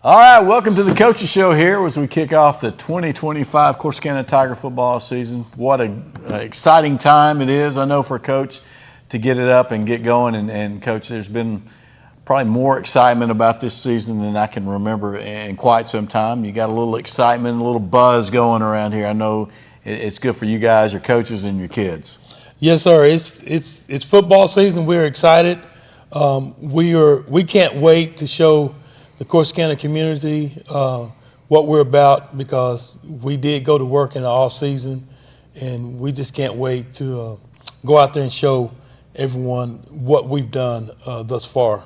All right, welcome to the Coaches Show here as we kick off the 2025 Corsicana Tiger football season. What an exciting time it is, I know, for a coach to get it up and get going. And Coach, there's been probably more excitement about this season than I can remember in quite some time. You got a little excitement, a little buzz going around here. I know it's good for you guys, your coaches, and your kids. Yes, sir. It's football season. We're excited. We can't wait to show the Corsicana community what we're about, because we did go to work in the off season, and we just can't wait to go out there and show everyone what we've done thus far.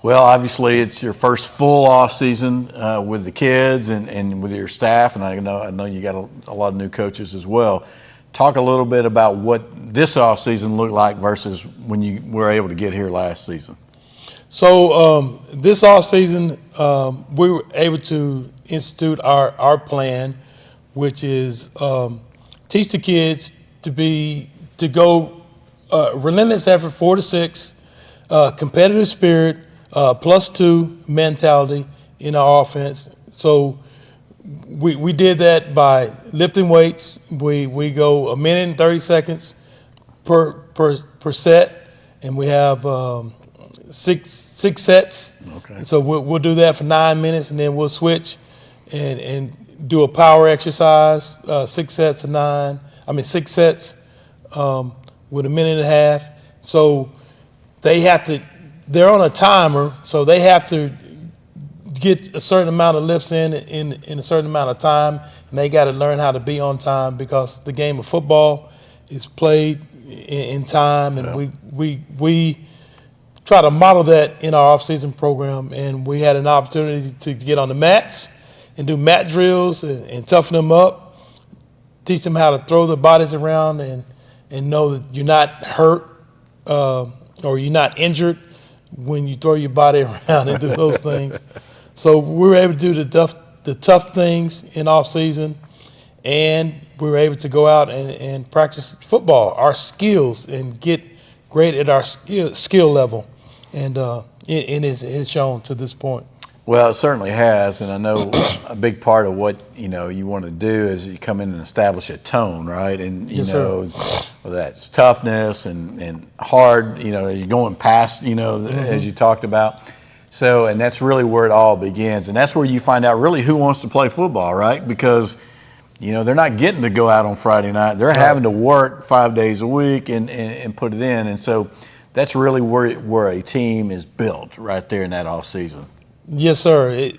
Well, obviously it's your first full off season with the kids and with your staff, and I know you got a lot of new coaches as well. Talk a little bit about what this off season looked like versus when you were able to get here last season. So this off season, we were able to institute our plan, which is teach the kids to go relentless effort, 4 to 6, competitive spirit, +2 mentality in our offense. So we did that by lifting weights. We go 1 minute and 30 seconds per set, and we have six sets. Okay. So we'll do that for 9 minutes, and then we'll switch and do a power exercise, 6 sets of 6 sets with 1.5 minutes. So they're on a timer, so they have to get a certain amount of lifts in a certain amount of time, and they got to learn how to be on time, because the game of football is played in time, and we try to model that in our off-season program. And we had an opportunity to get on the mats and do mat drills and toughen them up, teach them how to throw their bodies around and know that you're not hurt or you're not injured when you throw your body around and do those things. So we were able to do the tough things in off-season, and we were able to go out and practice football, our skills, and get great at our skill level. And it has shown to this point. Well, it certainly has, and I know a big part of what you want to do is you come in and establish a tone, right? And Yes, whether that's toughness and hard, you're going past, as you talked about. So, and that's really where it all begins, and that's where you find out really who wants to play football, right? Because they're not getting to go out on Friday night; they're having to work 5 days a week and put it in, and so that's really where a team is built, right there in that off season. Yes, sir.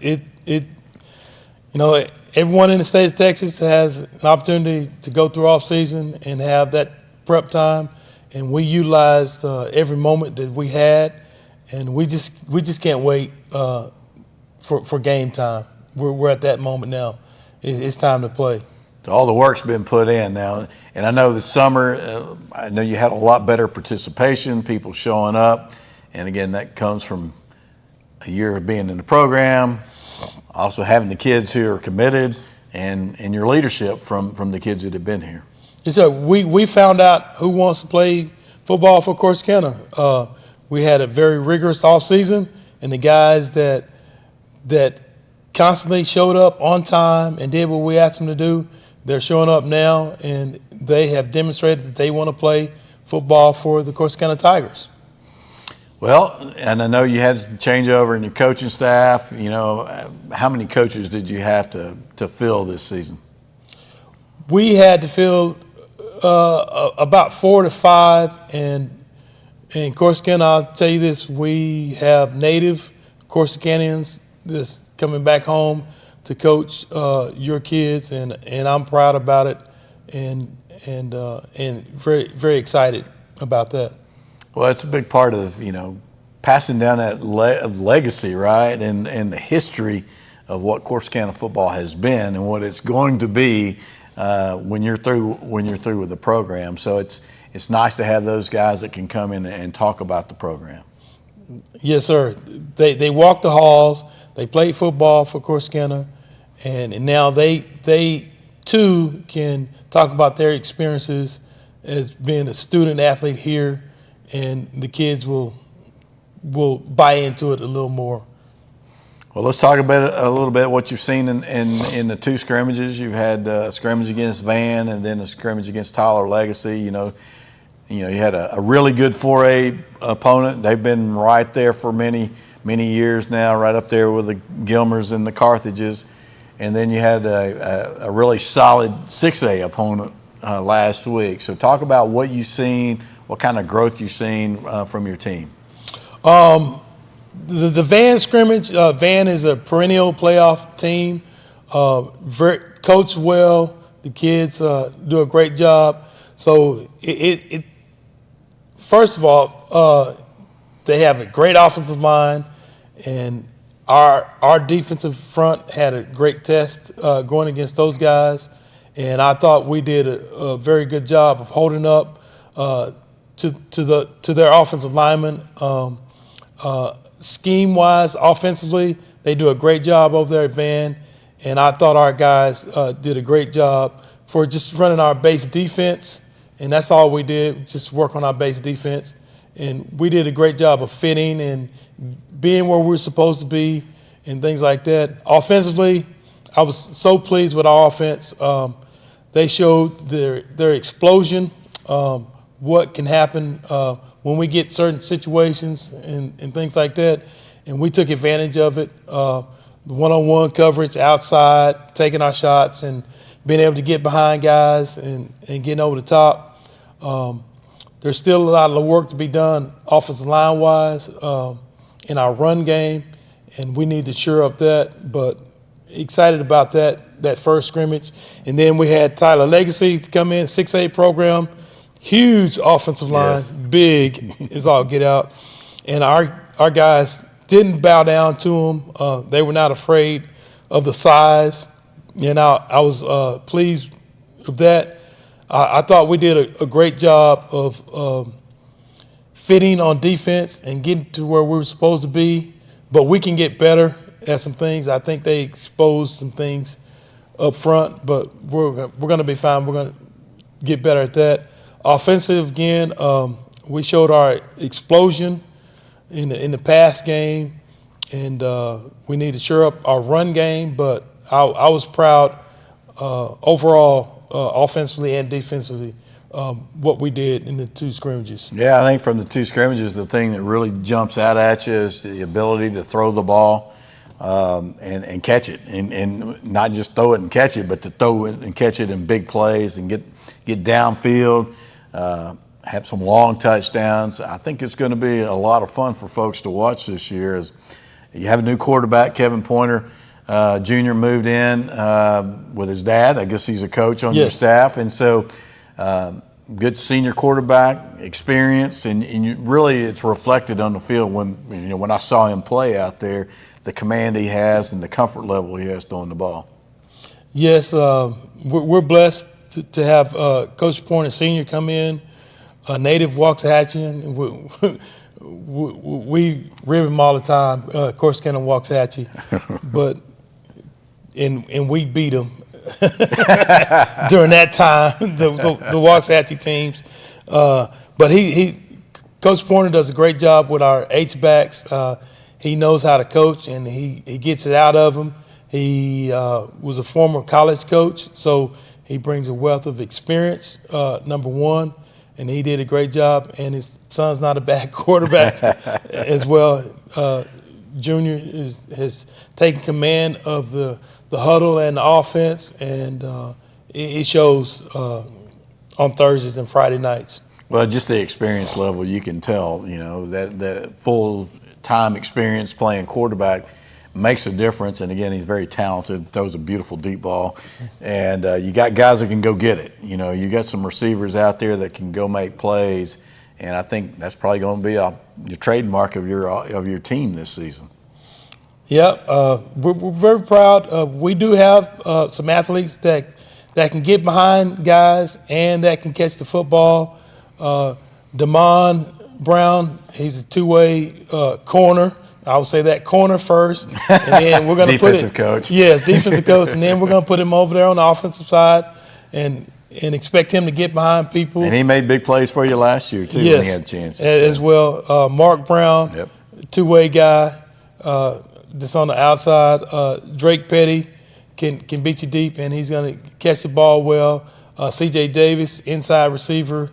Everyone in the state of Texas has an opportunity to go through off season and have that prep time, and we utilized every moment that we had, and we just can't wait for game time. We're at that moment now. It's time to play. So all the work's been put in now, and I know this summer, I know you had a lot better participation, people showing up, and again, that comes from a year of being in the program, also having the kids who are committed, and your leadership from the kids that have been here. So we found out who wants to play football for Corsicana. We had a very rigorous off season, and the guys that constantly showed up on time and did what we asked them to do, they're showing up now, and they have demonstrated that they want to play football for the Corsicana Tigers. Well, and I know you had some changeover in your coaching staff. How many coaches did you have to fill this season? We had to fill about 4 to 5, and in Corsicana, I'll tell you this, we have native Corsicanians that's coming back home to coach your kids, and I'm proud about it, and very, very excited about that. Well, it's a big part of passing down that legacy, right, and the history of what Corsicana football has been and what it's going to be when you're through with the program. So it's nice to have those guys that can come in and talk about the program. Yes, sir. They walk the halls. They play football for Corsicana, and now they too can talk about their experiences as being a student athlete here, and the kids will buy into it a little more. Well, let's talk a little bit what you've seen in the two scrimmages. You've had a scrimmage against Van and then a scrimmage against Tyler Legacy. You had a really good 4A opponent. They've been right there for many years now, right up there with the Gilmers and the Carthages. And then you had a really solid 6A opponent last week. So talk about what you've seen, what kind of growth you've seen from your team. The Van scrimmage, Van is a perennial playoff team, very coached well. The kids do a great job. So first of all, they have a great offensive line, and our defensive front had a great test going against those guys. And I thought we did a very good job of holding up to their offensive linemen. Scheme-wise, offensively, they do a great job over there at Van, and I thought our guys did a great job for just running our base defense, and that's all we did, just work on our base defense. And we did a great job of fitting and being where we were supposed to be and things like that. Offensively, I was so pleased with our offense. They showed their explosion, what can happen when we get certain situations and things like that, and we took advantage of it. One-on-one coverage outside, taking our shots and being able to get behind guys and getting over the top. There's still a lot of work to be done offensive line-wise in our run game, and we need to shore up that, but excited about that first scrimmage. And then we had Tyler Legacy to come in, 6A program. Huge offensive line, yes. Big is all get out. And our guys didn't bow down to them. They were not afraid of the size. And I was pleased with that. I thought we did a great job of fitting on defense and getting to where we were supposed to be. But we can get better at some things. I think they exposed some things up front, but we're going to be fine. We're going to get better at that. Offensive, again, we showed our explosion in the pass game, and we need to shore up our run game. But I was proud overall, offensively and defensively, what we did in the two scrimmages. Yeah, I think from the two scrimmages, the thing that really jumps out at you is the ability to throw the ball and catch it, and not just throw it and catch it, but to throw it and catch it in big plays and get downfield. Have some long touchdowns. I think it's going to be a lot of fun for folks to watch this year. As you have a new quarterback, Kevin Pointer Jr. moved in with his dad. I guess he's a coach on your staff, and so good senior quarterback, experience, and really it's reflected on the field when I saw him play out there, the command he has and the comfort level he has throwing the ball. Yes, we're blessed to have Coach Pointer Sr. come in, a native Waxahachie. We rib him all the time, Corsicana Waxahachie, but and we beat him during that time, the Waxahachie teams. But Coach Pointer does a great job with our H-backs. He knows how to coach, and he gets it out of them. He was a former college coach, so he brings a wealth of experience, number one, and he did a great job. And his son's not a bad quarterback as well. Junior has taken command of the huddle and the offense, and it shows on Thursdays and Friday nights. Well, just the experience level, you can tell, that full-time experience playing quarterback makes a difference. And again, he's very talented, throws a beautiful deep ball, and you got guys that can go get it. You got some receivers out there that can go make plays, and I think that's probably going to be your trademark of your team this season. Yeah, we're very proud. We do have some athletes that can get behind guys and that can catch the football. Damon Brown, he's a two-way corner. I would say that corner first, and then we're going to put it. Defensive coach. Yes, defensive coach, and then we're going to put him over there on the offensive side, and expect him to get behind people. And he made big plays for you last year too, when he had chances. As well. Mark Brown, two-way guy. that's on the outside. Drake Petty can beat you deep, and he's going to catch the ball well. C.J. Davis, inside receiver,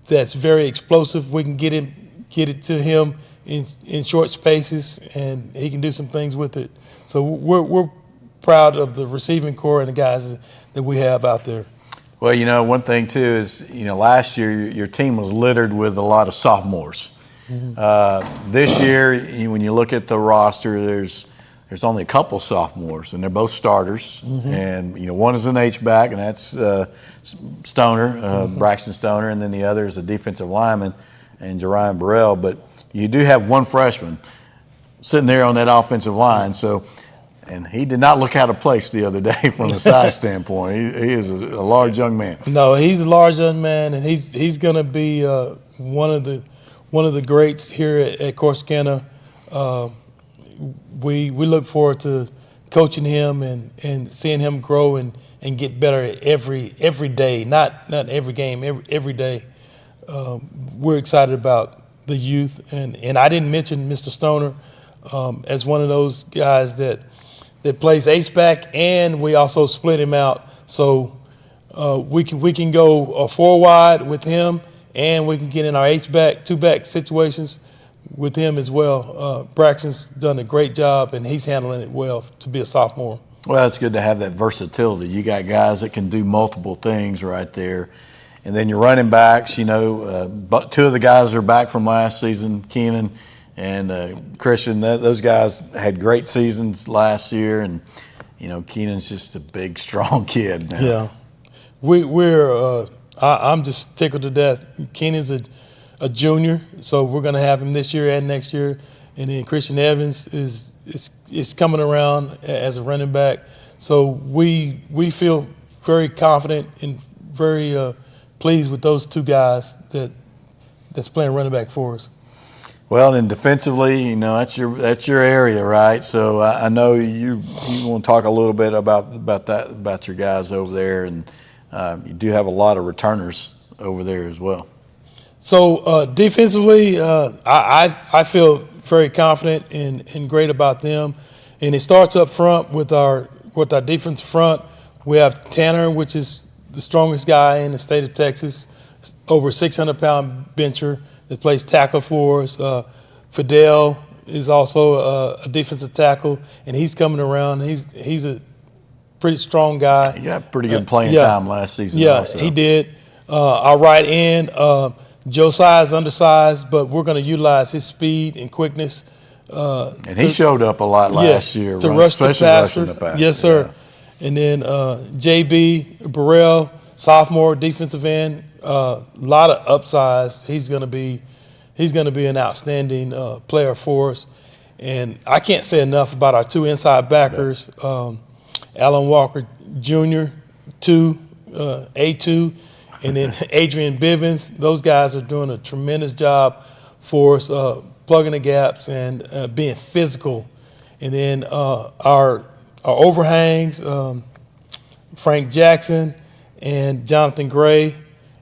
that's very explosive. We can get it to him in short spaces, and he can do some things with it. So we're proud of the receiving core and the guys that we have out there. Well, one thing too is, last year your team was littered with a lot of sophomores. This year, when you look at the roster, there's only a couple sophomores, and they're both starters. And one is an H-back, and that's Stoner, Braxton Stoner, and then the other is a defensive lineman, and Jerian Burrell. But you do have one freshman sitting there on that offensive line. And he did not look out of place the other day from a size standpoint. He is a large young man. No, he's a large young man, and he's going to be one of the greats here at Corsicana. We look forward to coaching him and seeing him grow and get better every day. Not every game, every day. We're excited about the youth, and I didn't mention Mr. Stoner as one of those guys that plays H-back, and we also split him out. So we can go 4 wide with him, and we can get in our H-back, 2-back situations with him as well. Braxton's done a great job, and he's handling it well to be a sophomore. Well, it's good to have that versatility. You got guys that can do multiple things right there. And then your running backs, but 2 of the guys are back from last season, Keenan and Christian. Those guys had great seasons last year, and Keenan's just a big, strong kid now. Yeah, I'm just tickled to death. Keenan's a junior, so we're going to have him this year and next year, and then Christian Evans is coming around as a running back. So we feel very confident and very pleased with those 2 guys that's playing running back for us. Well, and defensively, that's your area, right? So I know you want to talk a little bit about your guys over there, and you do have a lot of returners over there as well. So defensively, I feel very confident and great about them, and it starts up front with our defensive front. We have Tanner, which is the strongest guy in the state of Texas, over 600-pound bencher that plays tackle for us. Fidel is also a defensive tackle, and he's coming around. He's a pretty strong guy. He got pretty good playing time last season. Yeah, also. He did. Our right end, Josiah is undersized, but we're going to utilize his speed and quickness. And he showed up a lot last year, to rush the passer. Yes, sir. Yeah. And then J.B. Burrell, sophomore defensive end, a lot of upsize. He's going to be an outstanding player for us. And I can't say enough about our 2 inside backers, Alan Walker Jr., A2, and then Adrian Bivens. Those guys are doing a tremendous job for us, plugging the gaps and being physical. And then our overhangs, Frank Jackson and Jonathan Gray.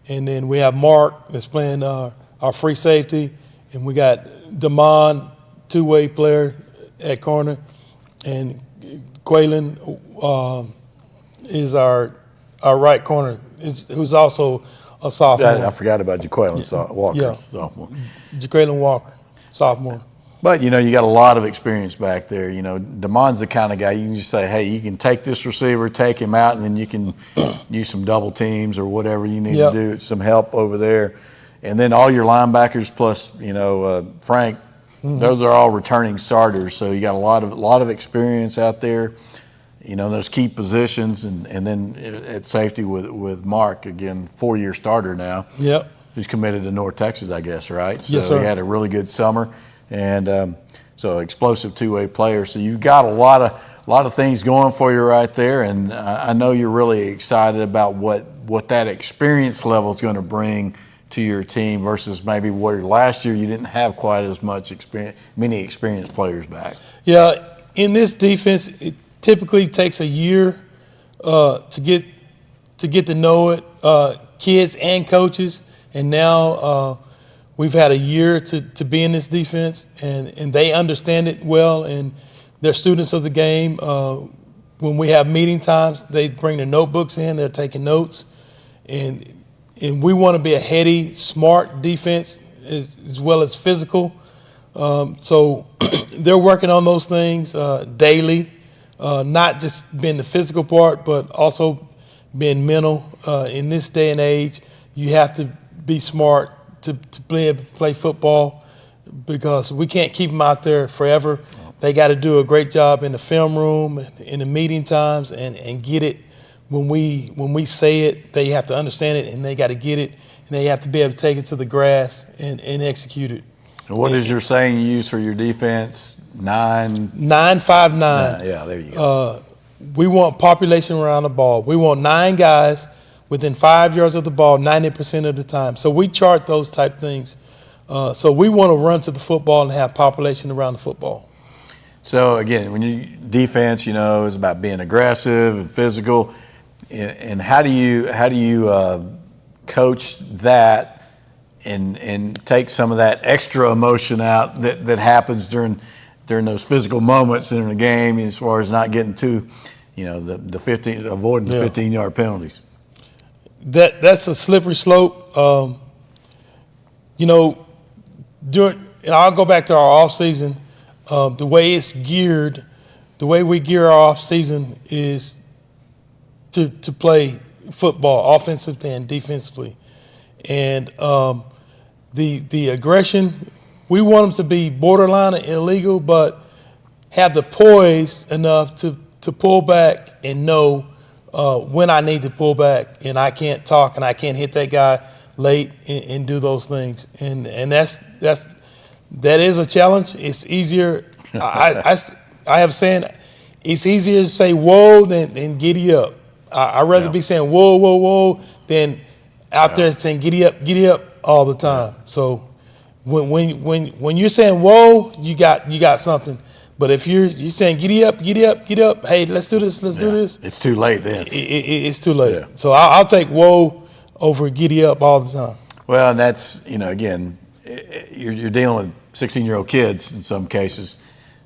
And then we have Mark that's playing our free safety. And we got Damon, 2-way player at corner. And Quaylen is our right corner, who's also a sophomore. I forgot about Jaqueline Walker, sophomore. Jaqueline Walker, sophomore. But, you got a lot of experience back there. Damon's the kind of guy you can just say, hey, you can take this receiver, take him out, and then you can use some double teams or whatever you need to do, some help over there. And then all your linebackers plus, Frank, those are all returning starters. So you got a lot of experience out there, those key positions. And then at safety with Mark, again, 4-year starter now. Yep. Who's committed to North Texas, I guess, right? So yes, sir. He had a really good summer. And so explosive 2-way player. So you've got a lot of things going for you right there. And I know you're really excited about what that experience level is going to bring to your team versus maybe where last year you didn't have quite as much experience, many experienced players back. Yeah, in this defense, it typically takes a year to get to know it, kids and coaches. And now we've had a year to be in this defense, and they understand it well, and they're students of the game. When we have meeting times, they bring their notebooks in. They're taking notes, and we want to be a heady, smart defense as well as physical. So they're working on those things daily, not just being the physical part, but also being mental. In this day and age, you have to be smart to be able to play football, because we can't keep them out there forever. They got to do a great job in the film room, in the meeting times, and get it. When we say it, they have to understand it, and they got to get it, and they have to be able to take it to the grass and execute it. And what is your saying you use for your defense? 9-5-9. 9-5-9. Yeah, there you go. We want population around the ball. We want 9 guys within 5 yards of the ball 90% of the time. So we chart those type things. So we want to run to the football and have population around the football. So again, when you defense, is about being aggressive and physical. And how do you coach that and take some of that extra emotion out that happens during those physical moments in the game, as far as not getting too, avoiding the 15-yard penalties? That's a slippery slope. And I'll go back to our off season. The way we gear our off season is to play football, offensively and defensively. And the aggression, we want them to be borderline illegal, but have the poise enough to pull back and know when I need to pull back, and I can't talk and I can't hit that guy late and do those things. And that is a challenge. It's easier. I have a saying, it's easier to say whoa than giddy up. I'd rather be saying whoa, whoa, whoa than out there saying giddy up all the time. So when you're saying whoa, you got something. But if you're saying giddy up, hey, let's do this, do this. It's too late then. It's too late. Yeah. So I'll take whoa over giddy up all the time. Well, and that's, again, you're dealing with 16-year-old kids in some cases,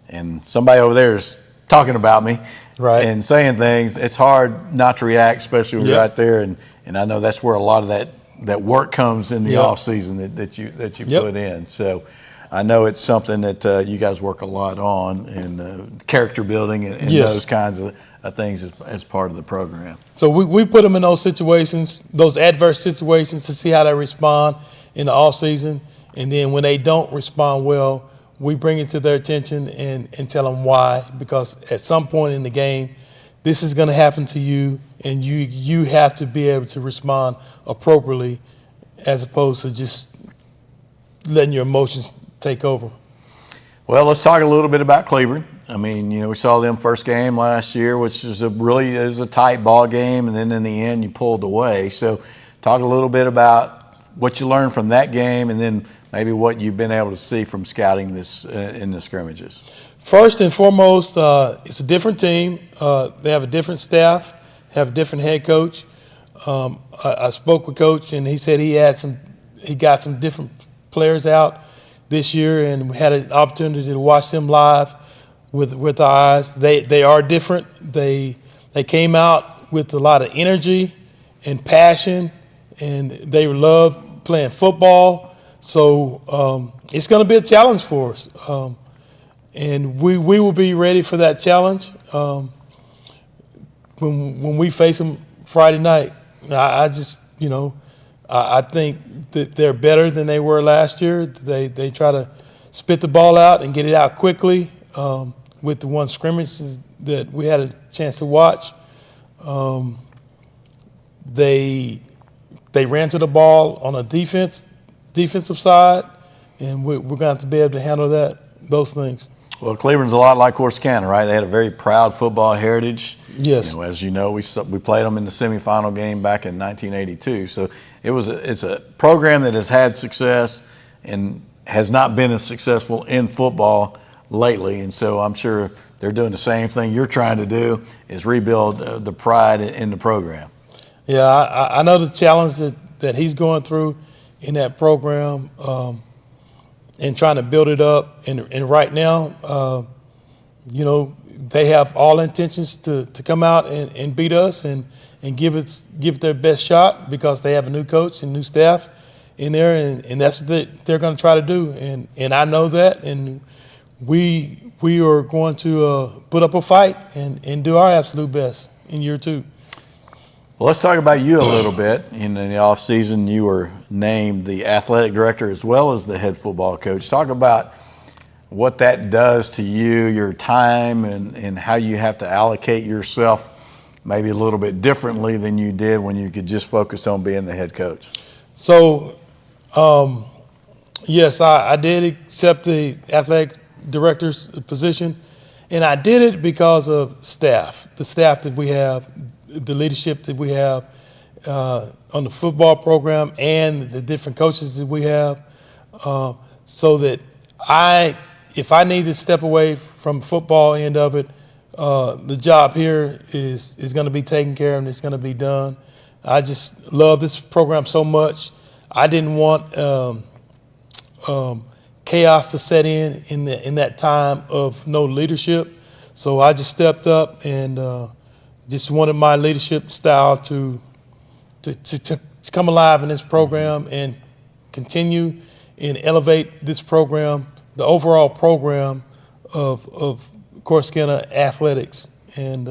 and somebody over there is talking about me, right, and saying things. It's hard not to react, especially when you're right there. And I know that's where a lot of that work comes in the off season that you put in. So I know it's something that you guys work a lot on, and character building and those kinds of things as part of the program. So we put them in those situations, those adverse situations, to see how they respond in the off season. And then when they don't respond well, we bring it to their attention and tell them why. Because at some point in the game, this is going to happen to you, and you have to be able to respond appropriately, as opposed to just letting your emotions take over. Well, let's talk a little bit about Cleburne. I mean, we saw them first game last year, which is a tight ball game, and then in the end you pulled away. So talk a little bit about what you learned from that game, and then maybe what you've been able to see from scouting this in the scrimmages. First and foremost, it's a different team. They have a different staff, have a different head coach. I spoke with Coach, and he said he got some different players out this year, and we had an opportunity to watch them live with our eyes. They are different. They came out with a lot of energy and passion, and they love playing football. So it's going to be a challenge for us, and we will be ready for that challenge when we face them Friday night. I think that they're better than they were last year. They try to spit the ball out and get it out quickly. With the one scrimmage that we had a chance to watch, they ran to the ball on a defensive side, and we're going to have to be able to handle those things. Well, Cleburne's a lot like Corsicana, right? They had a very proud football heritage. Yes. As you know, we played them in the semifinal game back in 1982. So it's a program that has had success and has not been as successful in football lately. And so I'm sure they're doing the same thing you're trying to do, is rebuild the pride in the program. Yeah, I know the challenge that he's going through in that program, and trying to build it up. And right now, they have all intentions to come out and beat us and give it their best shot because they have a new coach and new staff in there, and that's what they're going to try to do. And I know that, and we are going to put up a fight and do our absolute best in year 2. Well, let's talk about you a little bit. In the offseason, you were named the athletic director as well as the head football coach. Talk about what that does to you, your time, and how you have to allocate yourself maybe a little bit differently than you did when you could just focus on being the head coach. So, yes, I did accept the athletic director's position, and I did it because of the staff that we have, the leadership that we have on the football program, and the different coaches that we have, so that if I need to step away from football end of it, the job here is going to be taken care of and it's going to be done. I just love this program so much. I didn't want chaos to set in that time of no leadership, so I just stepped up and just wanted my leadership style to come alive in this program and continue and elevate this program, the overall program of Corsicana athletics. And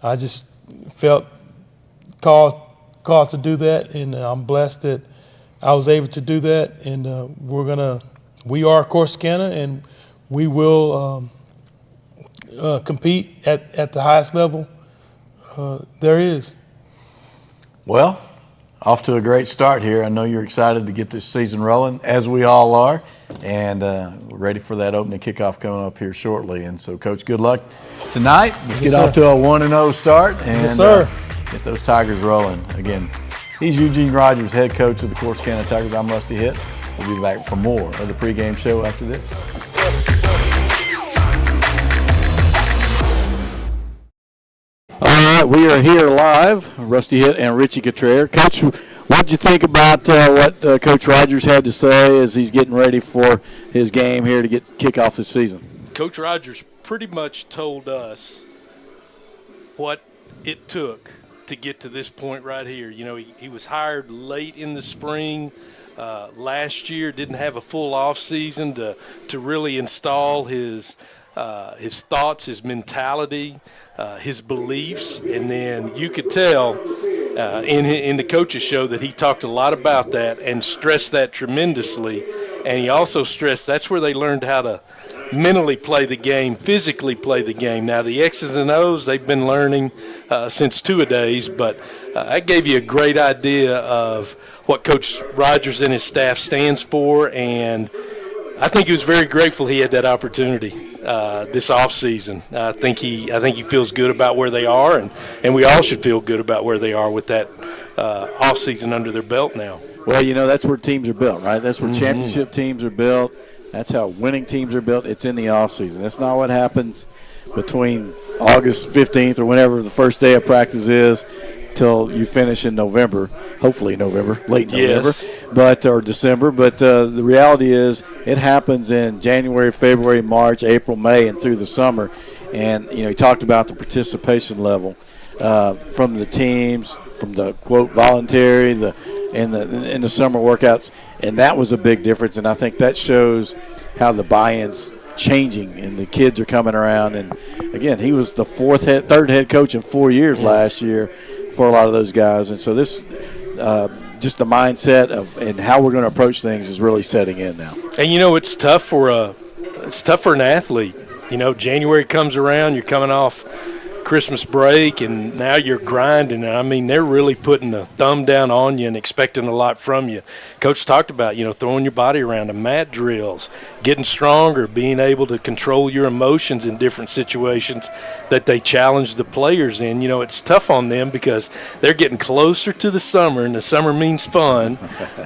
I just felt called to do that, and I'm blessed that I was able to do that. And we are Corsicana, and we will compete at the highest level there is. Well, off to a great start here. I know you're excited to get this season rolling, as we all are, and we're ready for that opening kickoff coming up here shortly. And so, Coach, good luck tonight. Let's get off to a 1-0 start and get those Tigers rolling. Again, he's Eugene Rogers, head coach of the Corsicana Tigers. I'm Rusty Hitt. We'll be back for more of the pregame show after this. All right, we are here live, Rusty Hitt and Richie Cottrell. Coach, what did you think about what Coach Rogers had to say as he's getting ready for his game here to kick off this season? Coach Rogers pretty much told us what it took to get to this point right here. You know, he was hired late in the spring last year, didn't have a full off season to really install his thoughts, his mentality, his beliefs, and then you could tell in the coaches show that he talked a lot about that and stressed that tremendously. And he also stressed that's where they learned how to mentally play the game, physically play the game. Now the X's and O's they've been learning since two-a-days, but that gave you a great idea of what Coach Rogers and his staff stands for, and I think he was very grateful he had that opportunity this offseason. I think he feels good about where they are, and we all should feel good about where they are with that offseason under their belt now. Well, you know, that's where teams are built, right? That's where championship teams are built. That's how winning teams are built. It's in the offseason. That's not what happens between August 15th or whenever the first day of practice is till you finish in November, hopefully November, late November, or December. But the reality is it happens in January, February, March, April, May, and through the summer. And, you know, he talked about the participation level from the teams, from the, quote, voluntary, in the summer workouts. And that was a big difference. And I think that shows how the buy-in's changing and the kids are coming around. And, again, he was the third head coach in 4 years last year for a lot of those guys. And so this just the mindset and how we're going to approach things is really setting in now. And, you know, it's tough for an athlete. You know, January comes around, you're coming off Christmas break, and now you're grinding. I mean, they're really putting a thumb down on you and expecting a lot from you. Coach talked about, you know, throwing your body around, the mat drills, getting stronger, being able to control your emotions in different situations that they challenge the players in. You know, it's tough on them because they're getting closer to the summer, and the summer means fun,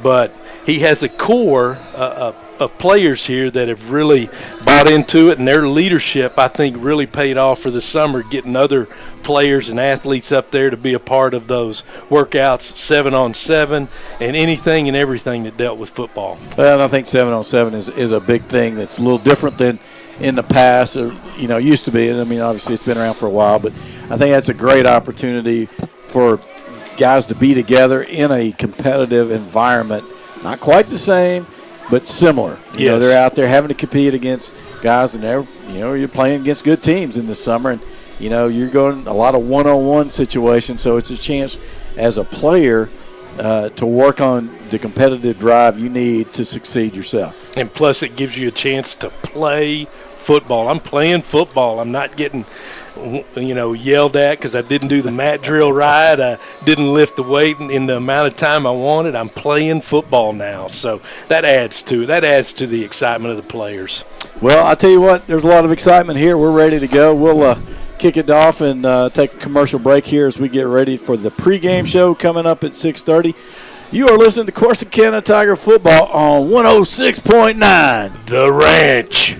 but he has a core of players here that have really bought into it, and their leadership, I think, really paid off for the summer, getting other players and athletes up there to be a part of those workouts, 7-on-7, and anything and everything that dealt with football. Well, I think 7-on-7 is a big thing that's a little different than in the past. used to be. And I mean, obviously it's been around for a while, but I think that's a great opportunity for guys to be together in a competitive environment. Not quite the same, but similar. You know, they're out there having to compete against guys, and you're playing against good teams in the summer, and you're going a lot of one-on-one situations. So it's a chance as a player to work on the competitive drive you need to succeed yourself. And plus, it gives you a chance to play football. I'm playing football. I'm not getting, yelled at because I didn't do the mat drill right. I didn't lift the weight in the amount of time I wanted. I'm playing football now. So that adds to the excitement of the players. Well, I tell you what, there's a lot of excitement here. We're ready to go. We'll kick it off and take a commercial break here as we get ready for the pregame show coming up at 6:30. You are listening to Corsicana Tiger Football on 106.9 The Ranch.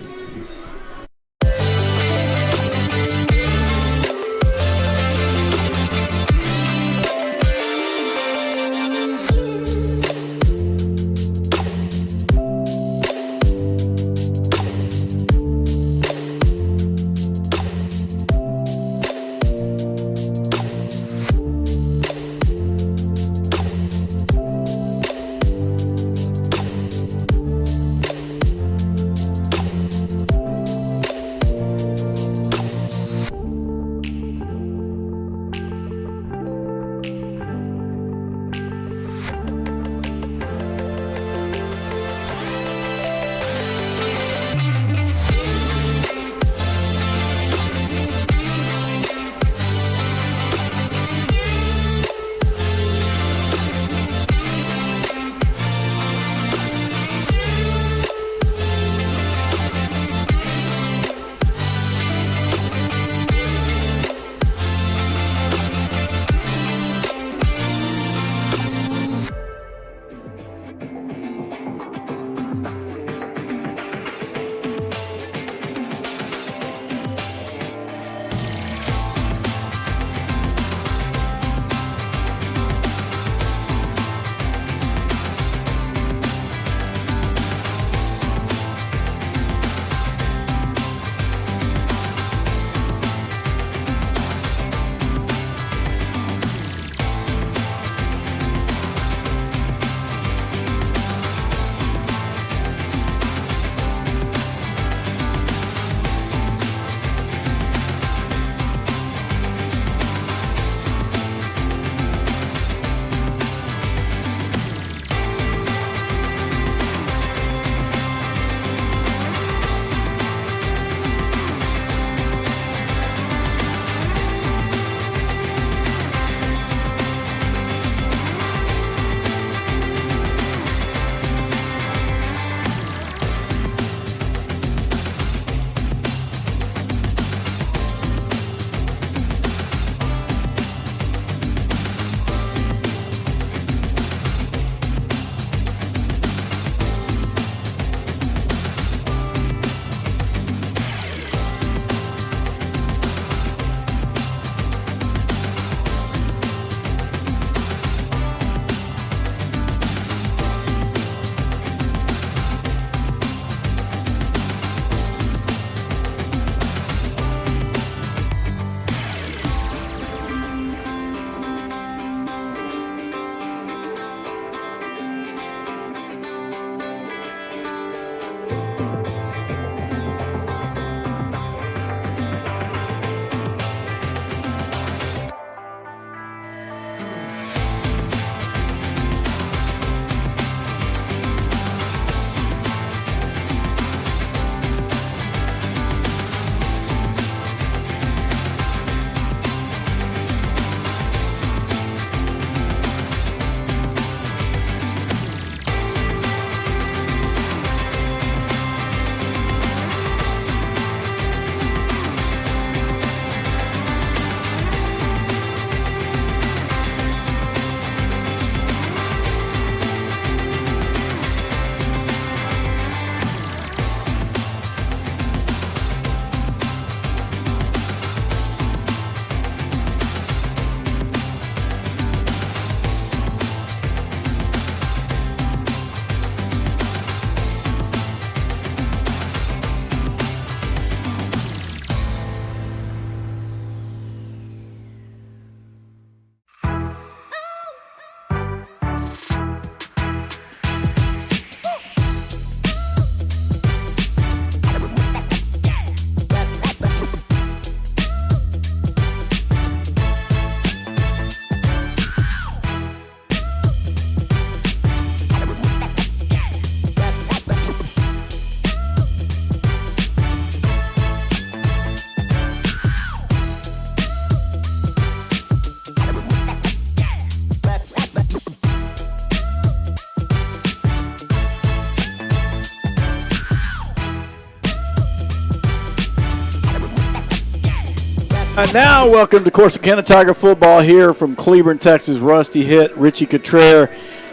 And now, welcome to Corsicana Tiger football here from Cleburne, Texas. Rusty Hitt, Richie Cottrell,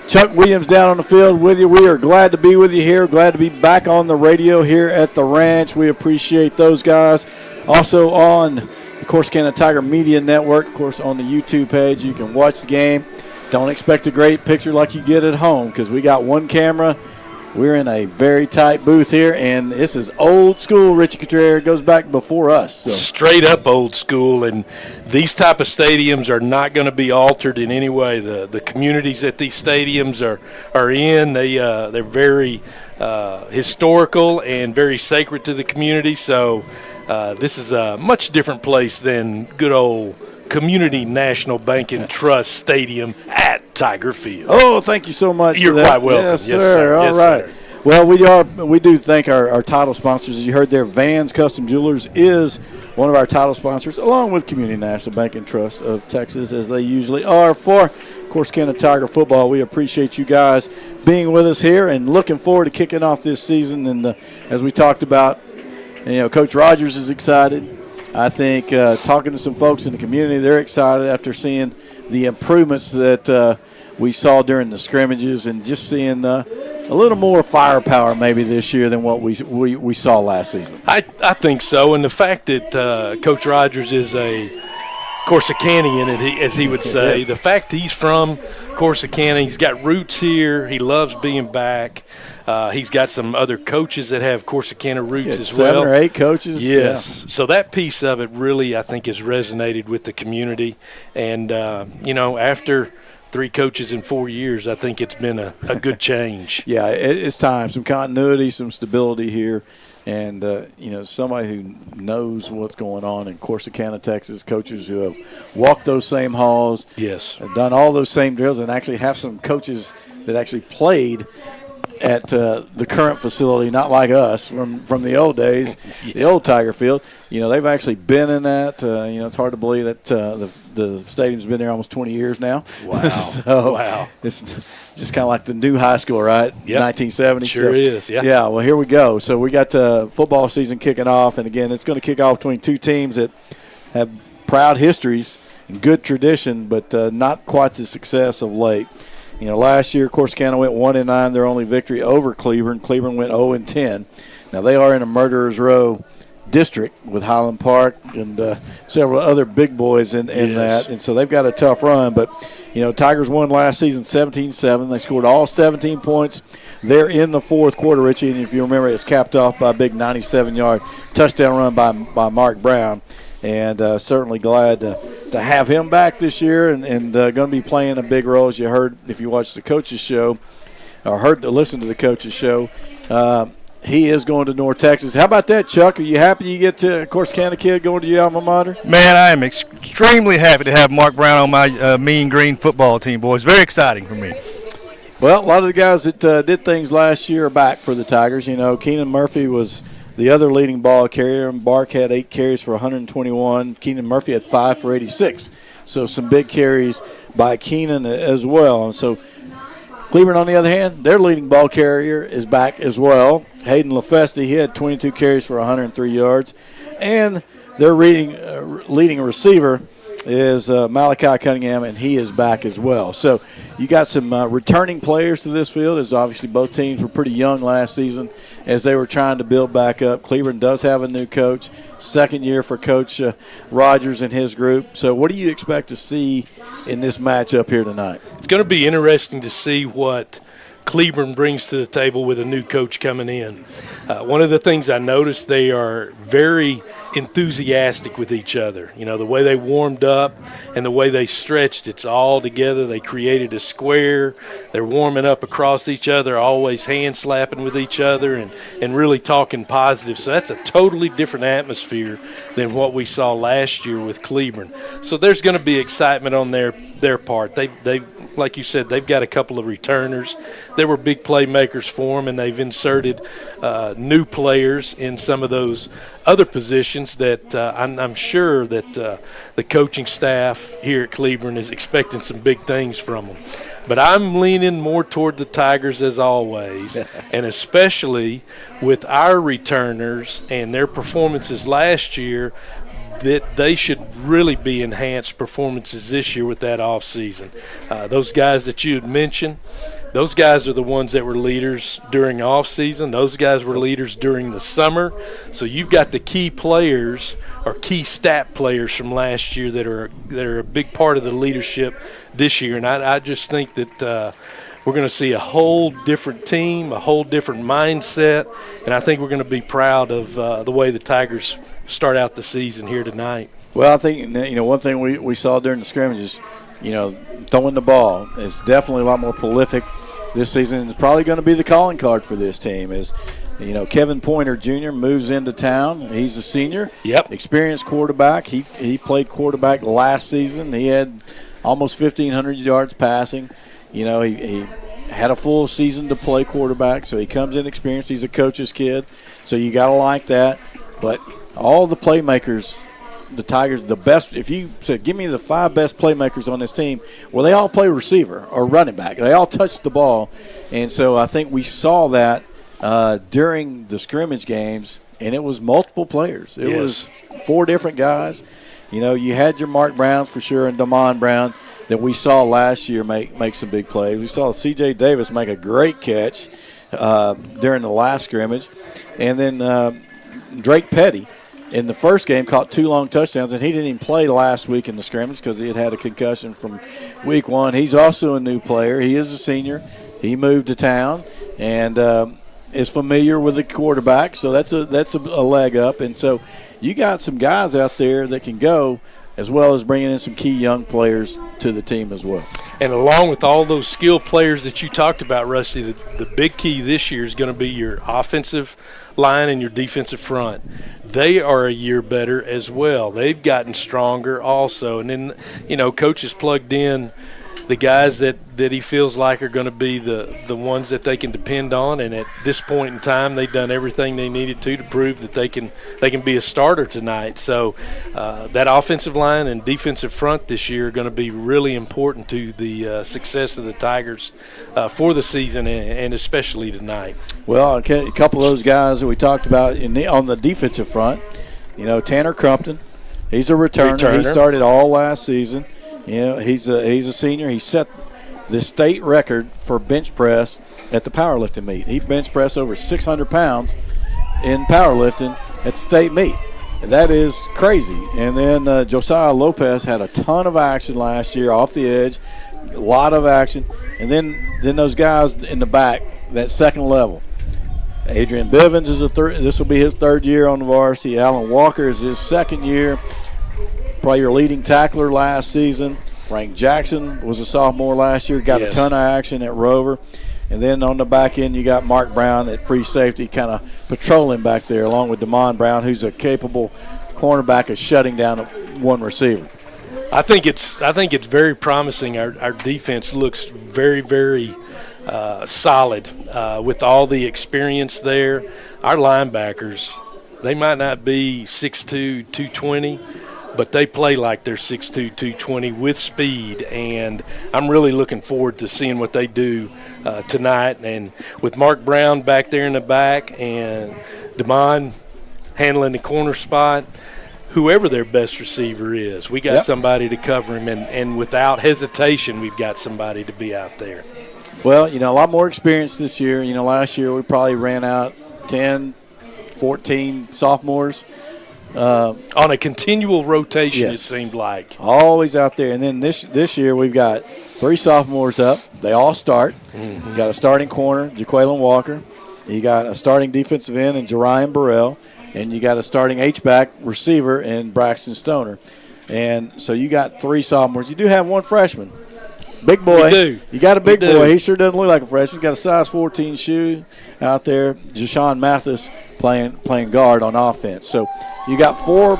Chuck Williams down on the field with you. We are glad to be with you here. Glad to be back on the radio here at the ranch. We appreciate those guys. Also on the Corsicana Tiger Media Network, of course, on the YouTube page, you can watch the game. Don't expect a great picture like you get at home because we got one camera. We're in a very tight booth here, and this is old school. Richie Cottrell goes back before us. So. Straight up old school, and these type of stadiums are not going to be altered in any way. The communities that these stadiums are in, they're very historical and very sacred to the community. So this is a much different place than good old Community National Bank and Trust Stadium at Tiger Field. Oh, thank you so much. You're for that. quite welcome. Yes, sir. All right. Sir. Well, we do thank our title sponsors. As you heard there, Vans Custom Jewelers is one of our title sponsors, along with Community National Bank and Trust of Texas, as they usually are for Corsicana Tiger football. We appreciate you guys being with us here and looking forward to kicking off this season. And as we talked about, Coach Rogers is excited. I think talking to some folks in the community, they're excited after seeing the improvements that we saw during the scrimmages and just seeing a little more firepower maybe this year than what we saw last season. I think so, and the fact that Coach Rogers is a Corsicanian, as he would say, Yes. The fact he's from Corsicana, he's got roots here, he loves being back. He's got some other coaches that have Corsicana roots as well. 7 or 8 coaches. Yes. Yeah. So that piece of it really, I think, has resonated with the community. And, after 3 coaches in 4 years, I think it's been a good change. Yeah, it's time. Some continuity, some stability here. And, somebody who knows what's going on in Corsicana, Texas, coaches who have walked those same halls. Yes. Have done all those same drills and actually have some coaches that actually played at the current facility, not like us from the old days, the old Tiger Field. They've actually been in that. It's hard to believe that the stadium's been there almost 20 years now. Wow. Wow. It's just kind of like the new high school, right? Yep. 1970. Sure is, yeah. Yeah, well, here we go. So we got football season kicking off, and, again, it's going to kick off between 2 teams that have proud histories and good tradition, but not quite the success of late. Last year, Corsicana went 1-9, their only victory over Cleburne. Cleburne went 0-10. Now, they are in a murderer's row district with Highland Park and several other big boys in that. And so they've got a tough run. But, Tigers won last season 17-7. They scored all 17 points there in the fourth quarter, Richie. And if you remember, it was capped off by a big 97-yard touchdown run by Mark Brown. And certainly glad to have him back this year and going to be playing a big role, as you heard if you watched the coach's show or listened to the coach's show. He is going to North Texas. How about that, Chuck? Are you happy you get to Corsicana kid going to your alma mater? Man, I am extremely happy to have Mark Brown on my Mean Green football team, boys. Very exciting for me. Well, a lot of the guys that did things last year are back for the Tigers. Keenan Murphy was the other leading ball carrier, and Bark had 8 carries for 121. Keenan Murphy had 5 for 86. So some big carries by Keenan as well. And so Cleburne, on the other hand, their leading ball carrier is back as well. Hayden LaFeste, he had 22 carries for 103 yards. And their leading receiver is Malachi Cunningham, and he is back as well. So you got some returning players to this field, as obviously both teams were pretty young last season as they were trying to build back up. Cleburne does have a new coach, second year for Coach Rogers and his group. So what do you expect to see in this matchup here tonight? It's going to be interesting to see what Cleburne brings to the table with a new coach coming in. One of the things I noticed, they are very enthusiastic with each other. The way they warmed up and the way they stretched, it's all together. They created a square. They're warming up across each other, always hand slapping with each other and really talking positive. So that's a totally different atmosphere than what we saw last year with Cleburne. So there's going to be excitement on their part. They like you said, they've got a couple of returners. There were big playmakers for them, and they've inserted new players in some of those other positions that I'm sure that the coaching staff here at Cleburne is expecting some big things from them. But I'm leaning more toward the Tigers as always, and especially with our returners and their performances last year. that they should really be enhanced performances this year with that offseason. Those guys that you had mentioned, those guys are the ones that were leaders during off-season. Those guys were leaders during the summer. So you've got the key players or key stat players from last year that are a big part of the leadership this year. And I just think that we're going to see a whole different team, a whole different mindset, and I think we're going to be proud of the way the Tigers start out the season here tonight. Well, I think, one thing we saw during the scrimmages, throwing the ball is definitely a lot more prolific this season. It's probably going to be the calling card for this team is, Kevin Pointer Jr. moves into town. He's a senior. Yep. Experienced quarterback. He played quarterback last season. He had almost 1,500 yards passing. He had a full season to play quarterback, so he comes in experienced. He's a coach's kid, so you got to like that. But all the playmakers, the Tigers, the best, if you said, give me the 5 best playmakers on this team, well, they all play receiver or running back. They all touch the ball. And so I think we saw that during the scrimmage games, and it was multiple players. It was 4 different guys. You had your Mark Browns for sure and Damon Brown that we saw last year make some big plays. We saw C.J. Davis make a great catch during the last scrimmage. And then Drake Petty in the first game caught 2 long touchdowns, and he didn't even play last week in the scrimmage because he had a concussion from week 1. He's also a new player. He is a senior. He moved to town and is familiar with the quarterback, so that's a leg up. And so you got some guys out there that can go, as well as bringing in some key young players to the team as well. And along with all those skilled players that you talked about, Rusty, the big key this year is going to be your offensive line and your defensive front. They are a year better as well. They've gotten stronger also. And then, Coach has plugged in the guys that he feels like are going to be the ones that they can depend on. And at this point in time, they've done everything they needed to prove that they can be a starter tonight. So that offensive line and defensive front this year are going to be really important to the success of the Tigers for the season and especially tonight. Well, a couple of those guys that we talked about on the defensive front, Tanner Crumpton, he's a returner. He started all last season. He's a senior. He set the state record for bench press at the powerlifting meet. He bench pressed over 600 pounds in powerlifting at the state meet. That is crazy. And then Josiah Lopez had a ton of action last year off the edge, a lot of action. And then those guys in the back, that second level. Adrian Bivens is this will be his 3rd year on the varsity. Alan Walker is his 2nd year. Probably your leading tackler last season. Frank Jackson was a sophomore last year, got a ton of action at Rover. And then on the back end, you got Mark Brown at free safety kind of patrolling back there, along with Damon Brown, who's a capable cornerback of shutting down one receiver. I think it's very promising. Our defense looks very, very solid with all the experience there. Our linebackers, they might not be 6'2", 220, but they play like they're 6'2", 220 with speed, and I'm really looking forward to seeing what they do tonight. And with Mark Brown back there in the back and Damon handling the corner spot, whoever their best receiver is, we got somebody to cover him, and without hesitation, we've got somebody to be out there. Well, a lot more experience this year. Last year we probably ran out 10, 14 sophomores. On a continual rotation, it seemed like. Always out there. And then this year we've got 3 sophomores up. They all start. Mm-hmm. You got a starting corner, Jaqueline Walker. You got a starting defensive end in Jerian Burrell. And you got a starting H-back receiver in Braxton Stoner. And so you got 3 sophomores. You do have 1 freshman. Big boy. We do. You got a big boy. He sure doesn't look like a freshman. He's got a size 14 shoe out there. Jashawn Mathis playing guard on offense. So you got 4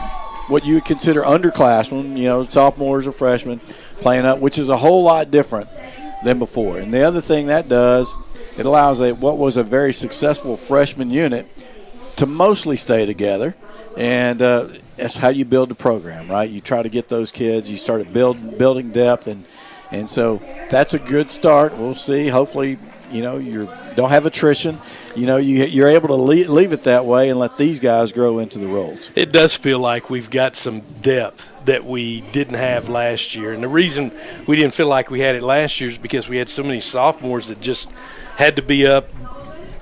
what you would consider underclassmen, sophomores or freshmen playing up, which is a whole lot different than before. And the other thing that does, it allows what was a very successful freshman unit to mostly stay together. And that's how you build the program, right? You try to get those kids. You started building depth, and so that's a good start. We'll see. Hopefully you don't have attrition. You're able to leave it that way and let these guys grow into the roles. It does feel like we've got some depth that we didn't have last year. And the reason we didn't feel like we had it last year is because we had so many sophomores that just had to be up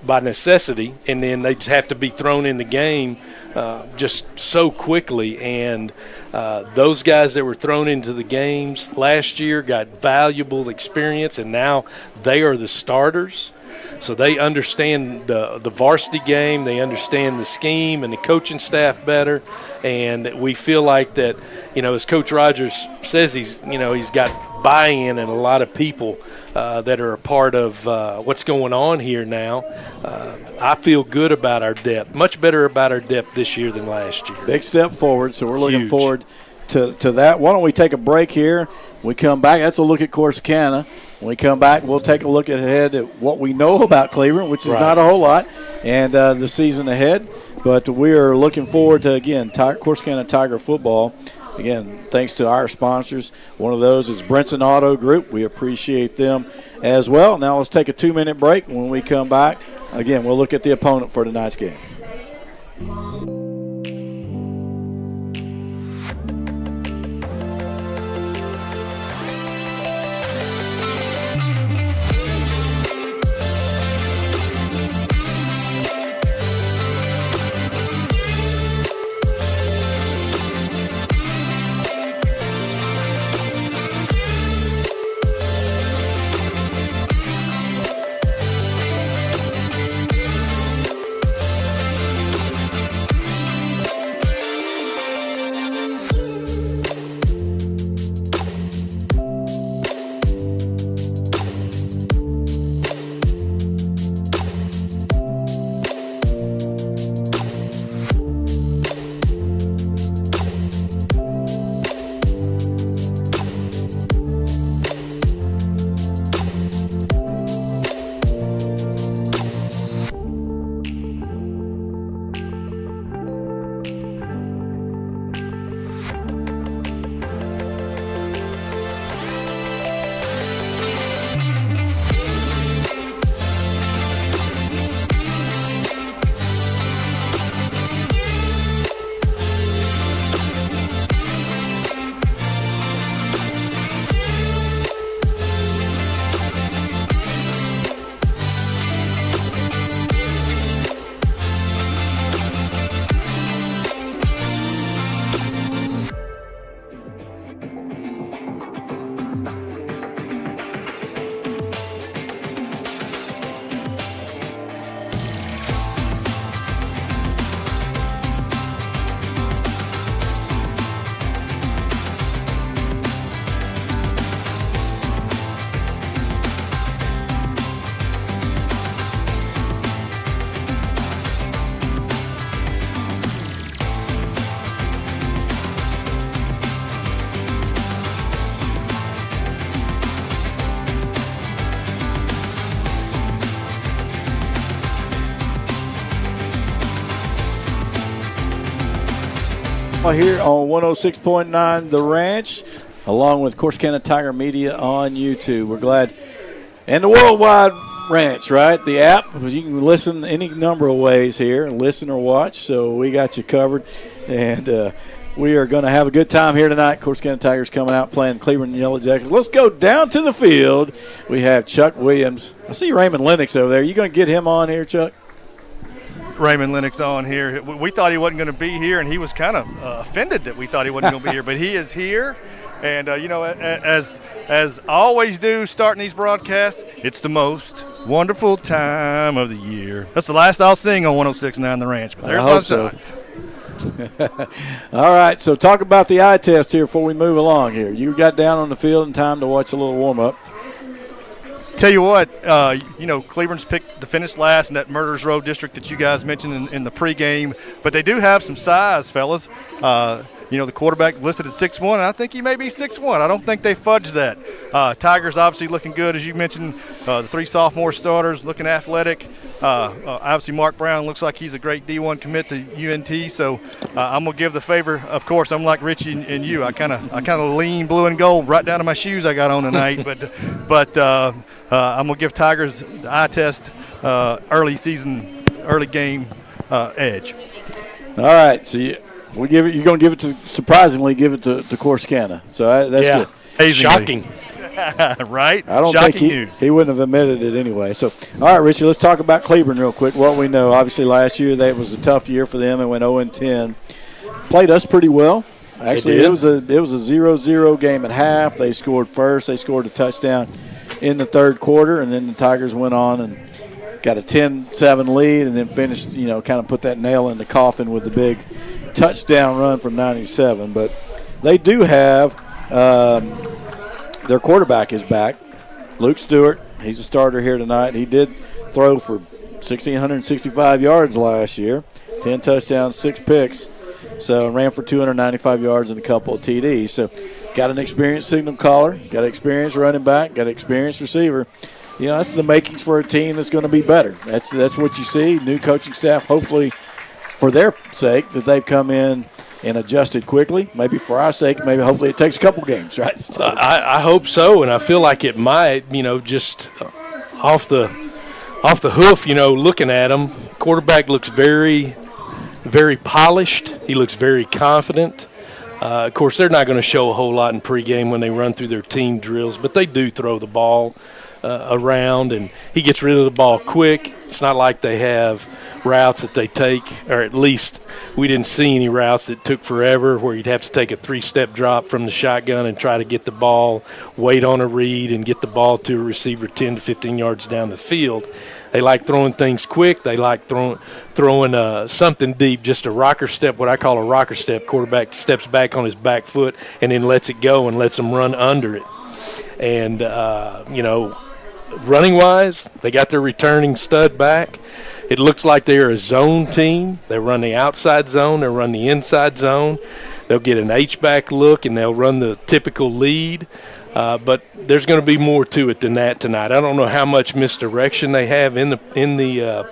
by necessity, and then they just have to be thrown in the game just so quickly. And those guys that were thrown into the games last year got valuable experience, and now they are the starters. So they understand the varsity game, they understand the scheme and the coaching staff better, and we feel like that, as Coach Rogers says, he's got buy-in and a lot of people that are a part of what's going on here now. I feel good about our depth, much better about our depth this year than last year. Big step forward, so we're looking Huge. forward to that. Why don't we take a break here? We come back. That's a look at Corsicana. When we come back, we'll take a look ahead at what we know about Cleburne, which is not a whole lot, and the season ahead. But we are looking forward to, again, Corsicana Tiger football. Again, thanks to our sponsors. One of those is Brinson Auto Group. We appreciate them as well. Now let's take a 2-minute break. When we come back, again, we'll look at the opponent for tonight's game. Here on 106.9 The Ranch, along with Corsicana Tiger Media on YouTube. We're glad. And the Worldwide Ranch, right? The app, you can listen any number of ways here, listen or watch. So we got you covered. And we are going to have a good time here tonight. Corsicana Tigers coming out playing Cleburne Yellow Jackets. Let's go down to the field. We have Chuck Williams. I see Raymond Lennox over there. You going to get him on here, Chuck? Raymond Lennox on here. We thought he wasn't going to be here, and he was kind of offended that we thought he wasn't going to be here, but he is here. And, as I always do starting these broadcasts, it's the most wonderful time of the year. That's the last I'll sing on 106.9 The Ranch. But I hope so. All right, so talk about the eye test here before we move along here. You got down on the field in time to watch a little warm-up. Tell you what, Cleburne's picked to finish last in that Murderers Row district that you guys mentioned in the pregame, but they do have some size, fellas. The quarterback listed at 6'1", and I think he may be 6'1". I don't think they fudged that. Tigers obviously looking good, as you mentioned. The three sophomore starters looking athletic. Obviously, Mark Brown looks like he's a great D1 commit to UNT. So I'm gonna give the favor. Of course, I'm like Richie and you. I kind of lean blue and gold right down to my shoes I got on tonight. but I'm gonna give Tigers the eye test, early game edge. All right, so you're going to give it to, surprisingly, give it to Corsicana. So that's good. Amazingly. Shocking. Right? I don't Shocking think he wouldn't have admitted it anyway. So, all right, Richie, let's talk about Cleburne real quick. What we know, obviously, last year that was a tough year for them. It went 0-10. Played us pretty well. Actually, it was a 0-0 game at half. They scored first. They scored a touchdown in the third quarter, and then the Tigers went on and got a 10-7 lead, and then finished, kind of put that nail in the coffin with the big touchdown run from 97. But they do have their quarterback is back, Luke Stewart. He's a starter here tonight. He did throw for 1,665 yards last year, 10 touchdowns, 6 picks. So ran for 295 yards and a couple of TDs. So got an experienced signal caller, got an experienced running back, got an experienced receiver. That's the makings for a team that's going to be better. That's what you see. New coaching staff, hopefully for their sake, that they've come in and adjusted quickly. Maybe for our sake, hopefully it takes a couple games, right? So. I hope so, and I feel like it might, just off the hoof, looking at him. Quarterback looks very, very polished. He looks very confident. Of course, they're not going to show a whole lot in pregame when they run through their team drills, but they do throw the ball around, and he gets rid of the ball quick. It's not like they have routes that they take, or at least we didn't see any routes that took forever where you'd have to take a 3-step drop from the shotgun and try to get the ball, wait on a read, and get the ball to a receiver 10 to 15 yards down the field. They like throwing things quick. They like throwing something deep, just a rocker step, what I call a rocker step. Quarterback steps back on his back foot and then lets it go and lets them run under it. And, running-wise, they got their returning stud back. It looks like they're a zone team. They run the outside zone. They run the inside zone. They'll get an H-back look, and they'll run the typical lead. But there's going to be more to it than that tonight. I don't know how much misdirection they have in the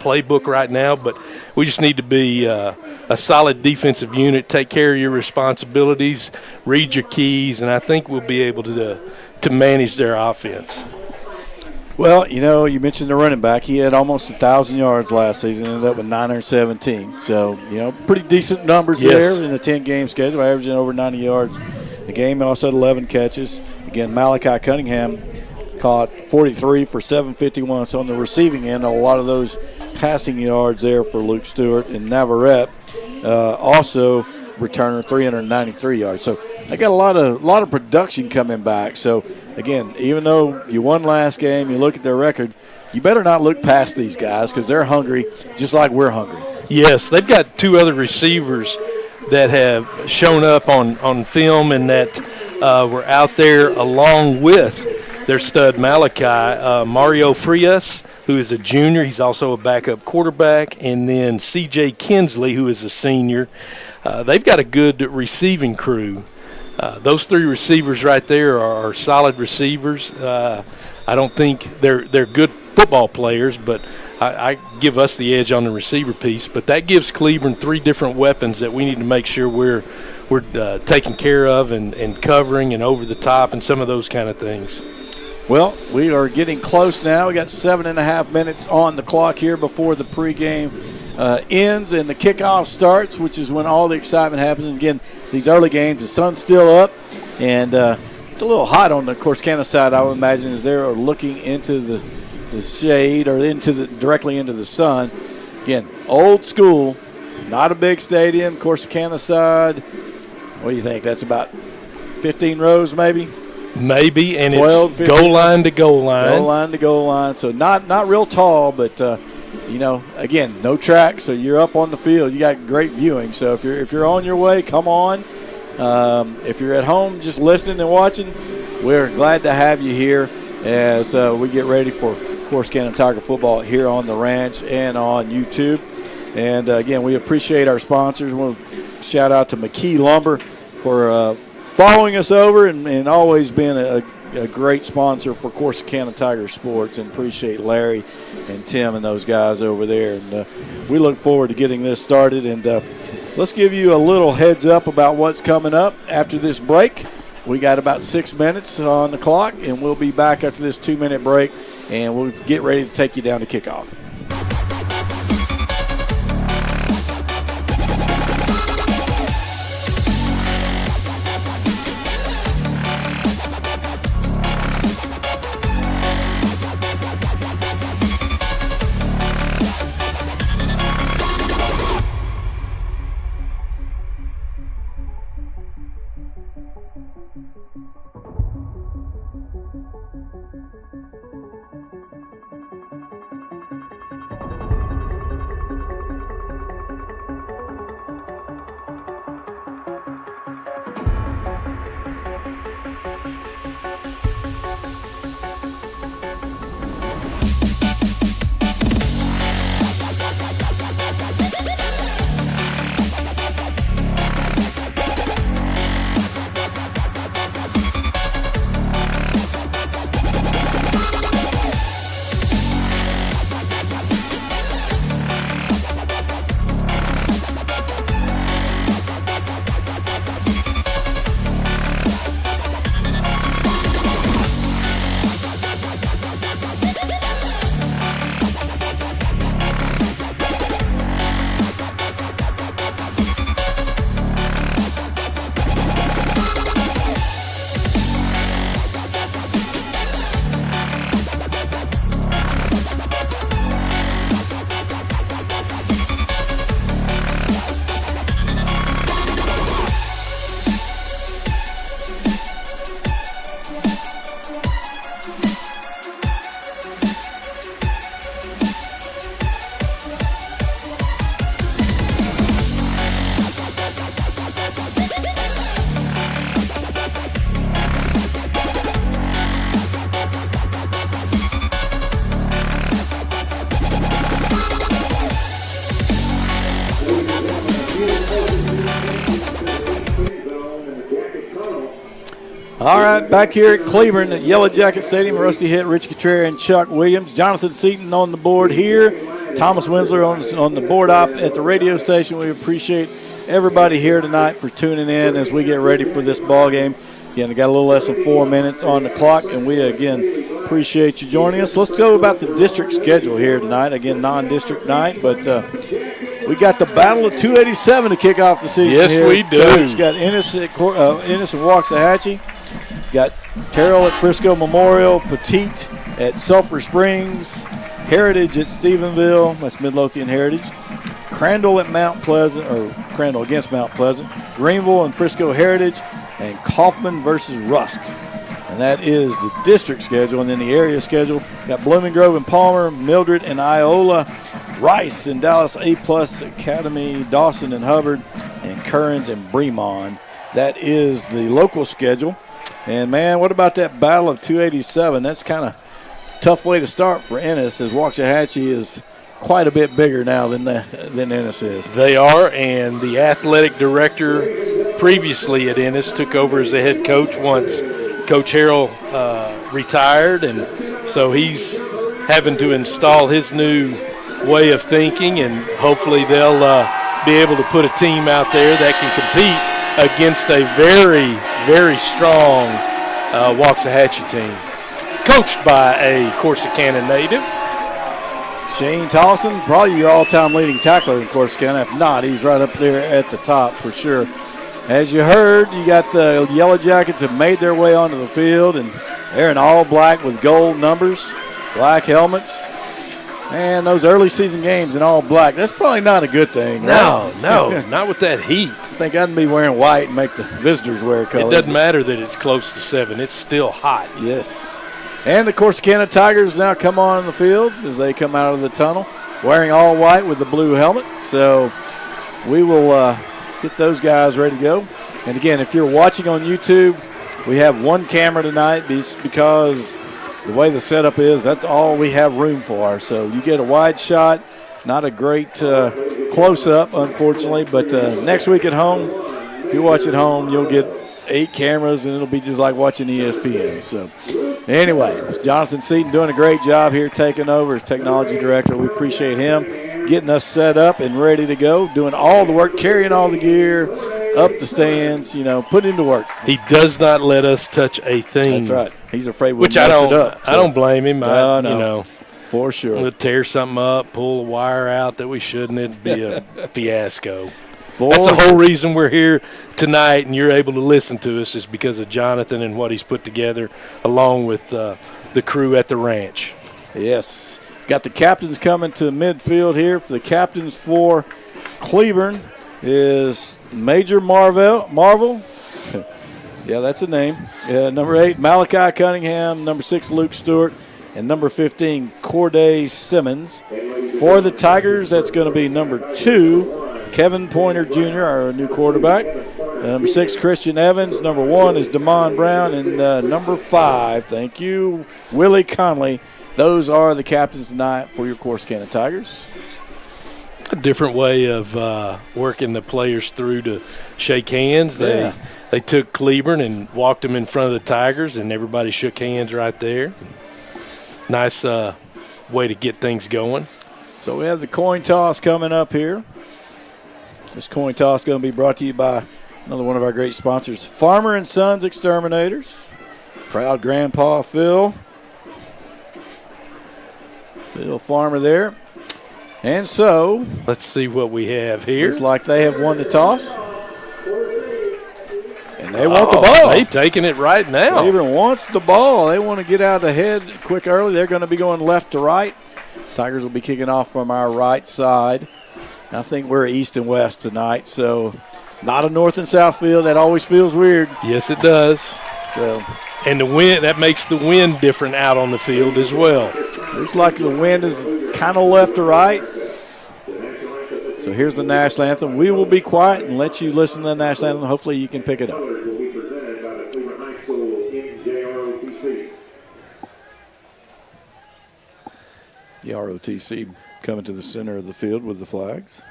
playbook right now, but we just need to be a solid defensive unit, take care of your responsibilities, read your keys, and I think we'll be able to manage their offense. Well, you mentioned the running back. He had almost 1,000 yards last season, ended up with 917. So, pretty decent numbers there in a 10-game schedule, averaging over 90 yards a game. He also had 11 catches. Again, Malachi Cunningham caught 43 for 751. So on the receiving end, a lot of those passing yards there for Luke Stewart. And Navarrete also returner 393 yards. So they got a lot of production coming back. So again, even though you won last game, you look at their record, you better not look past these guys because they're hungry just like we're hungry. Yes, they've got 2 other receivers that have shown up on film and that were out there along with their stud Malachi. Mario Frias, who is a junior. He's also a backup quarterback. And then C.J. Kinsley, who is a senior. They've got a good receiving crew. Those 3 receivers right there are solid receivers. I don't think they're good football players, but I give us the edge on the receiver piece. But that gives Cleburne 3 different weapons that we need to make sure we're taking care of and covering and over the top and some of those kind of things. Well, we are getting close now. We got 7.5 minutes on the clock here before the pregame ends and the kickoff starts, which is when all the excitement happens. And again, these early games, the sun's still up, and it's a little hot on the Corsicana side, I would imagine, as they're looking into the shade or directly into the sun. Again, old school, not a big stadium. Corsicana side, what do you think? That's about 15 rows maybe? Maybe, and 12, it's 15, goal line to goal line. Goal line to goal line. So not real tall, but again, no track, so you're up on the field. You got great viewing. So if you're on your way, come on. If you're at home just listening and watching, we're glad to have you here as we get ready for Corsicana Tiger football here on the ranch and on YouTube. And again, we appreciate our sponsors. We'll shout out to McKee Lumber for following us over and always being a a great sponsor for Corsicana Tiger Sports, and appreciate Larry and Tim and those guys over there. And we look forward to getting this started. And let's give you a little heads up about what's coming up after this break. We got about 6 minutes on the clock, and we'll be back after this 2-minute break, and we'll get ready to take you down to kickoff. All right, back here at Cleburne at Yellow Jacket Stadium, Rusty Hitt, Rich Couturier, and Chuck Williams. Jonathan Seaton on the board here. Thomas Winsler on the board op at the radio station. We appreciate everybody here tonight for tuning in as we get ready for this ball game. Again, we got a little less than 4 minutes on the clock, and we, again, appreciate you joining us. Let's go about the district schedule here tonight. Again, non-district night, but we got the Battle of 287 to kick off the season. Yes, here. we do. We've got Ennis and Waxahachie. Got Terrell at Frisco Memorial, Petite at Sulphur Springs, Heritage at Stephenville, that's Midlothian Heritage, Crandall at Mount Pleasant, or Crandall against Mount Pleasant, Greenville and Frisco Heritage, and Kaufman versus Rusk. And that is the district schedule. And then the area schedule, got Blooming Grove and Palmer, Mildred and Iola, Rice and Dallas A-Plus Academy, Dawson and Hubbard, and Kearns and Bremond. That is the local schedule. And, man, what about that Battle of 287? That's kind of tough way to start for Ennis, as Waxahachie is quite a bit bigger now than Ennis is. They are, and the athletic director previously at Ennis took over as the head coach once Coach Harrell retired, and so he's having to install his new way of thinking, and hopefully they'll be able to put a team out there that can compete against a very, very strong Waxahachie team, coached by a Corsicana native. Shane Tolson, probably your all-time leading tackler in Corsicana. If not, he's right up there at the top for sure. As you heard, you got the Yellow Jackets have made their way onto the field, and they're in all black with gold numbers, black helmets. Man, those early season games in all black, that's probably not a good thing. No, right? no, not with that heat. I think I'd be wearing white and make the visitors wear colors. It doesn't matter that it's close to 7. It's still hot. Yes. And the Corsicana Tigers now come on the field as they come out of the tunnel wearing all white with the blue helmet. So we will get those guys ready to go. And, again, if you're watching on YouTube, we have one camera tonight because the way the setup is, that's all we have room for. So you get a wide shot, not a great close-up, unfortunately. But next week at home, if you watch at home, you'll get 8 cameras, and it'll be just like watching ESPN. So, anyway, Jonathan Seaton doing a great job here, taking over as technology director. We appreciate him getting us set up and ready to go, doing all the work, carrying all the gear, up the stands, putting into work. He does not let us touch a thing. That's right. He's afraid we'll Which mess it up. I don't blame him. No. For sure. We'll tear something up, pull a wire out that we shouldn't. It'd be a fiasco. That's the whole reason we're here tonight, and you're able to listen to us is because of Jonathan and what he's put together, along with the crew at the ranch. Yes. Got the captains coming to midfield here. For the captains for Cleburne is Major Marvel. Yeah, that's a name. Number 8, Malachi Cunningham. Number 6, Luke Stewart. And number 15, Corday Simmons. For the Tigers, that's going to be number 2, Kevin Pointer Jr., our new quarterback. Number 6, Christian Evans. Number 1 is Damon Brown. And number 5, thank you, Willie Conley. Those are the captains tonight for your Corsicana Tigers. A different way of working the players through to shake hands. They took Cleburne and walked them in front of the Tigers, and everybody shook hands right there. Nice way to get things going. So we have the coin toss coming up here. This coin toss is going to be brought to you by another one of our great sponsors, Farmer & Sons Exterminators. Proud Grandpa Phil Farmer there. And so, let's see what we have here. Looks like they have won the toss. And they want the ball. They're taking it right now. Cleburne wants the ball. They want to get out ahead quick early. They're going to be going left to right. Tigers will be kicking off from our right side. I think we're east and west tonight, so not a north and south field. That always feels weird. Yes, it does. So, and the wind, that makes the wind different out on the field as well. Looks like the wind is kind of left to right. So here's the national anthem. We will be quiet and let you listen to the national anthem. Hopefully you can pick it up. The ROTC coming to the center of the field with the flags.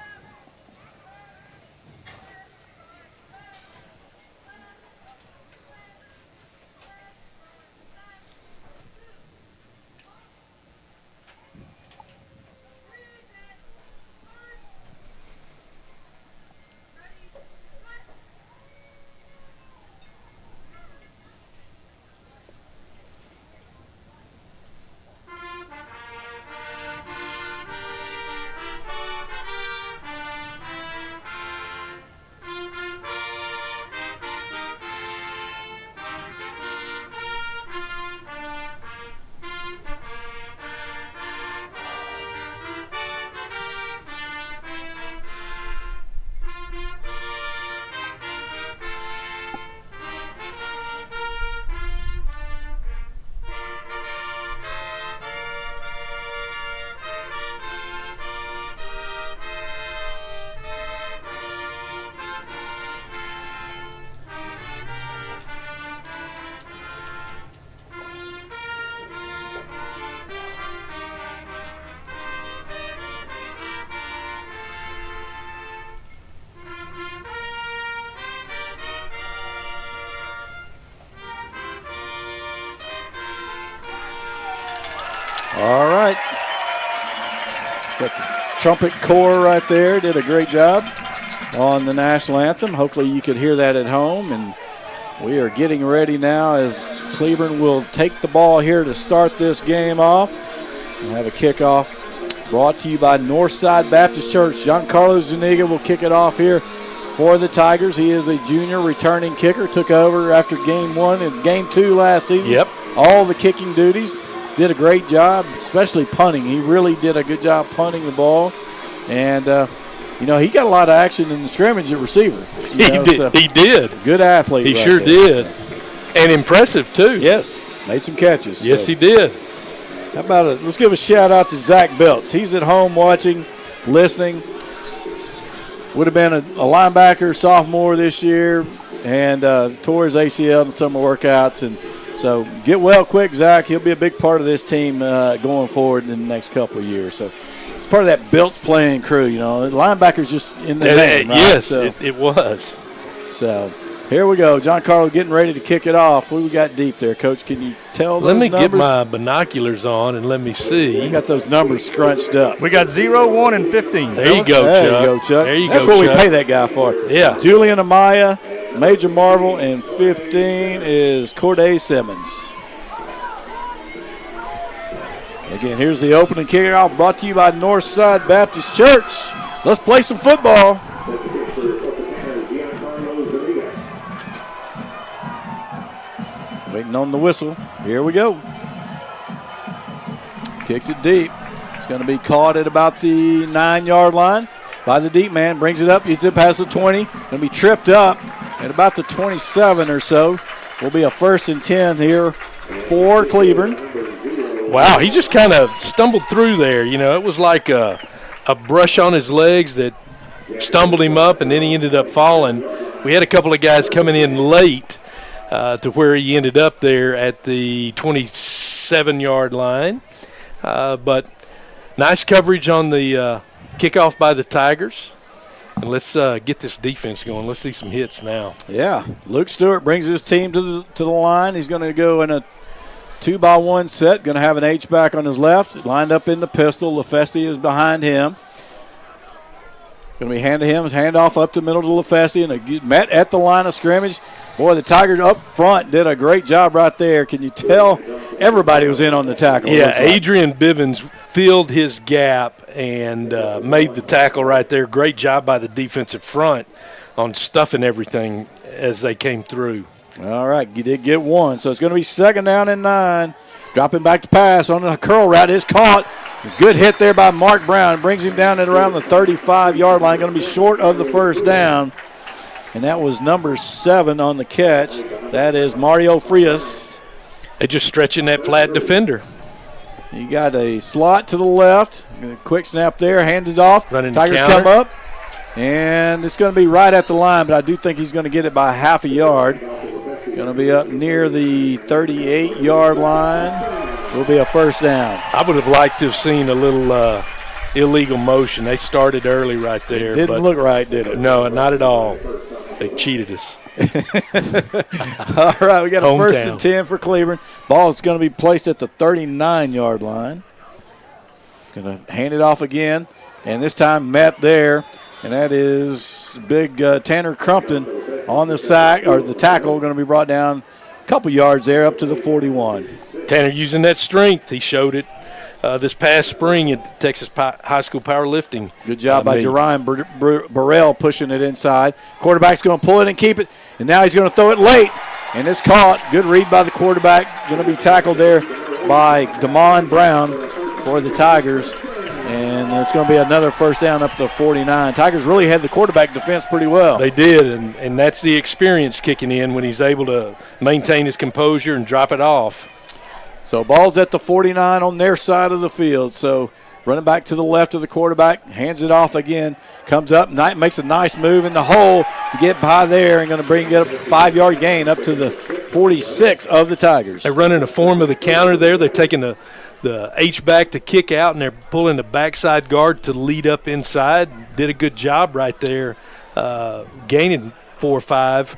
All right. Got the trumpet corps right there. Did a great job on the national anthem. Hopefully you could hear that at home. And we are getting ready now as Cleburne will take the ball here to start this game off. We'll have a kickoff brought to you by Northside Baptist Church. Giancarlo Zuniga will kick it off here for the Tigers. He is a junior returning kicker. Took over after game 1 and game 2 last season. Yep. All the kicking duties. Did a great job, especially punting. He really did a good job punting the ball. And, he got a lot of action in the scrimmage at receiver. He did. Good athlete. He right sure there. did. And impressive, too. Yes, made some catches. Yes, he did. How about it? Let's give a shout-out to Zach Belts. He's at home watching, listening. Would have been a linebacker, sophomore this year, and tore his ACL in summer workouts. And so get well quick, Zach. He'll be a big part of this team going forward in the next couple of years. So it's part of that Belts playing crew, Linebacker's just in the name, right? Yes, it was. So Here we go. John Carlo getting ready to kick it off. What we got deep there, Coach? Can you tell those Let me numbers? get my binoculars on and let me see. You got those numbers scrunched up. We got 0, 1, and 15. There you go, There Chuck. you go, Chuck. There you That's go, what Chuck. we pay that guy for. Yeah. Julian Amaya, Major Marvel, and 15 is Corday Simmons. Again, here's the opening kickoff brought to you by Northside Baptist Church. Let's play some football. Waiting on the whistle. Here we go. Kicks it deep. It's going to be caught at about the 9-yard line by the deep man. Brings it up. Gets it past the 20. Going to be tripped up at about the 27 or so. Will be a 1st and 10 here for Cleburne. Wow, he just kind of stumbled through there. You know, it was like a brush on his legs that stumbled him up, and then he ended up falling. We had a couple of guys coming in late to where he ended up there at the 27-yard line. But nice coverage on the kickoff by the Tigers. And let's get this defense going. Let's see some hits now. Yeah, Luke Stewart brings his team to the line. He's going to go in a 2-by-1 set. Going to have an H-back on his left, lined up in the pistol. LaFesti is behind him. Going to be hand to him, hand off up the middle to LaFesti, and met at the line of scrimmage. Boy, the Tigers up front did a great job right there. Can you tell everybody was in on the tackle? Yeah, Adrian Bivens filled his gap and made the tackle right there. Great job by the defensive front on stuffing everything as they came through. All right, you did get one. So it's going to be 2nd down and 9. Dropping back to pass on the curl route is caught. Good hit there by Mark Brown. Brings him down at around the 35-yard line. Going to be short of the 1st down. And that was number 7 on the catch. That is Mario Frias. They're just stretching that flat defender. You got a slot to the left. Quick snap there. Hands it off. Running Tigers counter. come up. And it's going to be right at the line, but I do think he's going to get it by half a yard. Going to be up near the 38-yard line. Will be a 1st down. I would have liked to have seen a little illegal motion. They started early right there. Didn't look right, did it? No, not at all. They cheated us. All right, we got a Hometown. 1st and 10 for Cleburne. Ball is going to be placed at the 39-yard line. Going to hand it off again, and this time met there, and that is big Tanner Crumpton on the sack, or the tackle, going to be brought down a couple yards there up to the 41. Tanner using that strength. He showed it this past spring at Texas High School Powerlifting. Good job by Jerome Burrell pushing it inside. Quarterback's going to pull it and keep it, and now he's going to throw it late, and it's caught. Good read by the quarterback. Going to be tackled there by Damon Brown for the Tigers, and it's going to be another 1st down up to 49. Tigers really had the quarterback defense pretty well. They did, and that's the experience kicking in when he's able to maintain his composure and drop it off. So ball's at the 49 on their side of the field. So running back to the left of the quarterback, hands it off again, comes up, makes a nice move in the hole to get by there, and going to get a 5-yard gain up to the 46 of the Tigers. They're running a form of the counter there. They're taking the H-back to kick out, and they're pulling the backside guard to lead up inside. Did a good job right there, gaining 4 or 5.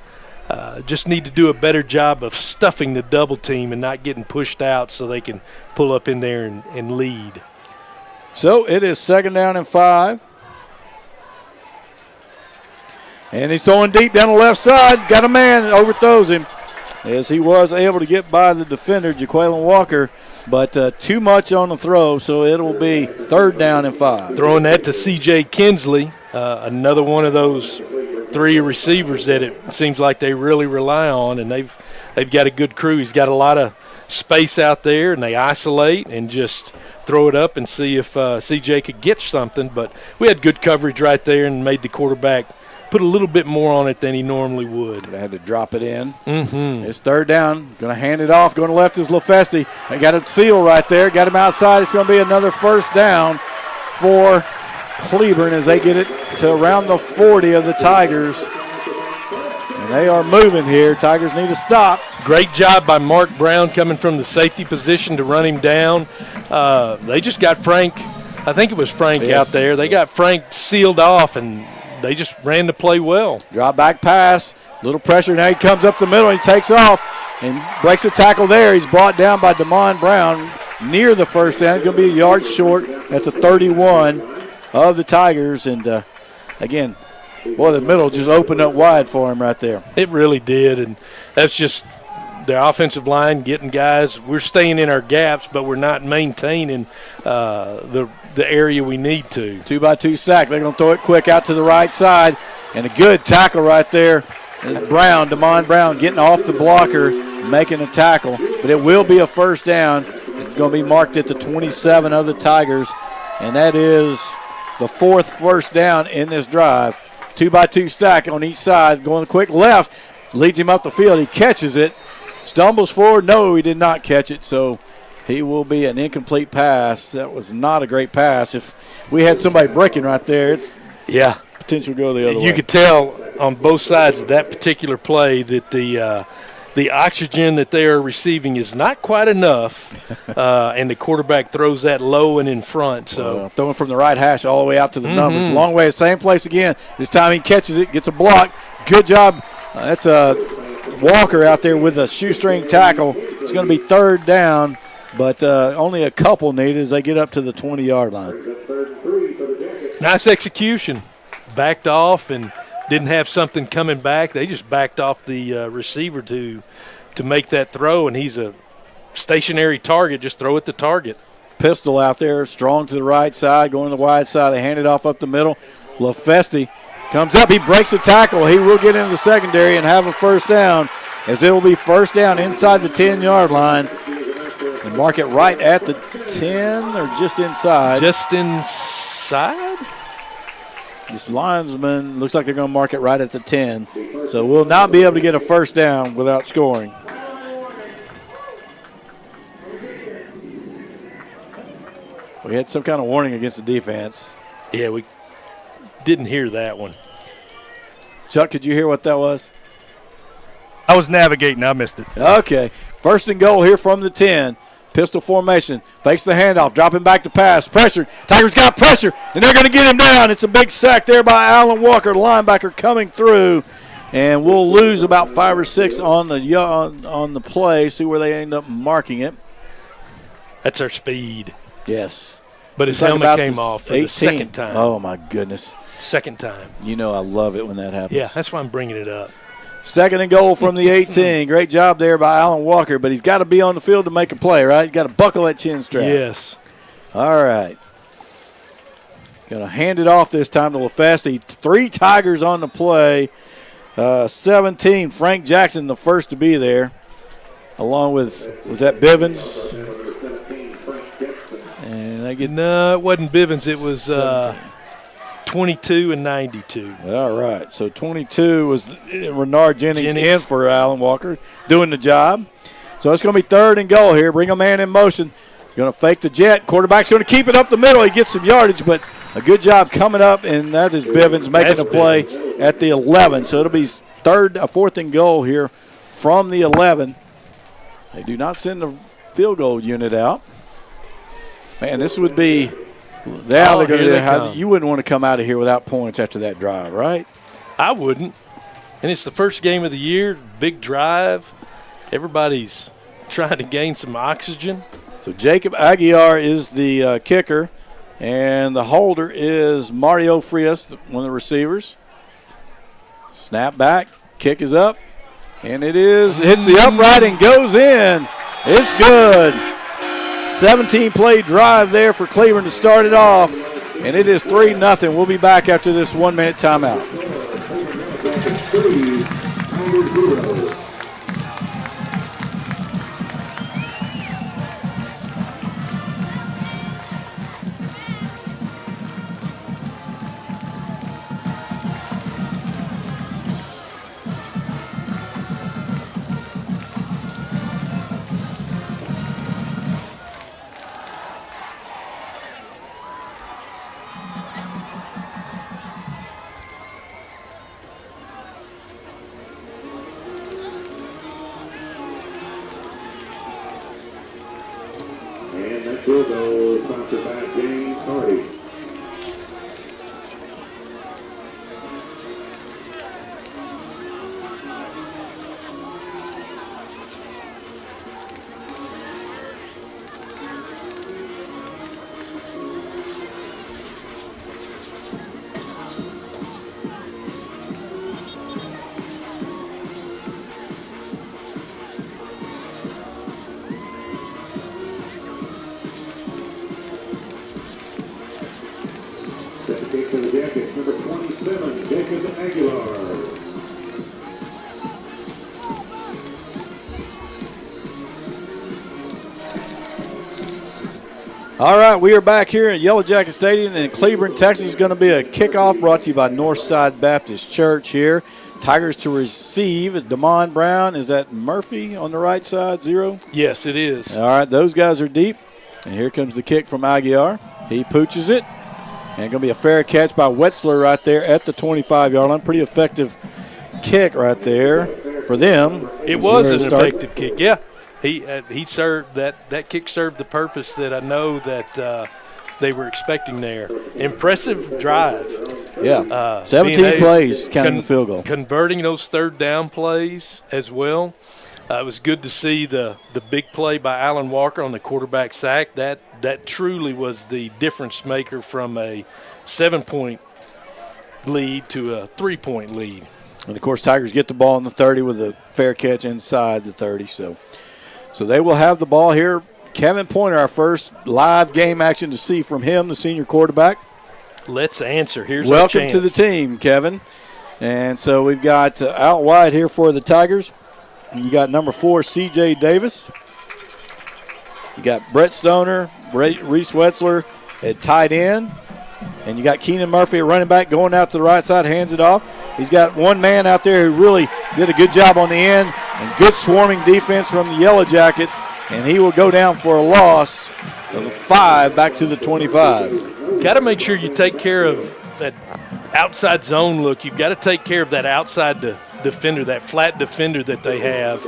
Just need to do a better job of stuffing the double team and not getting pushed out so they can pull up in there and lead. So it is 2nd down and 5. And he's throwing deep down the left side. Got a man that overthrows him as he was able to get by the defender, Jaqueline Walker, but too much on the throw, so it will be 3rd down and 5. Throwing that to C.J. Kinsley, another one of those 3 receivers that it seems like they really rely on, and they've got a good crew. He's got a lot of space out there, and they isolate and just throw it up and see if C.J. could get something. But we had good coverage right there and made the quarterback put a little bit more on it than he normally would. They had to drop it in. It's 3rd down. Going to hand it off. Going to left is LaFesti. They got a seal right there. Got him outside. It's going to be another 1st down for Cleburne as they get it to around the 40 of the Tigers. And they are moving here. Tigers need to stop. Great job by Mark Brown coming from the safety position to run him down. They just got Frank, I think it was Frank out there. They got Frank sealed off, and they just ran the play well. Drop back pass. Little pressure. Now he comes up the middle. He takes off and breaks a tackle there. He's brought down by Damon Brown near the first down. He's going to be a yard short at the 31 of the Tigers. And, again, boy, the middle just opened up wide for him right there. It really did, and that's just their offensive line getting guys. We're staying in our gaps, but we're not maintaining the area we need to. 2-by-2 stack. They're going to throw it quick out to the right side, and a good tackle right there. Damon Brown getting off the blocker, making a tackle, but it will be a first down. It's going to be marked at the 27 of the Tigers, and that is the 4th first down in this drive. 2-by-2 stack on each side, going quick left, leads him up the field. He catches it, stumbles forward. No, he did not catch it, so he will be an incomplete pass. That was not a great pass. If we had somebody breaking right there, it's potential to go the other way. You could tell on both sides of that particular play that the oxygen that they are receiving is not quite enough, and the quarterback throws that low and in front. So throwing from the right hash all the way out to the numbers. Long way, same place again. This time he catches it, gets a block. Good job. That's a Walker out there with a shoestring tackle. It's going to be 3rd down, but only a couple needed as they get up to the 20-yard line. Nice execution. Backed off and didn't have something coming back. They just backed off the receiver to make that throw, and he's a stationary target. Just throw at the target. Pistol out there, strong to the right side, going to the wide side. They hand it off up the middle. LaFesti comes up. He breaks the tackle. He will get into the secondary and have a first down, as it will be first down inside the 10-yard line. And mark it right at the 10 or just inside? Just inside? This linesman looks like they're going to mark it right at the 10. So we'll not be able to get a first down without scoring. We had some kind of warning against the defense. Yeah, we didn't hear that one. Chuck, could you hear what that was? I was navigating. I missed it. Okay. 1st and goal here from the 10. Pistol formation, fakes the handoff, dropping back to pass, pressure. Tigers got pressure, and they're going to get him down. It's a big sack there by Alan Walker, linebacker coming through, and we'll lose about 5 or 6 on the play. See where they end up marking it. That's our speed. Yes. But his helmet came off for 18. the second time. Oh, my goodness. Second time. You know I love it when that happens. Yeah, that's why I'm bringing it up. 2nd and goal from the 18. Great job there by Alan Walker, but he's got to be on the field to make a play, right? He's got to buckle that chin strap. Yes. All right. Going to hand it off this time to LaFesti. 3 Tigers on the play. 17, Frank Jackson, the first to be there, along with, was that Bivens? And no, it wasn't Bivens. It was 22 and 92. All right. So 22 was Renard Jennings in for Alan Walker, doing the job. So it's going to be 3rd and goal here. Bring a man in motion. Going to fake the jet. Quarterback's going to keep it up the middle. He gets some yardage, but a good job coming up, and that is Bivens making a play at the 11. So it'll be 4th and goal here from the 11. They do not send the field goal unit out. Man, this would be they're going to. You wouldn't want to come out of here without points after that drive, right? I wouldn't. And it's the first game of the year, big drive. Everybody's trying to gain some oxygen. So Jacob Aguiar is the kicker, and the holder is Mario Frias, one of the receivers. Snap back, kick is up, and it hits the upright and goes in. It's good. 17-play drive there for Cleburne to start it off, and it is 3-0. We'll be back after this 1-minute timeout. Field goal sponsored by James Hardy. All right, we are back here at Yellow Jacket Stadium in Cleburne, Texas. It's going to be a kickoff brought to you by Northside Baptist Church here. Tigers to receive. Damon Brown, is that Murphy on the right side, 0? Yes, it is. All right, those guys are deep. And here comes the kick from Aguiar. He pooches it. And going to be a fair catch by Wetzler right there at the 25-yard line. Pretty effective kick right there for them. It was an effective kick, yeah. He served that kick served the purpose that I know that they were expecting there. Impressive drive. Yeah, 17 plays counting the field goal. Converting those third down plays as well. It was good to see the big play by Alan Walker on the quarterback sack. That truly was the difference maker from a 7-point lead to a 3-point lead. And, of course, Tigers get the ball in the 30 with a fair catch inside the 30. So they will have the ball here. Kevin Pointer, our first live game action to see from him, the senior quarterback. Let's answer. Here's Welcome our chance. to the team, Kevin. And so we've got out wide here for the Tigers. You got number 4, C.J. Davis. You got Brett Stoner, Reese Wetzler at tight end. And you got Keenan Murphy at running back going out to the right side, hands it off. He's got one man out there who really did a good job on the end and good swarming defense from the Yellow Jackets. And he will go down for a loss of 5 back to the 25. Got to make sure you take care of that outside zone look. You've got to take care of that outside defender, that flat defender that they have.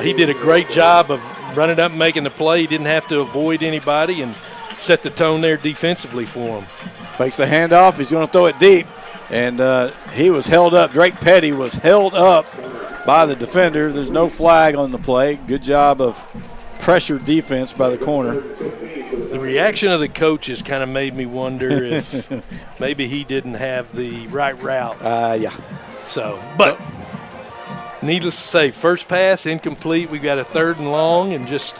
He did a great job of running up and making the play. He didn't have to avoid anybody and set the tone there defensively for him. Fakes the handoff. He's going to throw it deep. And he was held up. Drake Petty was held up by the defender. There's no flag on the play. Good job of pressure defense by the corner. The reaction of the coaches kind of made me wonder if maybe he didn't have the right route. Yeah. So, but needless to say, first pass incomplete. We've got a 3rd and long and just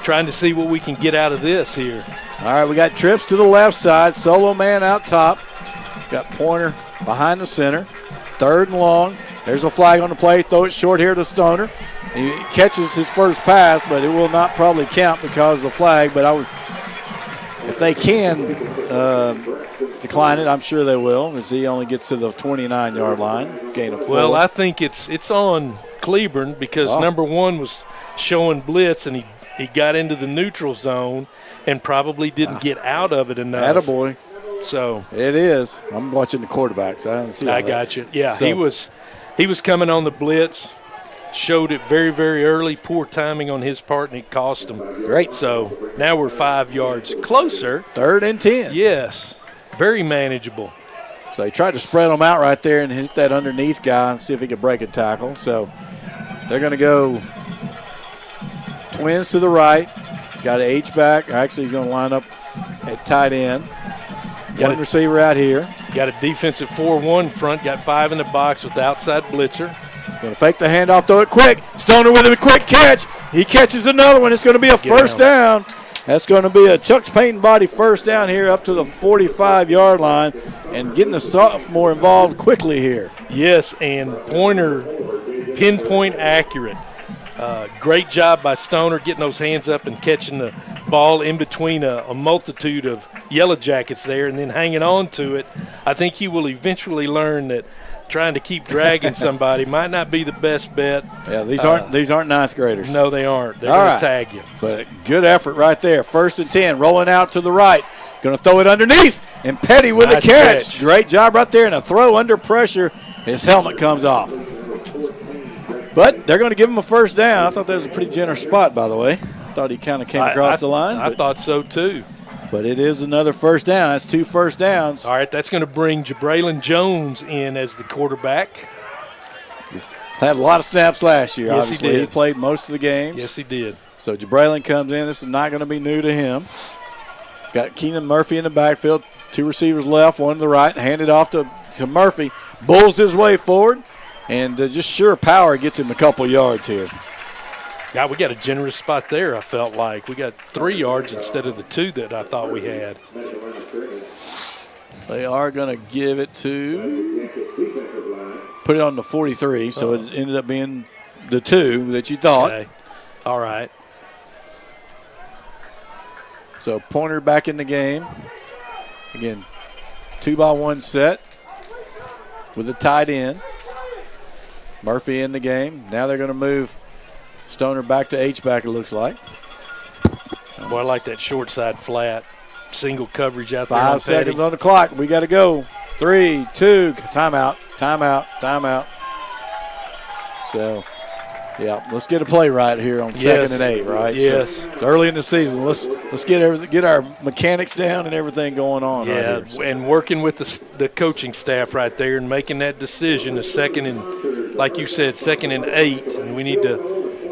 trying to see what we can get out of this here. All right, we got trips to the left side. Solo man out top. Got Pointer behind the center. 3rd and long. There's a flag on the play. Throw it short here to Stoner. He catches his first pass, but it will not probably count because of the flag. But if they can decline it, I'm sure they will, as he only gets to the 29-yard line. Gain of 4. Well, I think it's on Cleburne because number 1 was showing blitz, and he got into the neutral zone and probably didn't get out of it enough. Attaboy. So it is. I'm watching the quarterbacks. I don't see. I got you. Yeah, so he was coming on the blitz. Showed it very, very early. Poor timing on his part, and it cost him. Great. So now we're 5 yards closer. 3rd and 10. Yes, very manageable. So he tried to spread them out right there and hit that underneath guy and see if he could break a tackle. So they're going to go twins to the right. Got an H-back. Actually, he's going to line up at tight end. Got one receiver out here. Got a defensive 4-1 front. Got 5 in the box with the outside blitzer. Going to fake the handoff, throw it quick. Stoner with a quick catch. He catches another one. It's going to be a first down. That's going to be a Chuck's Paint and Body first down here up to the 45-yard line and getting the sophomore involved quickly here. Yes, and Pointer pinpoint accurate. Great job by Stoner getting those hands up and catching the ball in between a multitude of Yellow Jackets there and then hanging on to it. I think he will eventually learn that trying to keep dragging somebody might not be the best bet. Yeah, these aren't ninth graders. No, they aren't. They're going to tag you. But good effort right there. 1st and 10, rolling out to the right. Going to throw it underneath, and Petty with a catch. Great job right there, and a throw under pressure. His helmet comes off. But they're going to give him a first down. I thought that was a pretty generous spot, by the way. I thought he kind of came across the line. I thought so, too. But it is another first down. That's 2 first downs. All right, that's going to bring Jabraylon Jones in as the quarterback. Had a lot of snaps last year, yes, obviously. He did. He played most of the games. Yes, he did. So Jabraylon comes in. This is not going to be new to him. Got Keenan Murphy in the backfield. 2 receivers left, 1 to the right. Handed off to Murphy. Bulls his way forward. And just sure power gets him a couple yards here. God, we got a generous spot there, I felt like. We got 3 yards instead of the 2 that I thought we had. They are going to give it put it on the 43, so it ended up being the 2 that you thought. Okay. All right. So Pointer back in the game. Again, 2-by-1 set with a tight end. Murphy in the game. Now they're going to move Stoner back to H-back, it looks like. Boy, I like that short side flat. Single coverage out there. 5 seconds on the clock. We got to go. 3, 2, timeout, timeout, timeout. So, yeah, let's get a play right here on 2nd and 8, right? Yes. So it's early in the season. Let's get our mechanics down and everything going on. Yeah, right here. So. and working with the coaching staff right there and making that decision, a 2nd and, like you said, 2nd and 8, and we need to,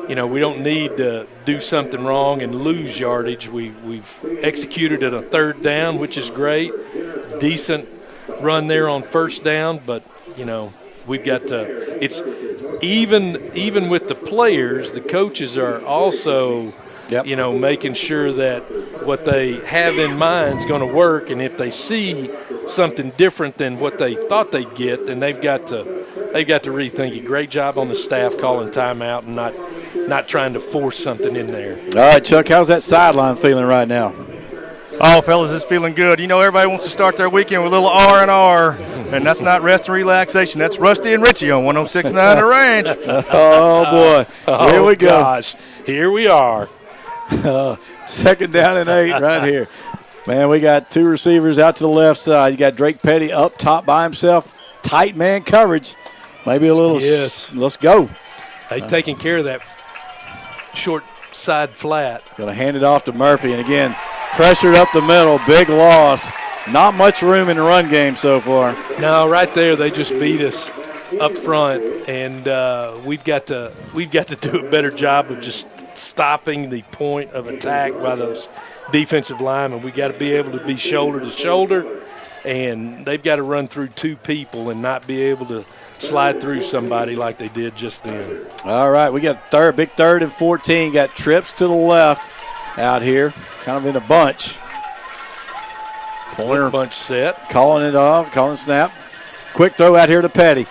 we don't need to do something wrong and lose yardage. We've executed at a 3rd down, which is great. Decent run there on 1st down, but we've got to. It's even with the players, the coaches are also, making sure that what they have in mind is going to work, and if they see something different than what they thought they'd get, then they've got to rethink it. Great job on the staff calling timeout and not trying to force something in there. All right, Chuck, how's that sideline feeling right now? Oh, fellas, it's feeling good. Everybody wants to start their weekend with a little R&R, and that's not rest and relaxation. That's Rusty and Richie on 106.9 The Ranch. Oh, boy. Here we go. Gosh, here we are. 2nd down and 8 right here. Man, we got 2 receivers out to the left side. You got Drake Petty up top by himself. Tight man coverage. Maybe a little. Yes. Let's go. They taking care of that short side flat. Going to hand it off to Murphy. And, again, pressured up the middle. Big loss. Not much room in the run game so far. No, right there they just beat us up front, and we've got to do a better job of just stopping the point of attack by those defensive linemen. We got to be able to be shoulder to shoulder, and they've got to run through 2 people and not be able to slide through somebody like they did just then. All right, we got big 3rd and 14. Got trips to the left out here, kind of in a bunch. Pointer bunch set. Calling it off, calling snap. Quick throw out here to Petty.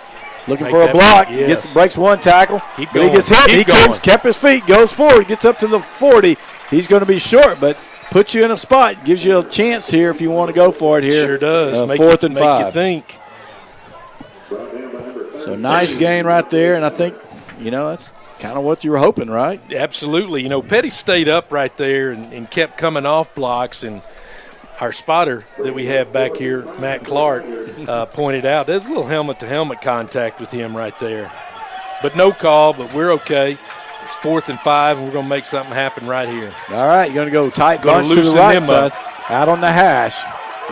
Looking Make for a that block. big, yes. Breaks 1 tackle. Keep But going. he gets hit. Keep He going. kept his feet, goes forward, gets up to the 40. He's going to be short, but puts you in a spot. Gives you a chance here if you want to go for it here. Sure does. 4th and 5. Make you think. So nice gain right there, and I think, that's kind of what you were hoping, right? Absolutely. Petty stayed up right there and kept coming off blocks, and our spotter that we have back here, Matt Clark, pointed out there's a little helmet-to-helmet contact with him right there. But no call, but we're okay. It's 4th and 5, and we're going to make something happen right here. All right, you're going to go tight Gonna bunch to the loosen right them up. side. Out on the hash.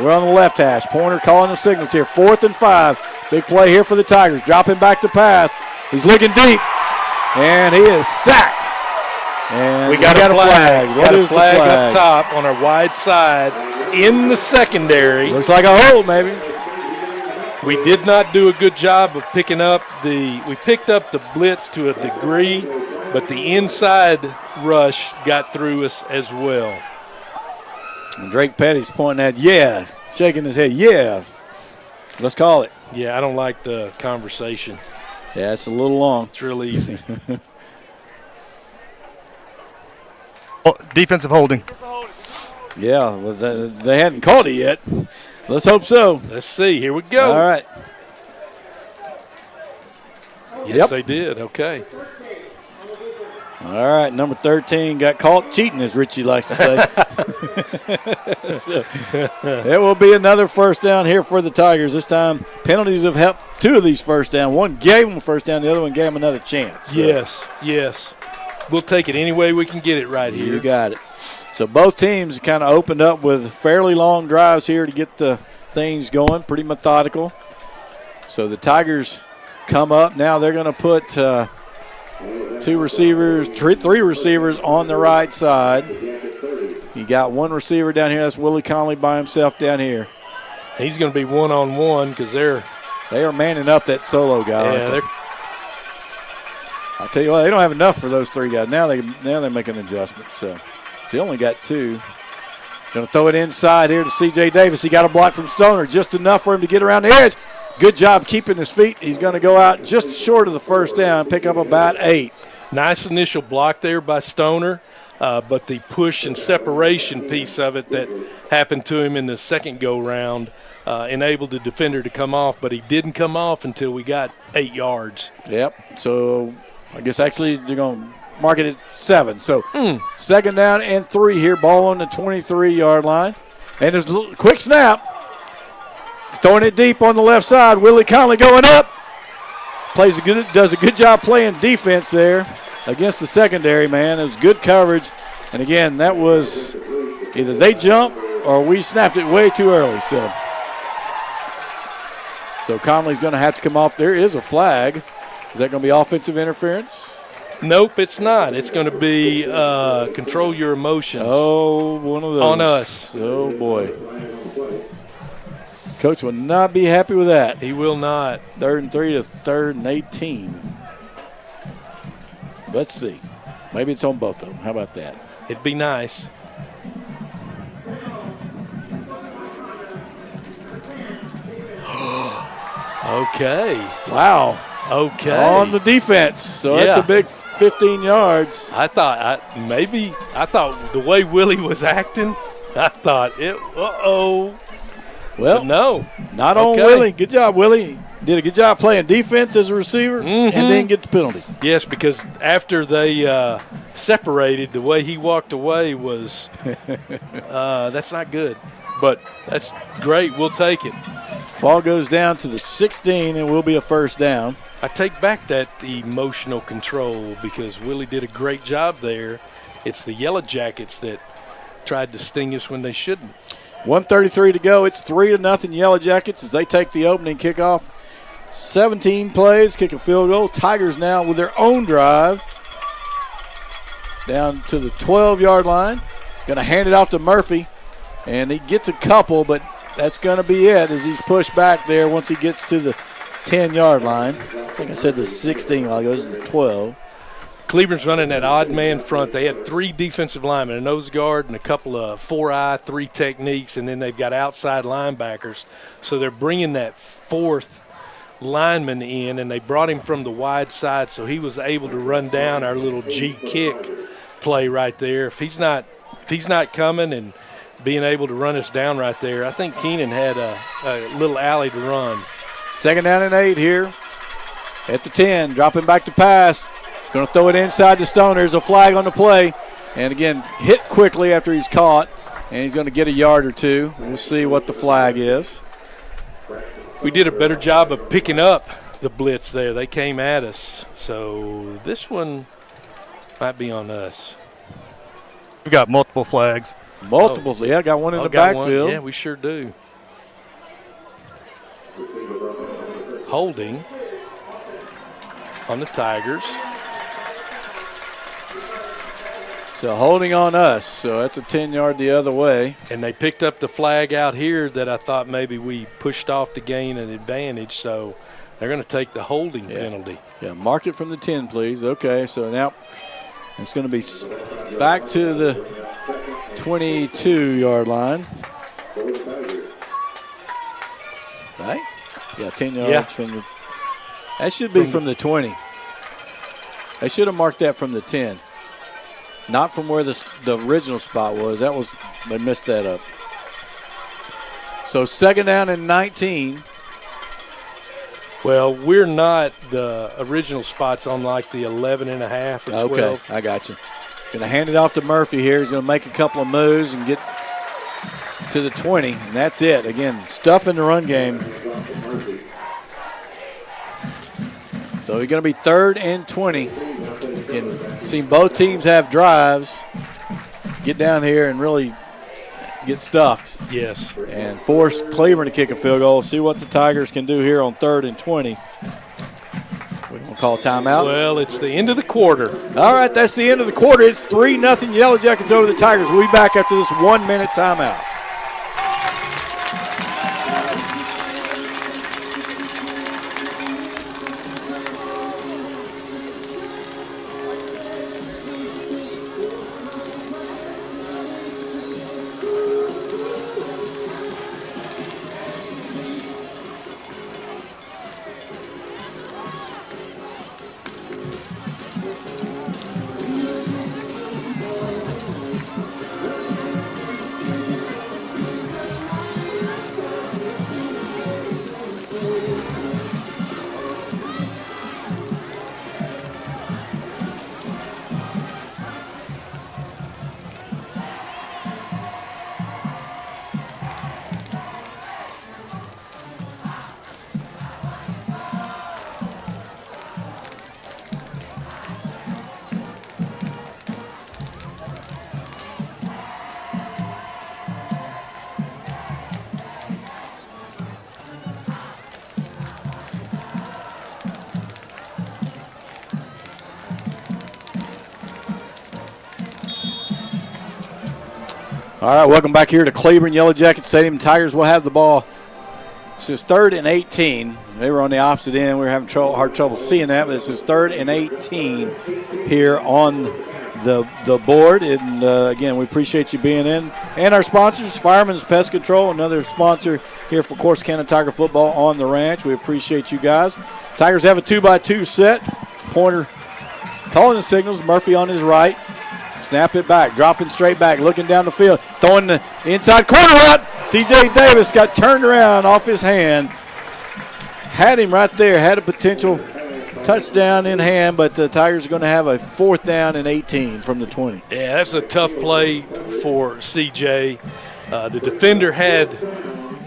We're on the left hash. Pointer calling the signals here. 4th and 5. Big play here for the Tigers. Dropping back to pass. He's looking deep, and he is sacked. And We got a flag. What Got a is the flag flag? up top on our wide side in the secondary. Looks like a hold, maybe. We did not do a good job of picking up we picked up the blitz to a degree, but the inside rush got through us as well. And Drake Petty's pointing at, shaking his head, Let's call it. Yeah, I don't like the conversation. Yeah, it's a little long. It's real easy. Defensive holding. Yeah, well, they hadn't called it yet. Let's hope so. Let's see. Here we go. All right. Yes, they did. Okay. All right, number 13 got caught cheating, as Richie likes to say. So, it will be another 1st down here for the Tigers. This time, penalties have helped 2 of these 1st down. One gave them a 1st down, the other one gave them another chance. So. Yes. We'll take it any way we can get it right here. You got it. So both teams kind of opened up with fairly long drives here to get the things going, pretty methodical. So the Tigers come up. Now they're going to put 3 receivers on the right side. You got 1 receiver down here. That's Willie Conley by himself down here. He's going to be one-on-one because they are manning up that solo guy. Yeah, I'll tell you what, they don't have enough for those 3 guys. Now they make an adjustment. So they only got 2. Going to throw it inside here to C.J. Davis. He got a block from Stoner, just enough for him to get around the edge. Good job keeping his feet. He's going to go out just short of the 1st down, pick up about 8. Nice initial block there by Stoner. but the push and separation piece of it that happened to him in the second go-round enabled the defender to come off, but he didn't come off until we got 8 yards. Yep. So I guess actually they're going to mark it at 7. So second down and 3 here. Ball on the 23-yard line. And there's a little quick snap. Throwing it deep on the left side. Willie Conley going up. Does a good job playing defense there against the secondary, man. It was good coverage. And again, that was either they jumped or we snapped it way too early. So Conley's going to have to come off. There is a flag. Is that going to be offensive interference? Nope, it's not. It's going to be control your emotions. Oh, one of those. On us. Oh, boy. Coach will not be happy with that. He will not. 3rd and 3 to 3rd and 18. Let's see. Maybe it's on both of them. How about that? It'd be nice. Okay. Wow. Okay. On the defense. So that's a big 15 yards. I thought the way Willie was acting, I thought Well, but no. Not on Willie. Good job, Willie. Did a good job playing defense as a receiver and then get the penalty. Yes, because after they separated, the way he walked away was that's not good. But that's great. We'll take it. Ball goes down to the 16 and will be a first down. I take back that emotional control because Willie did a great job there. It's the Yellow Jackets that tried to sting us when they shouldn't. 1:33 to go. It's 3-0 Yellow Jackets as they take the opening kickoff. 17 plays, kick a field goal. Tigers now with their own drive down to the 12-yard line. Going to hand it off to Murphy, and he gets a couple, but that's going to be it as he's pushed back there once he gets to the 10-yard line. I think I said the 16 while he goes to the 12. Cleburne's running that odd man front. They had 3 defensive linemen, a nose guard and a couple of 4-eye, 3 techniques, and then they've got outside linebackers. So they're bringing that 4th lineman in, and they brought him from the wide side, so he was able to run down our little G kick play right there. If he's not coming and being able to run us down right there, I think Keenan had a little alley to run. 2nd down and 8 here at the 10. Dropping back to pass. Going to throw it inside to Stone. There's a flag on the play. And again, hit quickly after he's caught. And he's going to get a yard or 2. We'll see what the flag is. We did a better job of picking up the blitz there. They came at us. So this one might be on us. We got multiple flags. Multiple. Yeah, got one in the backfield. Yeah, we sure do. Holding on the Tigers. So holding on us. So that's a 10-yard the other way. And they picked up the flag out here that I thought maybe we pushed off to gain an advantage. So they're going to take the holding penalty. Yeah, mark it from the 10, please. Okay, so now it's going to be back to the 22-yard line. Right? Yeah, 10 yards from the – that should be from the 20. They should have marked that from the 10. Not from where the original spot was. They messed that up. So 2nd down and 19. Well, we're not the original spots on like the 11 and a half or 12. Okay, I got you. Going to hand it off to Murphy here. He's going to make a couple of moves and get to the 20, and that's it. Again, stuff in the run game. So we're going to be 3rd and 20. And seen both teams have drives. Get down here and really get stuffed. Yes. And force Cleburne to kick a field goal. See what the Tigers can do here on 3rd and 20. We're going to call a timeout. Well, it's the end of the quarter. All right, that's the end of the quarter. It's 3-0 Yellow Jackets over the Tigers. We'll be back after this 1-minute timeout. All right, welcome back here to Cleburne Yellow Jacket Stadium. Tigers will have the ball. This is 3rd and 18. They were on the opposite end. We were having hard trouble seeing that, but this is 3rd and 18 here on the board. And, again, we appreciate you being in. And our sponsors, Fireman's Pest Control, another sponsor here for Corsicana Tiger football on the ranch. We appreciate you guys. Tigers have a 2x2 set. Pointer calling the signals. Murphy on his right. Snap it back, dropping straight back, looking down the field, throwing the inside corner route. C.J. Davis got turned around off his hand. Had him right there, had a potential touchdown in hand, but the Tigers are going to have a 4th down and 18 from the 20. Yeah, that's a tough play for C.J. The defender had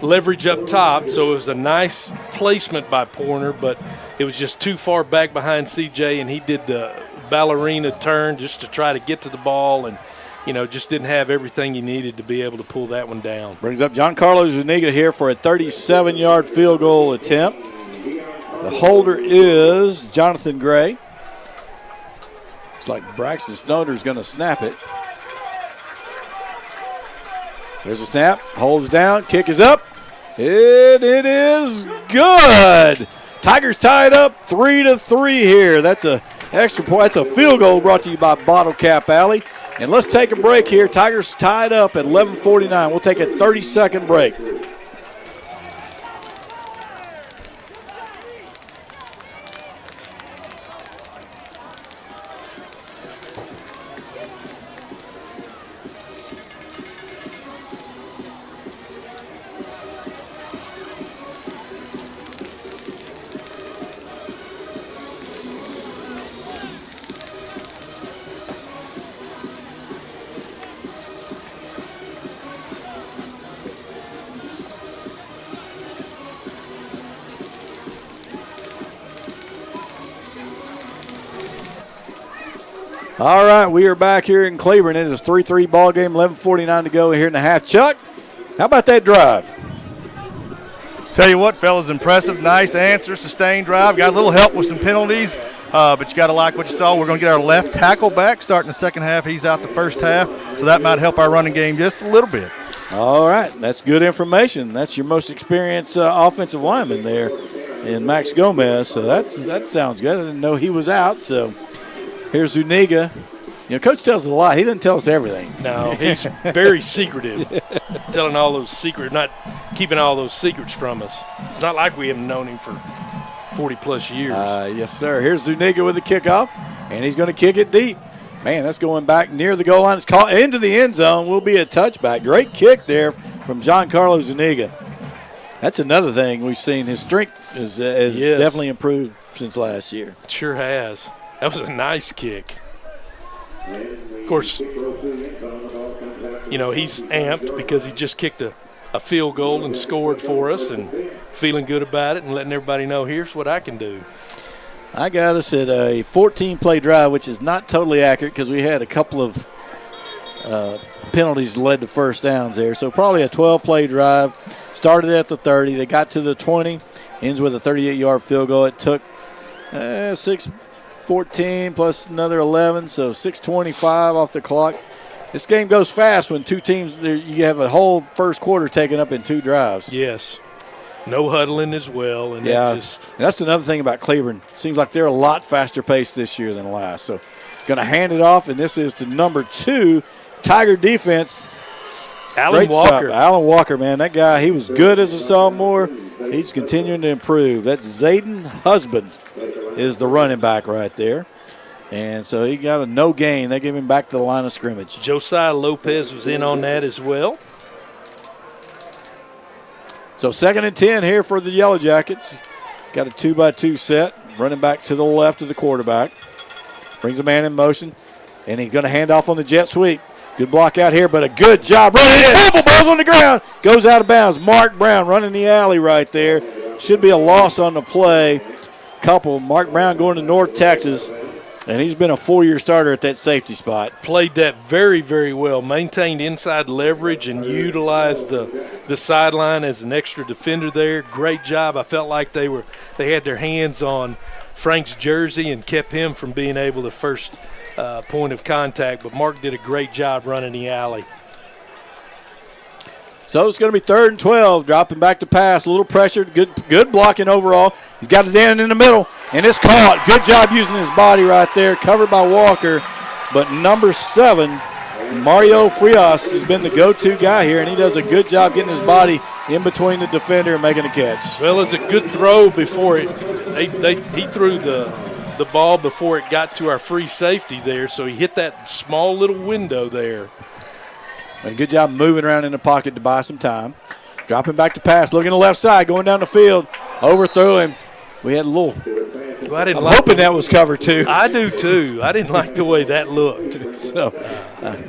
leverage up top, so it was a nice placement by Pointer, but it was just too far back behind C.J., and he did the ballerina turn just to try to get to the ball, and just didn't have everything he needed to be able to pull that one down. Brings up Giancarlo Zuniga here for a 37-yard field goal attempt. The holder is Jonathan Gray. Looks like Braxton Snoder's going to snap it. There's a snap, holds down, kick is up, and it is good. Tigers tied up 3-3 here. That's a extra point. That's a field goal brought to you by Bottle Cap Alley. And let's take a break here. Tigers tied up at 11:49. We'll take a 30-second break. All right, we are back here in Cleburne. It is a 3-3 ball game, 11:49 to go here in the half. Chuck, how about that drive? Tell you what, fellas, impressive, nice answer, sustained drive. Got a little help with some penalties, but you got to like what you saw. We're going to get our left tackle back starting the second half. He's out the first half, so that might help our running game just a little bit. All right, that's good information. That's your most experienced offensive lineman there in Max Gomez, so that sounds good. I didn't know he was out, so here's Zuniga. Coach tells us a lot. He doesn't tell us everything. No, he's very secretive, telling all those secrets, not keeping all those secrets from us. It's not like we haven't known him for 40-plus years. Yes, sir. Here's Zuniga with the kickoff, and he's going to kick it deep. Man, that's going back near the goal line. It's caught into the end zone. Will be a touchback. Great kick there from Giancarlo Zuniga. That's another thing we've seen. His strength has definitely improved since last year. It sure has. That was a nice kick. Of course, he's amped because he just kicked a field goal and scored for us and feeling good about it and letting everybody know, here's what I can do. I got us at a 14-play drive, which is not totally accurate because we had a couple of penalties led to first downs there. So probably a 12-play drive. Started at the 30. They got to the 20. Ends with a 38-yard field goal. It took 6:14 plus another 11, so 6:25 off the clock. This game goes fast when two teams, you have a whole first quarter taken up in two drives. Yes. No huddling as well. And that's another thing about Cleburne. Seems like they're a lot faster paced this year than last. So going to hand it off, and this is to number 2, Tiger defense. Alan Walker. Alan Walker, man, that guy, he was good as a sophomore. He's continuing to improve. That's Zayden Husband is the running back right there. And so he got a no gain. They give him back to the line of scrimmage. Josiah Lopez was in on that as well. So 2nd and 10 here for the Yellow Jackets. Got a 2x2 set. Running back to the left of the quarterback. Brings a man in motion. And he's going to hand off on the jet sweep. Good block out here, but a good job running in. Ball's on the ground. Goes out of bounds. Mark Brown running the alley right there. Should be a loss on the play. Mark Brown going to North Texas. And he's been a 4-year starter at that safety spot. Played that very, very well. Maintained inside leverage and utilized the sideline as an extra defender there. Great job. I felt like they had their hands on Frank's jersey and kept him from being able to first point of contact. But Mark did a great job running the alley. So it's going to be 3rd and 12. Dropping back to pass. A little pressure. Good blocking overall. He's got it down in the middle, and it's caught. Good job using his body right there. Covered by Walker. But number 7, Mario Frias, has been the go-to guy here, and he does a good job getting his body in between the defender and making a catch. Well, it's a good throw before it. He threw the ball before it got to our free safety there, so he hit that small little window there. And good job moving around in the pocket to buy some time. Dropping back to pass, looking to the left side, going down the field, overthrew him. We had a little. Well, I'm hoping that was cover 2. I do too. I didn't like the way that looked. So,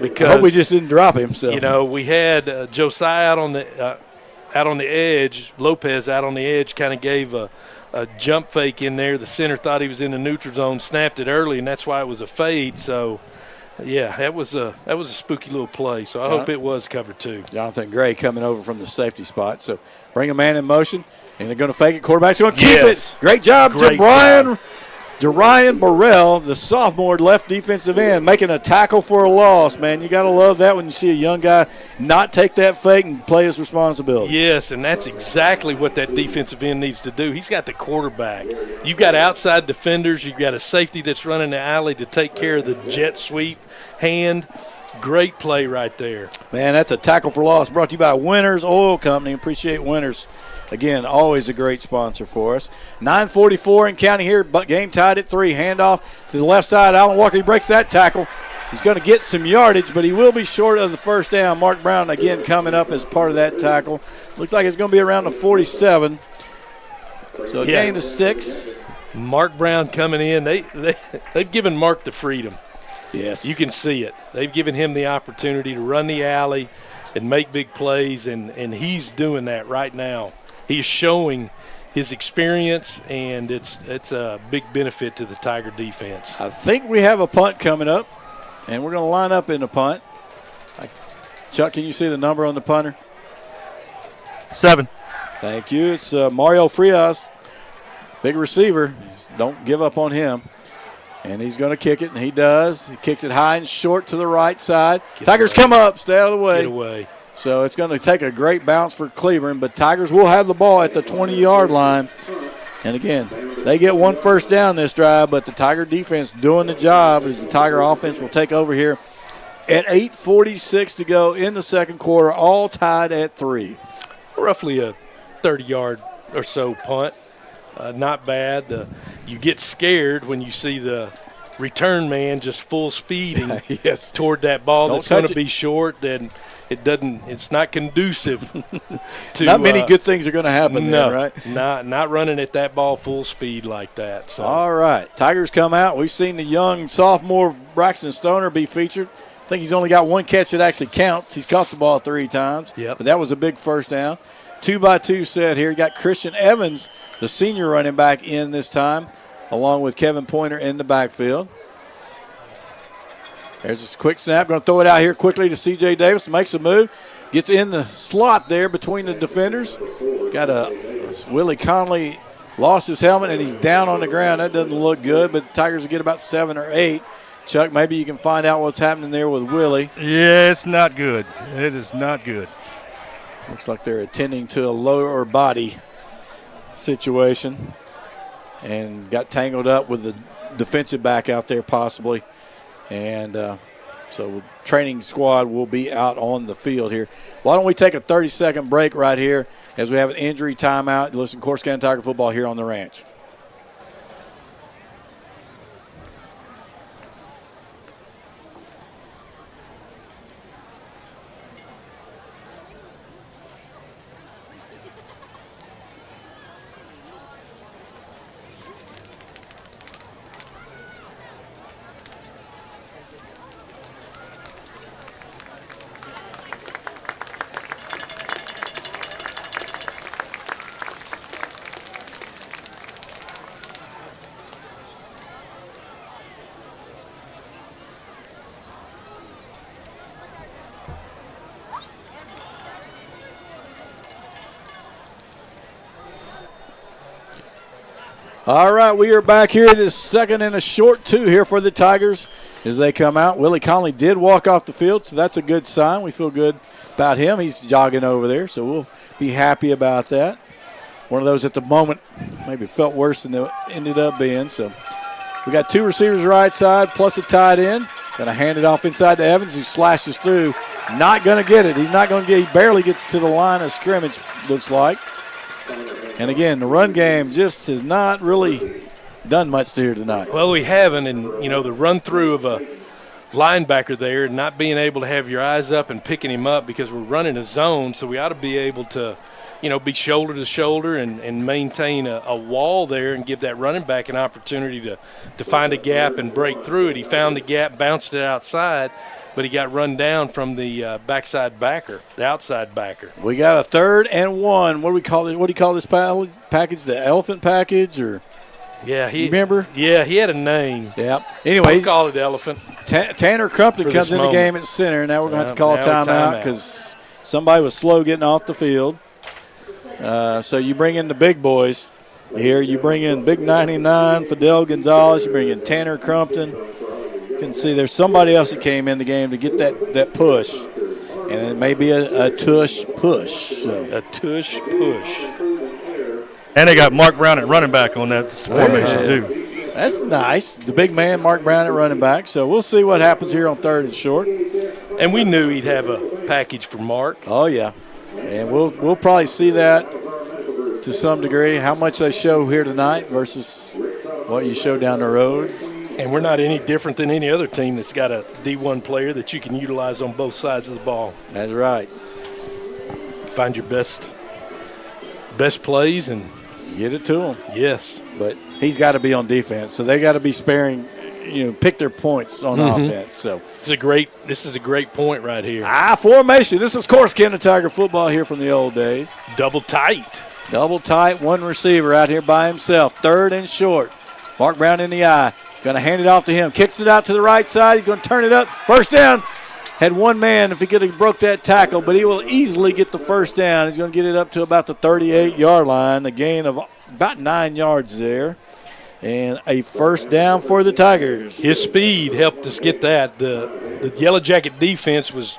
because I hope we just didn't drop him. So you know, we had Josiah out on the edge. Lopez out on the edge, kind of gave a jump fake in there. The center thought he was in the neutral zone, snapped it early, and that's why it was a fade. So, yeah, that was a spooky little play. So I hope it was cover 2. Jonathan Gray coming over from the safety spot. So bring a man in motion, and they're going to fake it. Quarterback's going to keep it. Great job, Jerian Burrell, the sophomore left defensive end, making a tackle for a loss, man. You got to love that when you see a young guy not take that fake and play his responsibility. Yes, and that's exactly what that defensive end needs to do. He's got the quarterback. You got outside defenders. You got a safety that's running the alley to take care of the jet sweep hand. Great play right there. Man, that's a tackle for loss brought to you by Winners Oil Company. Appreciate Winners. Again, always a great sponsor for us. 9:44 and counting here, but game tied at 3. Handoff to the left side. Alan Walker, he breaks that tackle. He's going to get some yardage, but he will be short of the first down. Mark Brown, again, coming up as part of that tackle. Looks like it's going to be around the 47. So a gain of 6. Mark Brown coming in. They've given Mark the freedom. Yes. You can see it. They've given him the opportunity to run the alley and make big plays, and he's doing that right now. He's showing his experience, and it's a big benefit to the Tiger defense. I think we have a punt coming up, and we're going to line up in the punt. Chuck, can you see the number on the punter? 7. Thank you. It's Mario Frias, big receiver. Don't give up on him. And he's going to kick it, and he does. He kicks it high and short to the right side. Tigers come up. Stay out of the way. Get away. So it's going to take a great bounce for Cleburne, but Tigers will have the ball at the 20-yard line. And, again, they get 1 first down this drive, but the Tiger defense doing the job as the Tiger offense will take over here at 8:46 to go in the second quarter, all tied at 3. Roughly a 30-yard or so punt. Not bad. You get scared when you see the return man just full speeding yes. toward that ball. That's going to it. be short. Then it's not conducive to. Not many good things are going to happen no, then, right? Not running at that ball full speed like that. So. All right. Tigers come out. We've seen the young sophomore Braxton Stoner be featured. I think he's only got 1 catch that actually counts. He's caught the ball 3 times. Yep. But that was a big first down. 2-by-2 set here. You got Christian Evans, the senior running back, in this time, along with Kevin Pointer in the backfield. There's a quick snap. Going to throw it out here quickly to C.J. Davis. Makes a move. Gets in the slot there between the defenders. Got Willie Conley lost his helmet, and he's down on the ground. That doesn't look good, but the Tigers will get about 7 or 8. Chuck, maybe you can find out what's happening there with Willie. Yeah, it's not good. It is not good. Looks like they're attending to a lower body situation and got tangled up with the defensive back out there possibly. And so training squad will be out on the field here. Why don't we take a 30-second break right here as we have an injury timeout. Listen, Corsicana Tiger football here on the ranch. All right, we are back here. It is second and a short 2 here for the Tigers as they come out. Willie Conley did walk off the field, so that's a good sign. We feel good about him. He's jogging over there, so we'll be happy about that. One of those at the moment maybe felt worse than it ended up being. So we got 2 receivers right side plus a tight end. Going to hand it off inside to Evans, who slashes through. Not going to get it. He's not going to get it. He barely gets to the line of scrimmage, looks like. And again, the run game just has not really done much here tonight. Well, we haven't, and, you know, the run-through of a linebacker there, not being able to have your eyes up and picking him up because we're running a zone, so we ought to be able to, you know, be shoulder to shoulder and maintain a wall there and give that running back an opportunity to find a gap and break through it. He found the gap, bounced it outside, but he got run down from the backside backer, the outside backer. We got a 3rd and 1. What do we call it? What do you call this package? The elephant package, or? Yeah, you remember? Yeah, he had a name. Yeah. Anyway, we call it elephant. Tanner Crumpton comes in the game at center. Now we're going to have to call a timeout because somebody was slow getting off the field. So you bring in the big boys here. You bring in Big 99, Fidel Gonzalez. You bring in Tanner Crumpton. You can see there's somebody else that came in the game to get that push. And it may be a tush push. So. A tush push. And they got Mark Brown at running back on that formation, too. That's nice. The big man, Mark Brown, at running back. So we'll see what happens here on 3rd and short. And we knew he'd have a package for Mark. Oh, yeah. And we'll probably see that to some degree, how much they show here tonight versus what you show down the road. And we're not any different than any other team that's got a D1 player that you can utilize on both sides of the ball. That's right. Find your best plays and get it to him. Yes. But he's got to be on defense, so they got to be sparing, pick their points on offense. So this is a great point right here. Formation. This is Corsicana Tiger football here from the old days. Double tight, 1 receiver out here by himself. 3rd and short. Mark Brown in the eye. Going to hand it off to him. Kicks it out to the right side. He's going to turn it up. First down. Had one man if he could have broke that tackle, but he will easily get the first down. He's going to get it up to about the 38-yard line, a gain of about 9 yards there, and a first down for the Tigers. His speed helped us get that. The Yellow Jacket defense was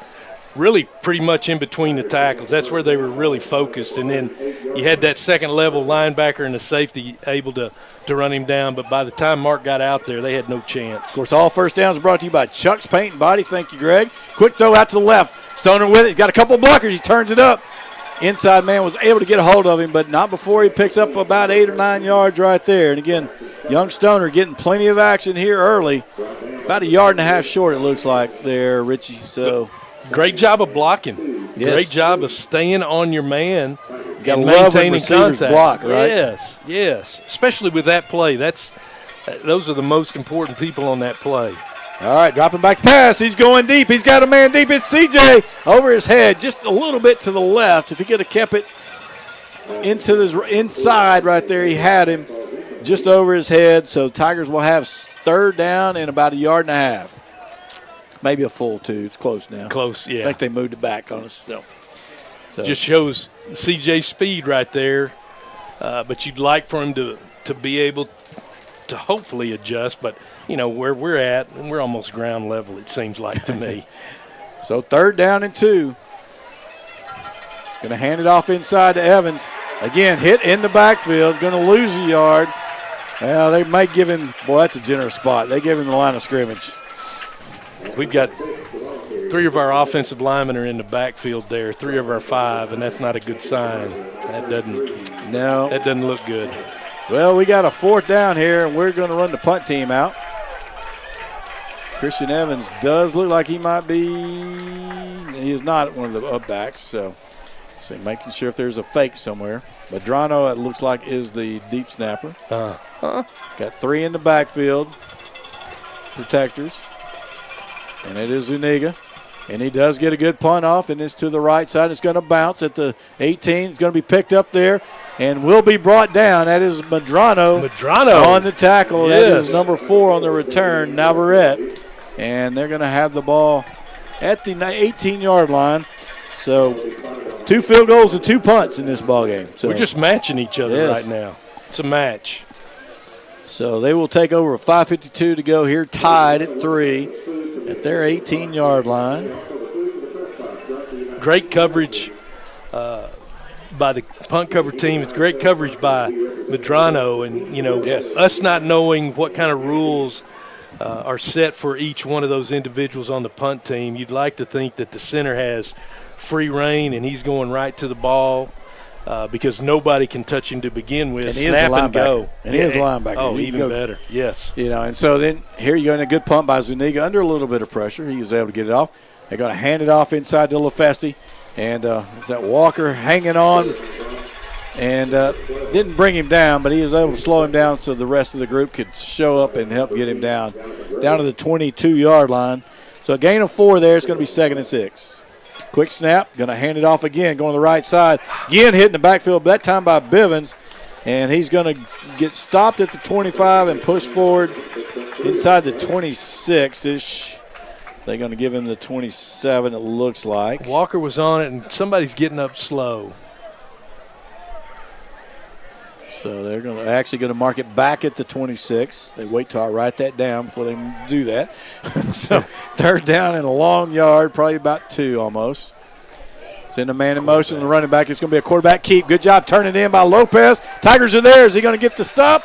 really pretty much in between the tackles. That's where they were really focused. And then you had that second-level linebacker and the safety able to run him down. But by the time Mark got out there, they had no chance. Of course, all first downs brought to you by Chuck's Paint and Body. Thank you, Greg. Quick throw out to the left. Stoner with it. He's got a couple blockers. He turns it up. Inside man was able to get a hold of him, but not before he picks up about 8 or 9 yards right there. And, again, young Stoner getting plenty of action here early. About 1.5 yards short, it looks like there, Richie. So great job of blocking. Yes. Great job of staying on your man. You got to love when receivers block, right? Yes. Especially with that play. Those are the most important people on that play. All right, dropping back pass. He's going deep. He's got a man deep. It's CJ over his head, just a little bit to the left. If he could have kept it into this inside right there, he had him just over his head. So Tigers will have 3rd down and about 1.5 yards. Maybe a full 2. It's close now. Close, yeah. I think they moved it back on us. So. Just shows CJ's speed right there. But you'd like for him to be able to hopefully adjust. But, where we're at, we're almost ground level, it seems like to me. So 3rd down and 2. Going to hand it off inside to Evans. Again, hit in the backfield. Going to lose 1 yard. Well, they might give him – boy, that's a generous spot. They give him the line of scrimmage. We've got 3 of our offensive linemen are in the backfield there, 3 of our 5, and that's not a good sign. That doesn't look good. Well, we got a 4th down here, and we're going to run the punt team out. Christian Evans does look like he might be – he is not one of the upbacks, so making sure if there's a fake somewhere. Madrano, it looks like, is the deep snapper. Got 3 in the backfield, protectors. And it is Zuniga. And he does get a good punt off, and it's to the right side. It's going to bounce at the 18. It's going to be picked up there and will be brought down. That is Madrano on the tackle. Yes. That is number 4 on the return, Navarrete. And they're going to have the ball at the 18-yard line. So 2 field goals and 2 punts in this ball game. So we're just matching each other right now. It's a match. So they will take over. 5:52 to go here, tied at 3 at their 18-yard line. Great coverage by the punt cover team. It's great coverage by Medrano. And, Yes. us not knowing what kind of rules are set for each one of those individuals on the punt team, you'd like to think that the center has free reign and he's going right to the ball because nobody can touch him to begin with. And he is Snap a linebacker. and go. And he is a linebacker. Oh, He can even go. better. Yes. And so then here you go in a good punt by Zuniga under a little bit of pressure. He was able to get it off. They're going to hand it off inside to LaFeste. And is that Walker hanging on and didn't bring him down, but he was able to slow him down so the rest of the group could show up and help get him down to the 22-yard line. So a gain of 4 there. It's going to be 2nd and 6. Quick snap. Going to hand it off again, going to the right side. Again hitting the backfield, but that time by Bivens. And he's going to get stopped at the 25 and push forward inside the 26-ish. They're going to give him the 27, it looks like. Walker was on it, and somebody's getting up slow. So they're actually going to mark it back at the 26. They wait till I write that down before they do that. So 3rd down and a long yard, probably about 2 almost. It's in the man in motion. The running back is going to be a quarterback keep. Good job turning it in by Lopez. Tigers are there. Is he going to get the stop?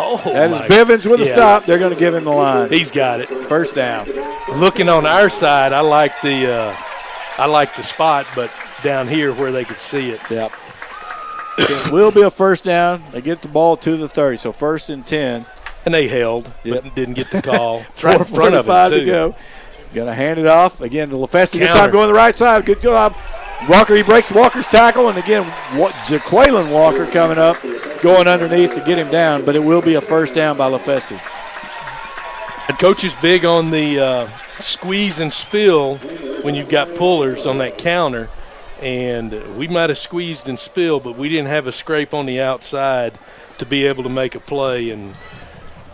Oh, that is Bivens with a stop. They're going to give him the line. He's got it. 1st down. Looking on our side, I like the spot, but down here where they could see it. Yep. It will be a 1st down. They get the ball to the 30, so 1st and 10. And they held, Yep. but didn't get the call. Right in front of him, 4:45 too. to go. Going to hand it off again to LaFeste. This Counter. time going the right side. Good job. Walker, he breaks Walker's tackle, and again, Jaqueline Walker coming up, going underneath to get him down, but it will be a 1st down by LaFeste. And Coach is big on the squeeze and spill when you've got pullers on that counter. And we might have squeezed and spilled, but we didn't have a scrape on the outside to be able to make a play, and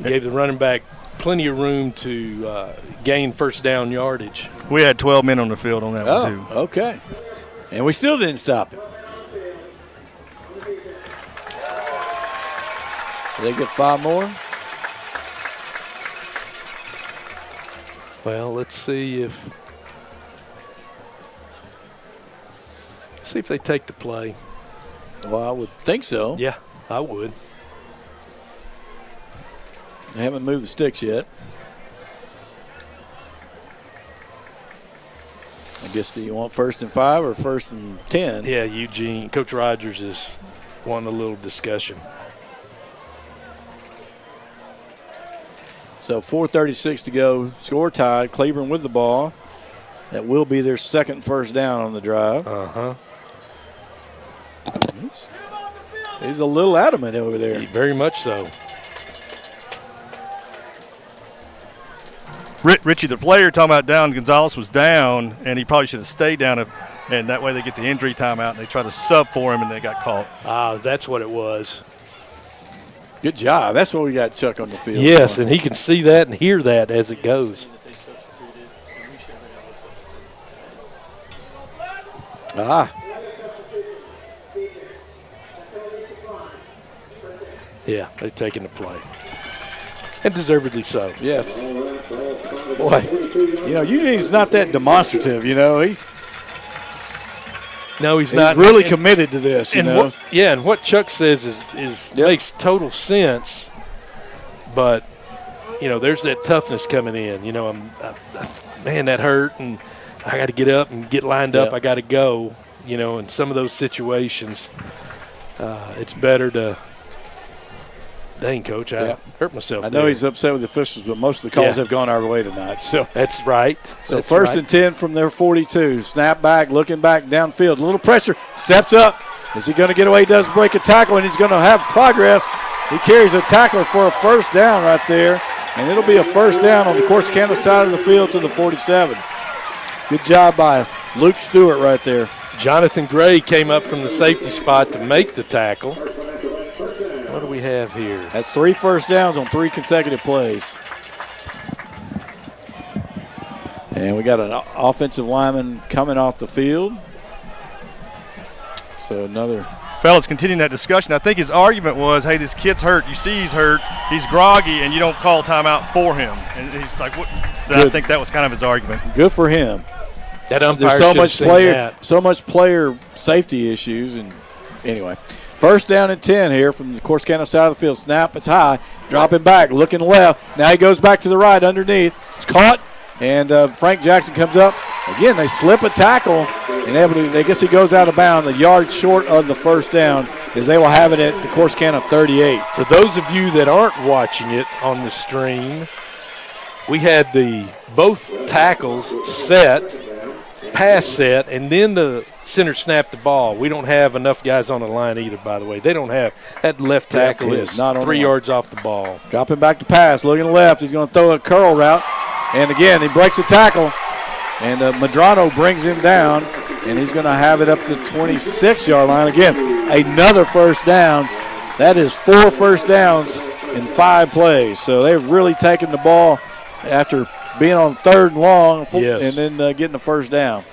gave the running back plenty of room to gain 1st down yardage. We had 12 men on the field on that one, too. Okay. And we still didn't stop it. They get 5 more. Well, let's see if they take the play. Well, I would think so. Yeah, I would. They haven't moved the sticks yet. I guess, do you want 1st and 5 or 1st and 10? Yeah, Eugene. Coach Rogers is wanting a little discussion. So 4:36 to go. Score tied. Cleburne with the ball. That will be their 2nd 1st down on the drive. He's a little adamant over there. Very much so. Richie, the player talking about down, Gonzalez was down, and he probably should have stayed down, and that way they get the injury timeout, and they try to sub for him, and they got caught. That's what it was. Good job. That's what we got Chuck on the field. Yes, and he can see that and hear that as it goes. Yeah, they've taken the play. And deservedly so. Yes. Boy, Eugene's not that demonstrative, He's not really committed to this, and what Chuck says is makes total sense. But, there's that toughness coming in. Man, that hurt, and I got to get up and get lined up. I got to go. In some of those situations, it's better to – dang, Coach, I hurt myself. I know he's upset with the officials, but most of the calls have gone our way tonight. So that's right. So 1st and 10 from their 42. Snap back, looking back downfield. A little pressure. Steps up. Is he going to get away? He does break a tackle, and he's going to have progress. He carries a tackler for a 1st down right there, and it'll be a 1st down on the Corsicana side of the field to the 47. Good job by Luke Stewart right there. Jonathan Gray came up from the safety spot to make the tackle. What do we have here? That's 3 1st downs on 3 consecutive plays. And we got an offensive lineman coming off the field. So another fellas continuing that discussion, I think his argument was, hey, this kid's hurt. You see he's hurt. He's groggy, and you don't call timeout for him. And he's like, what? So I think that was kind of his argument. Good for him. That umpire There's so much player safety issues, and anyway. First down and 10 here from the Corsicana side of the field. Snap, it's high, dropping back, looking left. Now he goes back to the right underneath. It's caught, and Frank Jackson comes up. Again, they slip a tackle, and I guess he goes out of bounds, a yard short of the first down, as they will have it at the Corsicana 38. For those of you that aren't watching it on the stream, we had both tackles set, pass set, and then the center snapped the ball. We don't have enough guys on the line either, by the way. They don't have – that left tackle is not 3 yards off the ball. Dropping back to pass, looking left. He's going to throw a curl route. And, again, he breaks the tackle. And Medrano brings him down, and he's going to have it up to the 26-yard line. Again, another first down. That is 4 first downs in 5 plays. So they've really taken the ball after being on 3rd and long and then getting the first down.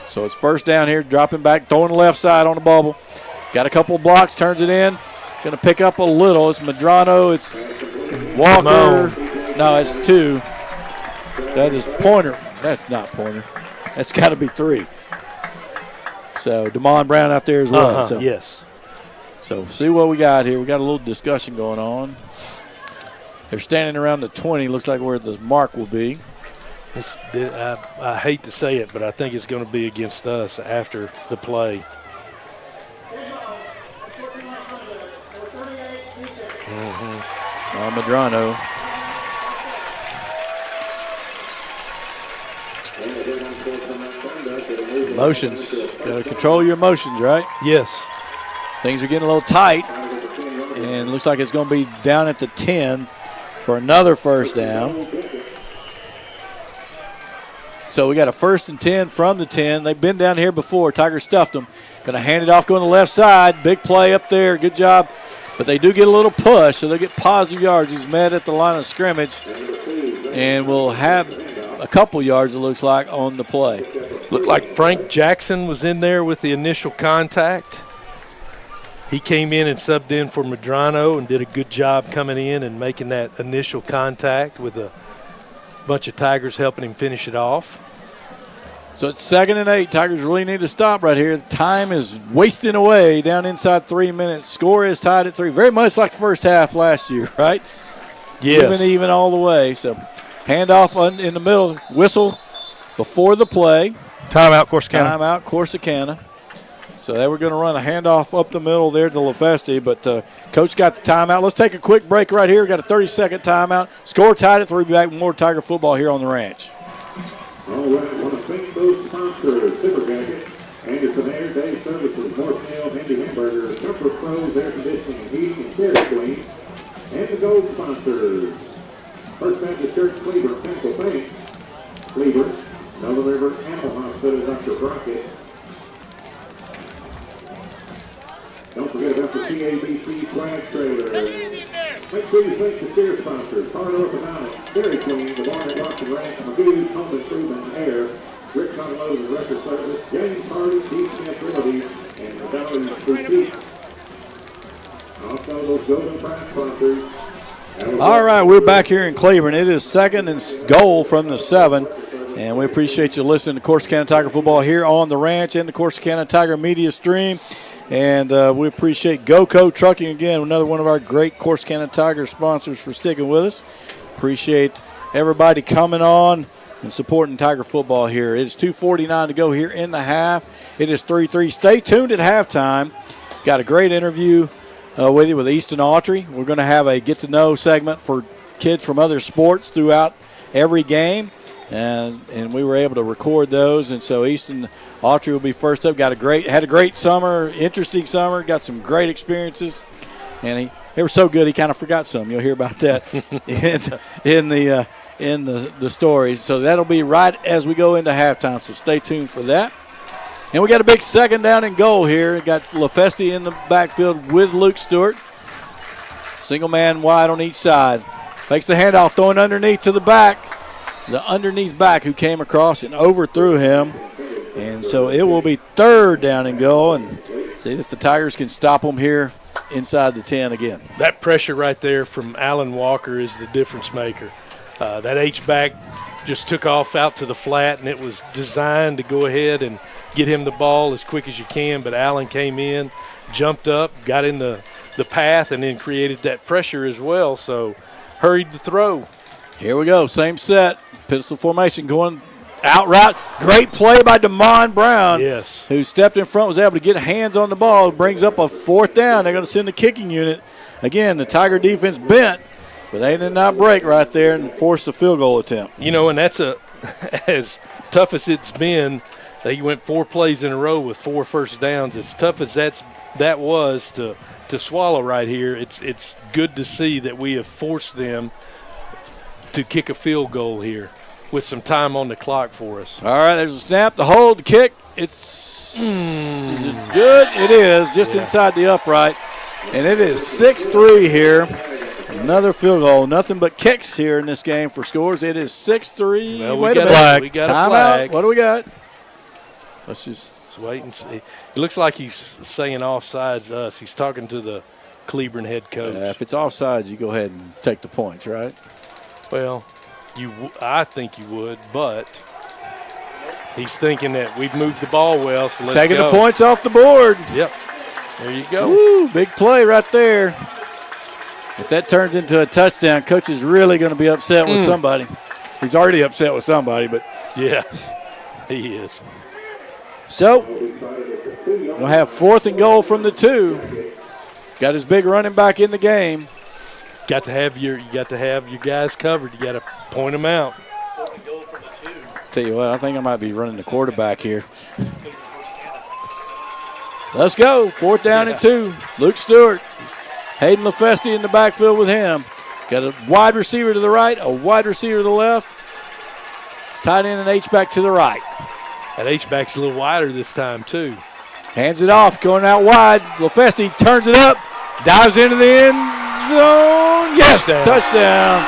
So it's first down here, dropping back, throwing the left side on the bubble. Got a couple blocks, turns it in. Going to pick up a little. It's Medrano. It's Walker. No, it's 2. That is Pointer. That's not Pointer. That's got to be 3. So Damon Brown out there as well. Yes. So see what we got here. We got a little discussion going on. They're standing around the 20. Looks like where the mark will be. I hate to say it, but I think it's going to be against us after the play. Medrano. Emotions. Got to control your emotions, right? Yes. Things are getting a little tight, and it looks like it's going to be down at the 10 for another first down. So we got a 1st and 10 from the 10. They've been down here before. Tiger stuffed them. Going to hand it off, going to the left side. Big play up there. Good job. But they do get a little push, so they get positive yards. He's met at the line of scrimmage, and will have a couple yards, it looks like, on the play. Looked like Frank Jackson was in there with the initial contact. He came in and subbed in for Medrano and did a good job coming in and making that initial contact with a bunch of Tigers helping him finish it off. So it's 2nd and 8. Tigers really need to stop right here. Time is wasting away down inside 3 minutes. Score is tied at 3. Very much like the first half last year, right? Yes. Even all the way. So handoff in the middle. Whistle before the play. Timeout, Corsicana. Timeout, Corsicana. So they were going to run a handoff up the middle there to LaFeste, but Coach got the timeout. Let's take a quick break right here. We've got a 30-second timeout. Score tied at 3. Be back with more Tiger football here on the ranch. All right, I want to thank those sponsors, Superjacket, Anderson Air Day Services, North Nail, Handy Hamburger, Comfort Pros, Air Conditioning and Heating, and Dairy Queen, and the gold sponsors, First Baptist Church, Cleburne, Pennsylvania, Cleburne, Melville River Animal Hospital, Dr. Brockett. Don't forget about the CABC swag trailer. Make sure you thank the steer sponsors, Hard Orthodontics, Dairy Queen, the Warren Watson Ranch, Magoo's Home Improvement Air, Rick Automotive and Record Service, James Hardy, Deep Smith Realty, and the Dollar's Boutique. Also, those golden prize sponsors. All right, we're back here in Cleburne. It is 2nd and goal from the 7. And we appreciate you listening to Corsicana Tiger Football here on the ranch and the Corsicana Tiger Media Stream. And we appreciate GoCo Trucking again, another one of our great Corsicana Tiger sponsors, for sticking with us. Appreciate everybody coming on and supporting Tiger football here. It's 2:49 to go here in the half. It is 3-3. Stay tuned at halftime. Got a great interview with you with Easton Autry. We're going to have a get-to-know segment for kids from other sports throughout every game. And we were able to record those, and so Easton Autry will be first up. Had a great summer, interesting summer, got some great experiences, and they were so good he kind of forgot some. You'll hear about that in the story. So that'll be right as we go into halftime. So stay tuned for that. And we got a big 2nd down and goal here. We got LaFeste in the backfield with Luke Stewart. Single man wide on each side. Takes the handoff, throwing underneath to the back. The underneath back who came across and overthrew him. And And so it will be 3rd down and goal, and see if the Tigers can stop them here inside the 10 again. That pressure right there from Alan Walker is the difference maker. That H-back just took off out to the flat, and it was designed to go ahead and get him the ball as quick as you can, but Allen came in, jumped up, got in the path, and then created that pressure as well, so hurried the throw. Here we go, same set, pistol formation going out route. Great play by DeMond Brown, Yes. who stepped in front, was able to get hands on the ball, brings up a 4th down. They're going to send the kicking unit. Again, the Tiger defense bent, but they did not break right there and forced a field goal attempt. You know, and that's as tough as it's been. They went 4 plays in a row with 4 first downs. As tough as that was to swallow right here, it's good to see that we have forced them to kick a field goal here with some time on the clock for us. All right, there's a snap, the hold, the kick. Is it good? It is, just inside the upright. And it is 6-3 here. Another field goal. Nothing but kicks here in this game for scores. It is 6-3. Well, Wait a minute. We got a Timeout. flag. What do we got? Let's just Let's wait and see. It looks like he's saying offsides us. He's talking to the Cleburne head coach. if it's offsides, you go ahead and take the points, right? Well, I think you would, but he's thinking that we've moved the ball well, so let's Taking go. the points off the board. Yep. There you go. Woo, big play right there. If that turns into a touchdown, coach is really going to be upset with somebody. He's already upset with somebody, but Yeah, he is. so we'll have 4th and goal from the 2. Got his big running back in the game. You got to have your guys covered. You got to point them out. Tell you what, I think I might be running the quarterback here. Let's go. 4th down and 2. Luke Stewart. Hayden LaFesti in the backfield with him. Got a wide receiver to the right, a wide receiver to the left. Tight end and H-back to the right. That H-back's a little wider this time, too. Hands it off, going out wide. LaFesti turns it up, dives into the end zone. Yes, touchdown.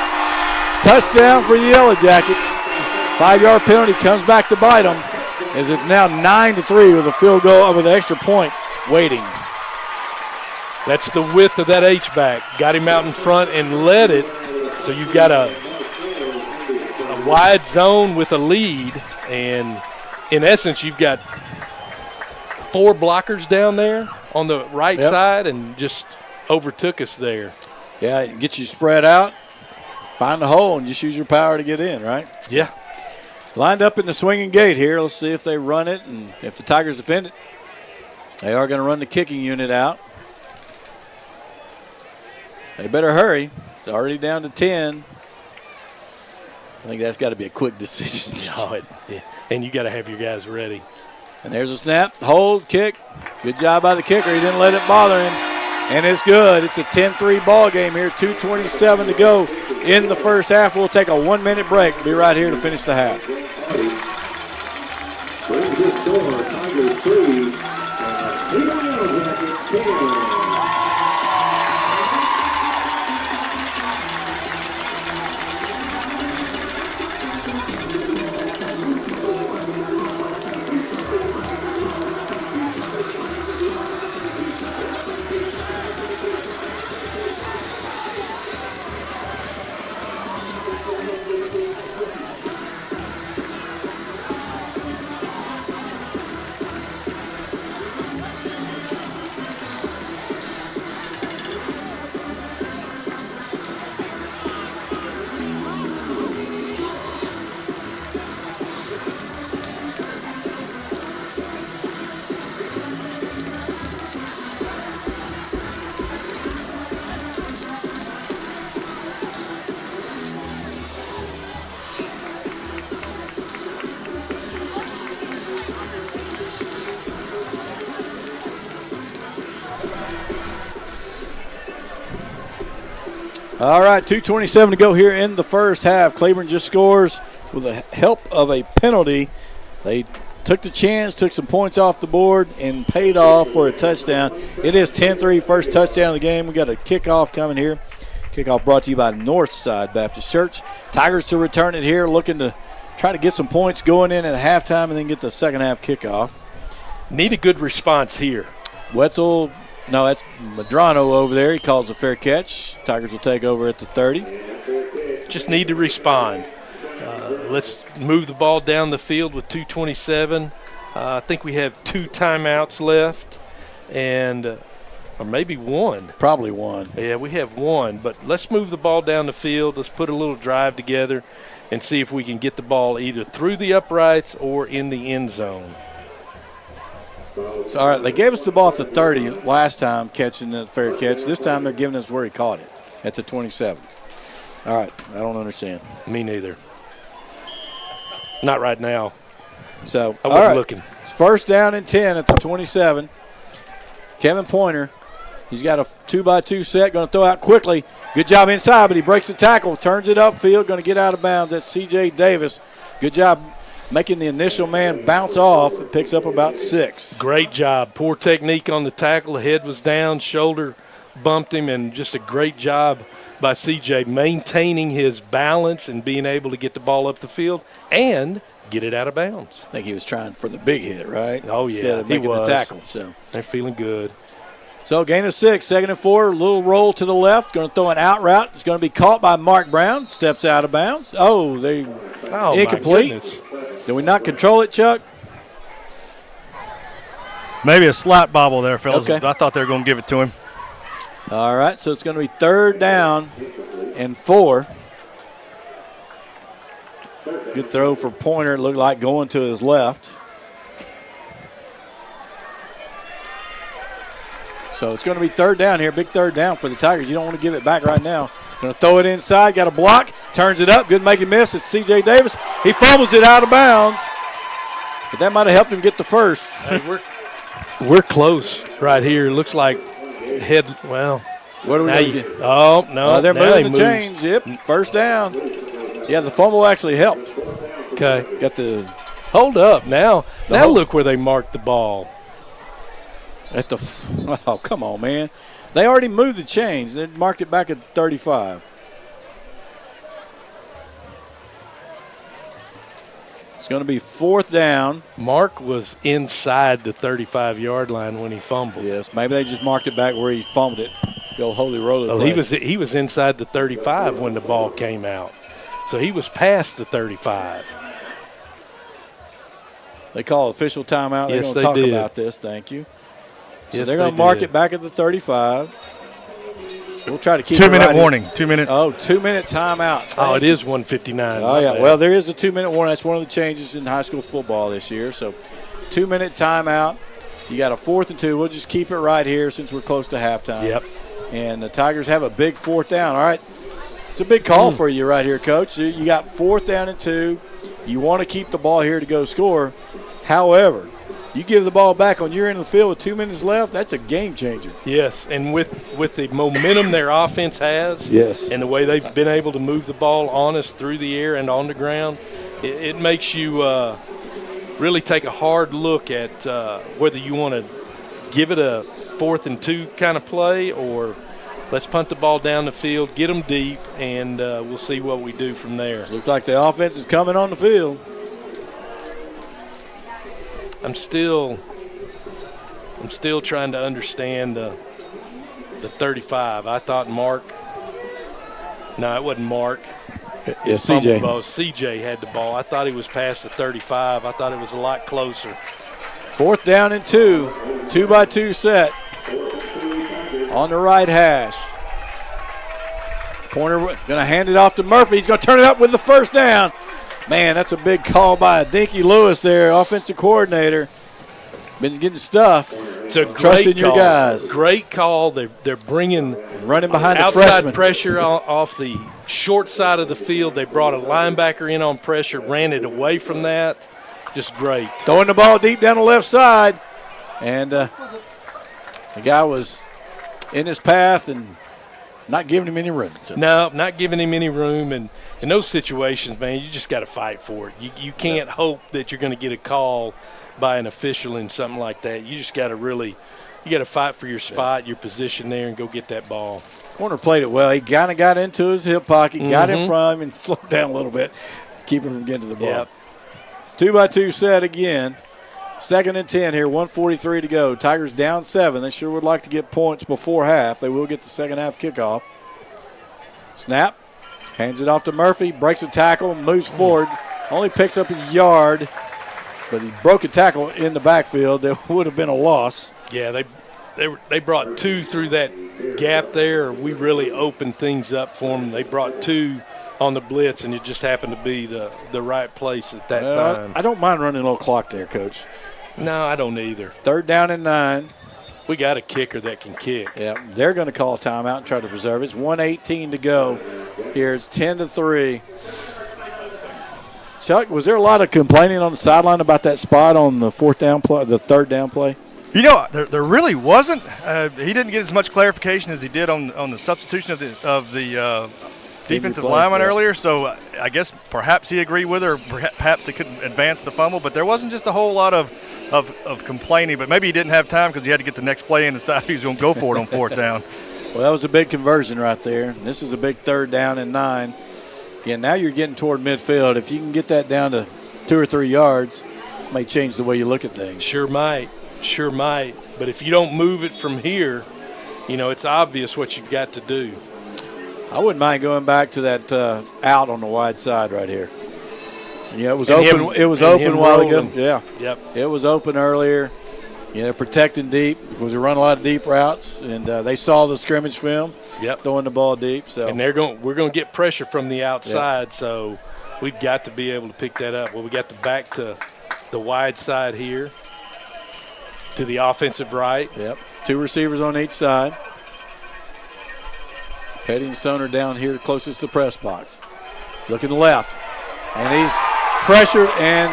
Touchdown for the Yellow Jackets. 5-yard penalty comes back to bite them, as it's now 9-3 with a field goal with an extra point waiting. That's the width of that H-back. Got him out in front and led it. So you've got a wide zone with a lead, and in essence, you've got 4 blockers down there on the right side and just overtook us there. Yeah, get you spread out, find the hole, and just use your power to get in, right? Yeah. Lined up in the swinging gate here. Let's see if they run it and if the Tigers defend it. They are going to run the kicking unit out. They better hurry. It's already down to 10. I think that's got to be a quick decision. And you got to have your guys ready. And there's a snap, hold, kick. Good job by the kicker. He didn't let it bother him. And it's good. It's a 10-3 ball game here. 2:27 to go in the first half. We'll take a 1-minute break. Be right here to finish the half. Brings this score, Tigers 3, and Yellow Jackets 10. All right, 2:27 to go here in the first half. Cleburne just scores with the help of a penalty. They took the chance, took some points off the board, and paid off for a touchdown. It is 10-3, first touchdown of the game. We got a kickoff coming here. Kickoff brought to you by Northside Baptist Church. Tigers to return it here, looking to try to get some points going in at halftime and then get the second half kickoff. Need a good response here. Wetzel, no, that's Madrano over there. He calls a fair catch. Tigers will take over at the 30. Just need to respond. Let's move the ball down the field with 2:27. I think we have 2 timeouts left, or maybe 1. Probably 1. Yeah, we have 1, but let's move the ball down the field. Let's put a little drive together and see if we can get the ball either through the uprights or in the end zone. So, all right, they gave us the ball at the 30 last time, catching the fair catch. This time they're giving us where he caught it, at the 27. All right, I don't understand. Me neither. Not right now. So, I all wasn't right. looking. It's first down and 10 at the 27. Kevin Pointer, he's got a 2-by-2 set, going to throw out quickly. Good job inside, but he breaks the tackle, turns it upfield, going to get out of bounds. That's C.J. Davis. Good job making the initial man bounce off. It picks up about 6. Great job. Poor technique on the tackle. The head was down, shoulder bumped him, and just a great job by C.J. maintaining his balance and being able to get the ball up the field and get it out of bounds. I think he was trying for the big hit, right? Oh, yeah, Instead of he making was. the tackle. So They're feeling good. So gain of 6, 2nd and 4, little roll to the left. Going to throw an out route. It's going to be caught by Mark Brown. Steps out of bounds. Oh, they incomplete. My goodness. Did we not control it, Chuck? Maybe a slap bobble there, fellas. Okay. I thought they were going to give it to him. All right, so it's going to be 3rd down and 4. Good throw for Pointer. It looked like going to his left. So it's going to be 3rd down here, big 3rd down for the Tigers. You don't want to give it back right now. Going to throw it inside, got a block, turns it up, good make and miss. It's C.J. Davis. He fumbles it out of bounds, but that might have helped him get the first. Hey, we're close right here. It looks like head, well. What are we going to get? Oh, no. They're now moving he the chains. Yep, 1st down. Yeah, the fumble actually helped. Okay. Got the Hold up. Now look where they marked the ball. at the – oh, come on, man. They already moved the chains. They marked it back at the 35. It's going to be 4th down. Mark was inside the 35-yard line when he fumbled. Yes, maybe they just marked it back where he fumbled it. Go holy roller. Oh, play. he was inside the 35 when the ball came out. So he was past the 35. They call official timeout. They're Yes, going to they talk did. about this. Thank you. So Yes, they're going to they mark did. it back at the 35. We'll try to keep 2 it minute right warning. 2 minute. Oh, 2-minute timeout. Oh, it is 1:59. Oh, yeah. Well, there is a 2-minute warning. That's one of the changes in high school football this year. So 2-minute timeout. You got a 4th and 2. We'll just keep it right here since we're close to halftime. Yep. And the Tigers have a big 4th down. All right. It's a big call for you right here, Coach. You got 4th down and 2. You want to keep the ball here to go score. However, you give the ball back on your end of the field with 2 minutes left, that's a game changer. Yes, and with the momentum their offense has, Yes. and the way they've been able to move the ball on us through the air and on the ground, it makes you really take a hard look at whether you want to give it a 4th and 2 kind of play or let's punt the ball down the field, get them deep, and we'll see what we do from there. Looks like the offense is coming on the field. I'm still trying to understand the 35. I thought Mark. No, it wasn't Mark. Yeah, C.J. CJ had the ball. I thought he was past the 35. I thought it was a lot closer. 4th down and 2. 2-by-2 set on the right hash. Pointer going to hand it off to Murphy. He's going to turn it up with the 1st down. Man, that's a big call by Dinky Lewis there, offensive coordinator. Been getting stuffed. It's a great Trusting call. your guys. Great call. They're bringing Running behind the outside freshman. pressure off the short side of the field. They brought a linebacker in on pressure, ran it away from that. Just great. Throwing the ball deep down the left side. And the guy was in his path and not giving him any room. So. No, not giving him any room. And in those situations, man, you just got to fight for it. You can't hope that you're going to get a call by an official in something like that. You just got to fight for your spot, your position there, and go get that ball. Corner played it well. He kind of got into his hip pocket, got in front of him, and slowed down a little bit. keep him from getting to the ball. Yep. 2-by-2 set again. 2nd and 10 here, 1:43 to go. Tigers down 7. They sure would like to get points before half. They will get the second half kickoff. Snap. Hands it off to Murphy. Breaks a tackle. Moves forward. Only picks up a yard. But he broke a tackle in the backfield. That would have been a loss. Yeah, they brought 2 through that gap there. We really opened things up for them. They brought 2 on the blitz, and it just happened to be the right place at that time. I don't mind running a little clock there, Coach. No, I don't either. 3rd down and 9. We got a kicker that can kick. Yeah, they're going to call a timeout and try to preserve it. It's 1:18 to go here. It's 10-3. Chuck, was there a lot of complaining on the sideline about that spot on the 4th down play, the 3rd down play? You know, there really wasn't. He didn't get as much clarification as he did on the substitution of the defensive lineman earlier. So I guess perhaps he agreed with her. Perhaps he couldn't advance the fumble. But there wasn't just a whole lot of complaining. But maybe he didn't have time because he had to get the next play in and decide he was going to go for it on 4th down. Well, that was a big conversion right there. This is a big 3rd down and 9. Yeah, now you're getting toward midfield. If you can get that down to 2 or 3 yards, it may change the way you look at things. Sure might. But if you don't move it from here, it's obvious what you've got to do. I wouldn't mind going back to that out on the wide side right here. Yeah, it was open. It was open a while ago. Yeah. Yep. It was open earlier. Protecting deep because we run a lot of deep routes, and they saw the scrimmage film. Yep. Throwing the ball deep. So. And we're going to get pressure from the outside, so we've got to be able to pick that up. Well, we got the back to the wide side here, to the offensive right. Yep. 2 receivers on each side. Petty and Stoner down here closest to the press box. Looking left. And he's pressured, and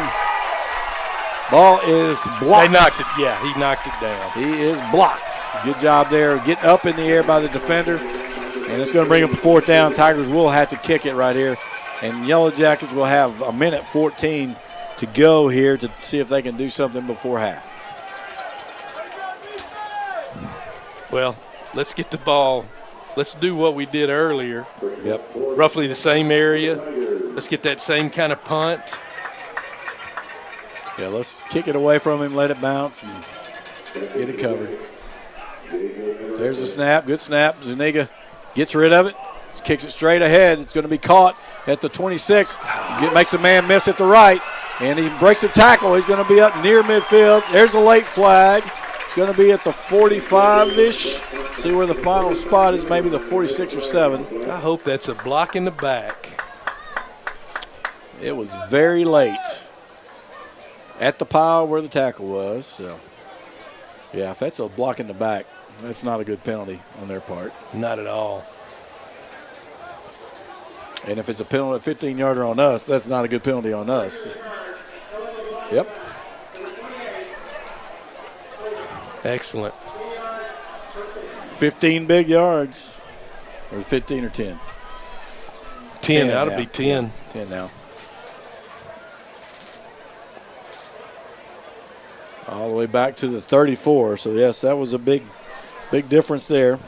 ball is blocked. They knocked it. Yeah, he knocked it down. He is blocked. Good job there. Getting up in the air by the defender. And it's going to bring up a 4th down. Tigers will have to kick it right here. And Yellow Jackets will have 1:14 to go here to see if they can do something before half. Well, let's get the ball. Let's do what we did earlier. Yep. Roughly the same area. Let's get that same kind of punt. Yeah, let's kick it away from him, let it bounce, and get it covered. There's the snap. Good snap. Zuniga gets rid of it. Kicks it straight ahead. It's going to be caught at the 26. Makes a man miss at the right, and he breaks a tackle. He's going to be up near midfield. There's a late flag. It's going to be at the 45-ish. See where the final spot is, maybe the 46 or 7. I hope that's a block in the back. It was very late at the pile where the tackle was. So, yeah, if that's a block in the back, that's not a good penalty on their part. Not at all. And if it's a penalty, 15-yarder on us, that's not a good penalty on us. Yep. Excellent. 15 big yards. Or 15 or 10? 10. That'll be 10. Yeah, 10 now. All the way back to the 34. So, yes, that was a big difference there.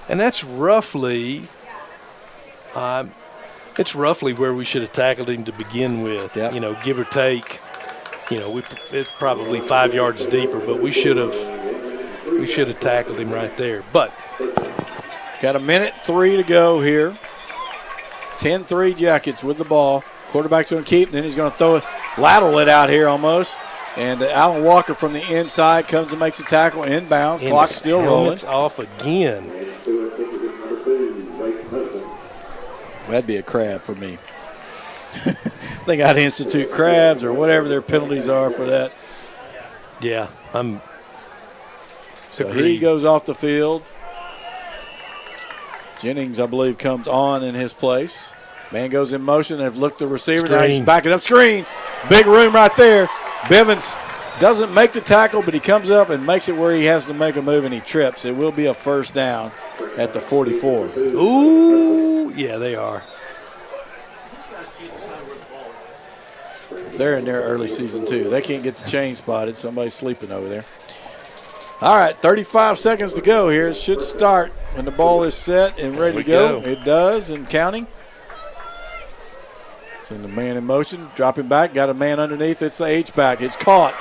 And that's roughly where we should have tackled him to begin with. Yep. Give or take. It's probably 5 yards deeper, but we should have tackled him right there. But got 1:03 to go here. 10-3 Jackets with the ball. Quarterback's going to keep, and then he's going to throw it, lateral it out here almost. And Alan Walker from the inside comes and makes a tackle inbounds. Clock's still rolling. It's off again. That'd be a crab for me. I think I'd institute crabs or whatever their penalties are for that. Yeah, So he goes off the field. Jennings, I believe, comes on in his place. Man goes in motion. They've looked the receiver. Screen. Now he's backing up. Screen. Big room right there. Bivens doesn't make the tackle, but he comes up and makes it where he has to make a move, and he trips. It will be a 1st down at the 44. Ooh, yeah, they are. They're in their early season, too. They can't get the chain spotted. Somebody's sleeping over there. All right, 35 seconds to go here. It should start when the ball is set and ready to go. It does, and counting. Send the man in motion, dropping back, got a man underneath. It's the H-back. It's caught.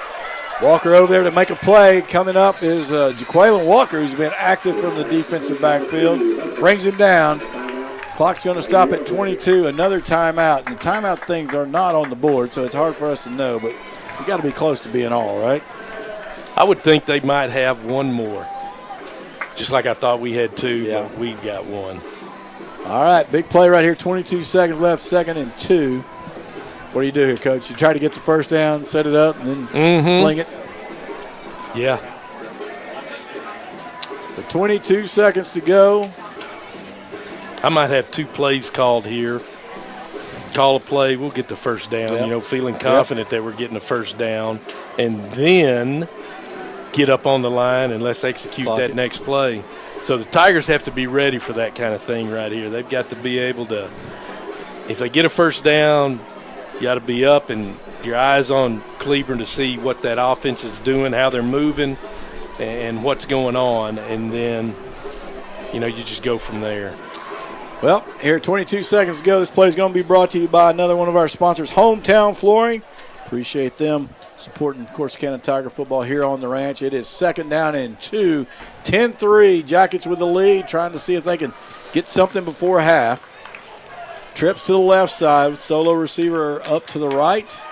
Walker over there to make a play. Coming up is Jaqueline Walker, who's been active from the defensive backfield. Brings him down. Clock's going to stop at 22. Another timeout. And the timeout things are not on the board, so it's hard for us to know, but we got to be close to being all, right? I would think they might have one more. Just like I thought we had two, but we got one. All right, big play right here. 22 seconds left, 2nd and 2. What do you do here, Coach? You try to get the first down, set it up, and then sling it? Yeah. So 22 seconds to go. I might have 2 plays called here. Call a play, we'll get the first down, feeling confident that we're getting the first down. And then get up on the line and let's execute that next play. So the Tigers have to be ready for that kind of thing right here. They've got to be able to, if they get a first down, you got to be up and your eyes on Cleburne to see what that offense is doing, how they're moving, and what's going on. And then, you just go from there. Well, here 22 seconds to go. This play is going to be brought to you by another one of our sponsors, Hometown Flooring. Appreciate them supporting Corsicana Tiger football here on the ranch. It is 2nd down and 2. 10-3. Jackets with the lead, trying to see if they can get something before half. Trips to the left side. Solo receiver up to the right.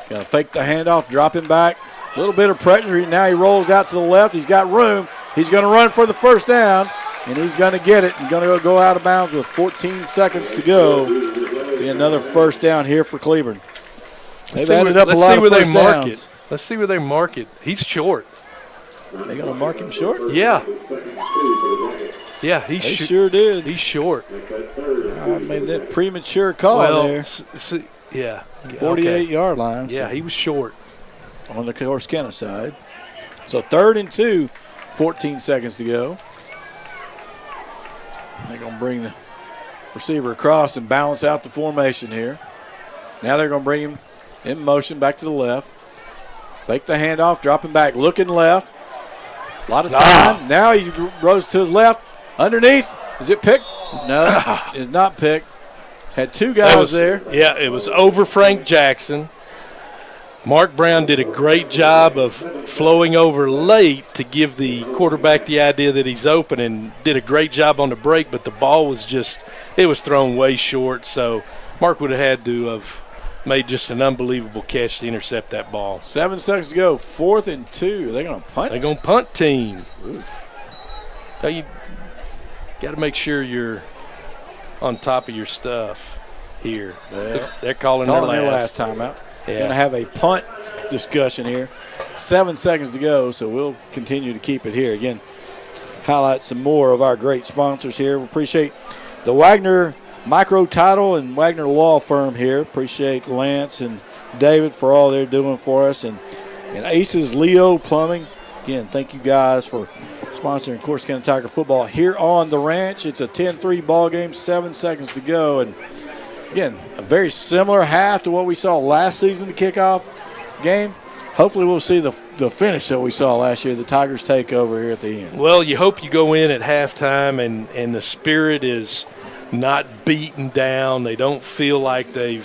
Going to fake the handoff, dropping back. A little bit of pressure. Now he rolls out to the left. He's got room. He's going to run for the first down, and he's going to get it. He's going to go out of bounds with 14 seconds to go. Be another first down here for Cleburne. They've added up a lot of first downs. Let's see where they mark it. He's short. They going to mark him short? Yeah. Yeah, they sure did. He's short. I made that premature call there. 48-yard line. Yeah, he was short. On the Corsicana side. So 3rd and 2, 14 seconds to go. They're going to bring the receiver across and balance out the formation here. Now they're going to bring him in motion back to the left. Fake the handoff, dropping back, looking left. A lot of time. Now he rose to his left. Underneath. Is it picked? No, it's not picked. Had 2 guys there. Yeah, it was over Frank Jackson. Mark Brown did a great job of flowing over late to give the quarterback the idea that he's open, and did a great job on the break, but the ball was it was thrown way short. So Mark would have had to have made just an unbelievable catch to intercept that ball. 7 seconds to go, 4th and 2. Are they going to punt? They're going to punt team. Oof. So you got to make sure you're on top of your stuff here. Yeah. They're calling their last timeout. Yeah. Going to have a punt discussion here. 7 seconds to go, so we'll continue to keep it here. Again, highlight some more of our great sponsors here. We appreciate the Wagner Micro Title and Wagner Law Firm here. Appreciate Lance and David for all they're doing for us. And Aces Leo Plumbing. Again, thank you guys for sponsoring Corsicana Tiger football here on the ranch. It's a 10-3 ball game, 7 seconds to go. And again, a very similar half to what we saw last season, the kickoff game. Hopefully we'll see the finish that we saw last year, the Tigers take over here at the end. Well, you hope you go in at halftime and the spirit is not beaten down. They don't feel like they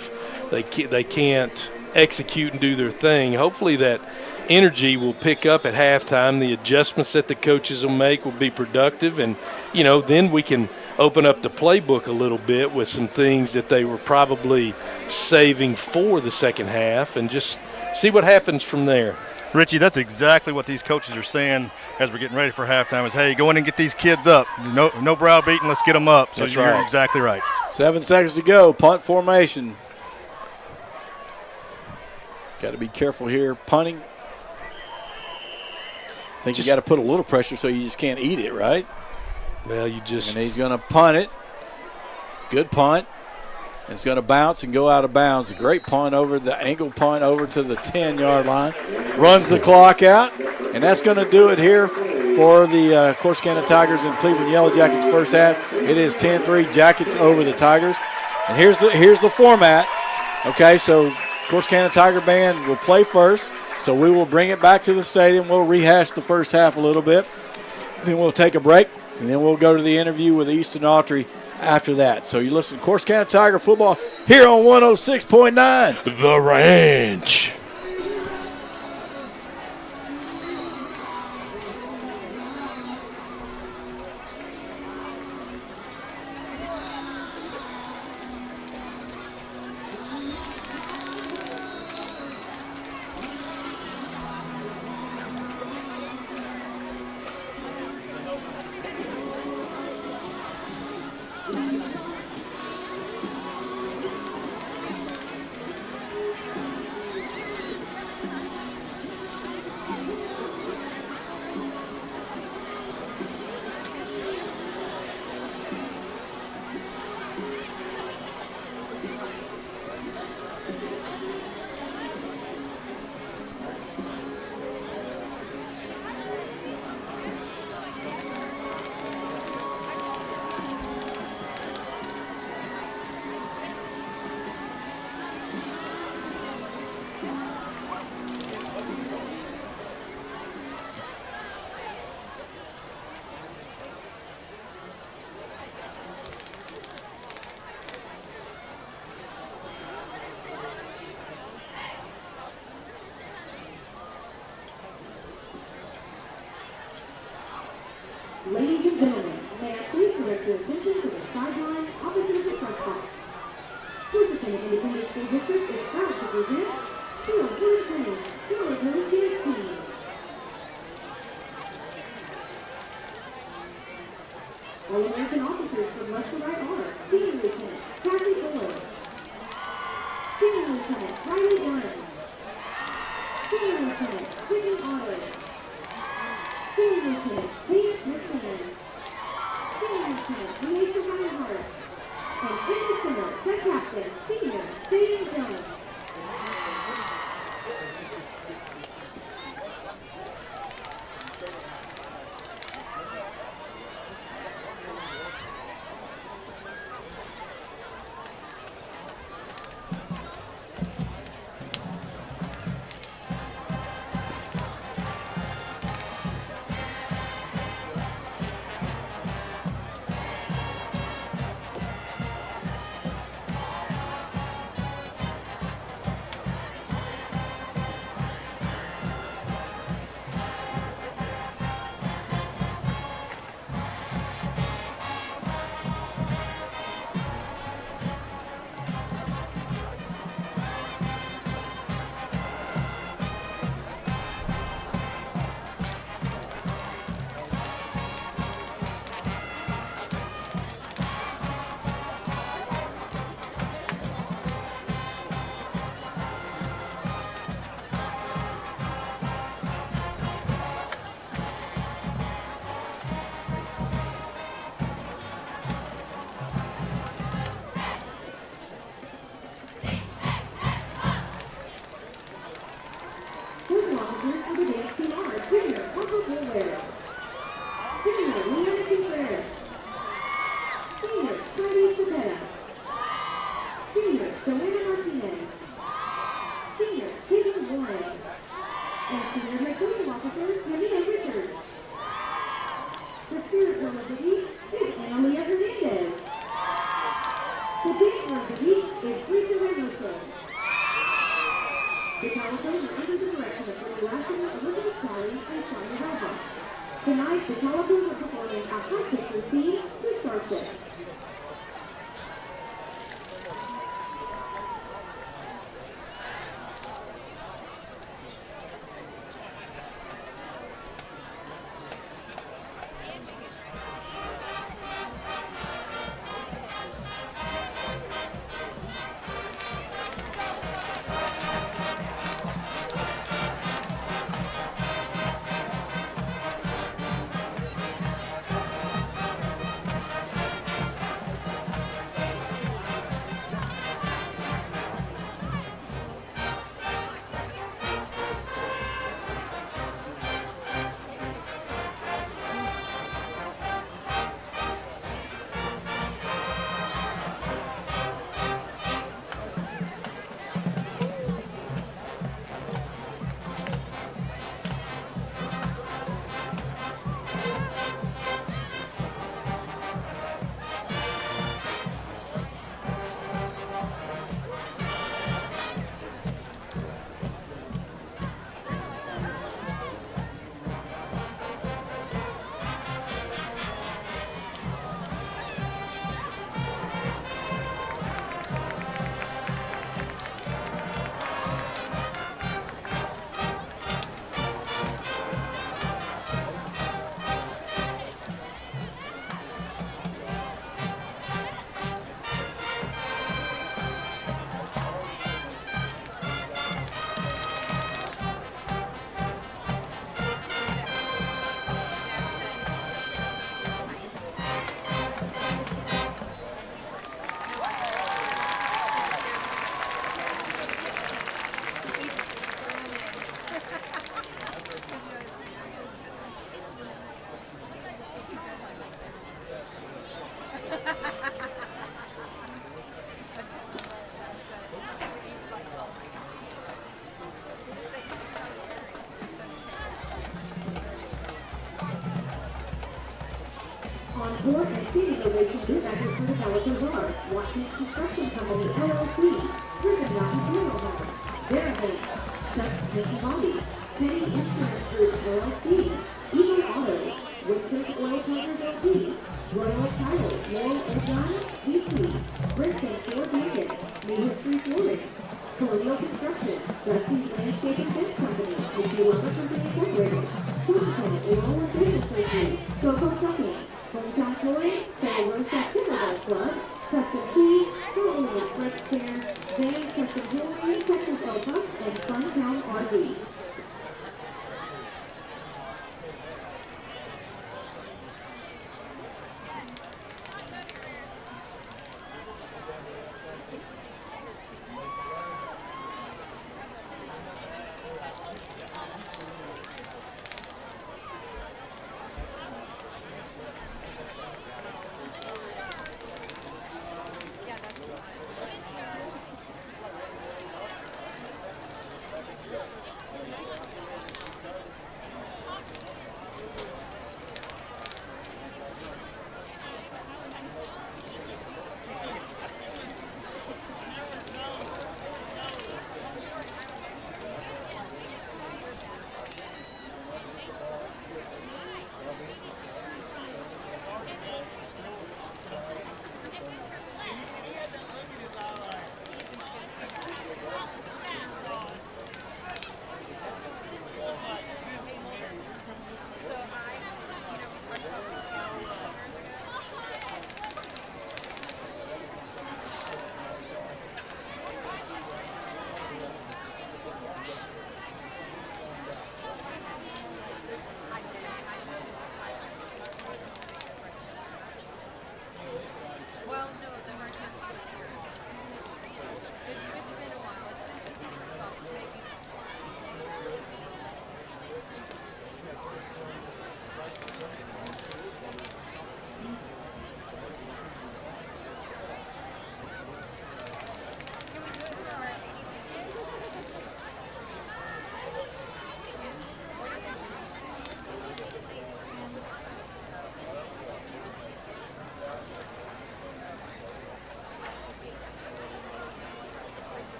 can't execute and do their thing. Hopefully that energy will pick up at halftime. The adjustments that the coaches will make will be productive, and then we can open up the playbook a little bit with some things that they were probably saving for the second half, and just see what happens from there. Richie, that's exactly what these coaches are saying as we're getting ready for halftime is, hey, go in and get these kids up. No browbeating, let's get them up. So you're exactly right. 7 seconds to go, punt formation. Got to be careful here. Punting. I think you got to put a little pressure so you just can't eat it, right? Well, and he's going to punt it. Good punt. It's going to bounce and go out of bounds. A great punt over the angle punt over to the 10-yard line. Runs the clock out, and that's going to do it here for the Corsicana Tigers and Cleburne Yellow Jackets first half. It is 10-3 Jackets over the Tigers. And here's the format. Okay, so Corsicana Tiger Band will play first. So we will bring it back to the stadium. We'll rehash the first half a little bit. Then we'll take a break, and then we'll go to the interview with Easton Autry after that. So you listen to Corsicana Tiger football here on 106.9. The Ranch. Ladies and gentlemen, may I please direct your attention to the sideline opposite the press box. Corsicana Independent School District is proud to present Field Hurricanes, Field Hurricanes team. All American officers from left to right are Senior Lieutenant Kathy Boyle, Senior Lieutenant Riley Burns, Senior Lieutenant Whitney Otto, Senior Lieutenant Kate McKinnon, Senior Lieutenant Malaysia Reinhardt, and in the center, Tech Captain, Senior Stephen Jones. Tonight, the Colorado are performing a high pitch routine to start this. Realtors are Watkins Construction Company, LLC, Prison Rocky Funeral Home, Verifate, Chuck Body, Penny Insurance Group, LLC, Eagle Auto, Winston Oil Coaters LP, Royal Title, Laurel O'Brien, DC, Brixton Ford Lincoln, New History Flooring, Colonial Construction, Dusty's Landscaping Fence Company, AC Lumber Company Incorporated, Corsicana Oil and Business Association, Coco Trucking, Hometown Flooring, Federal Roadside Timberwolf Club, Custom Tea, Home Express Care, Van Custom Jewelry, Texas Auto Parts, and Funtown RV.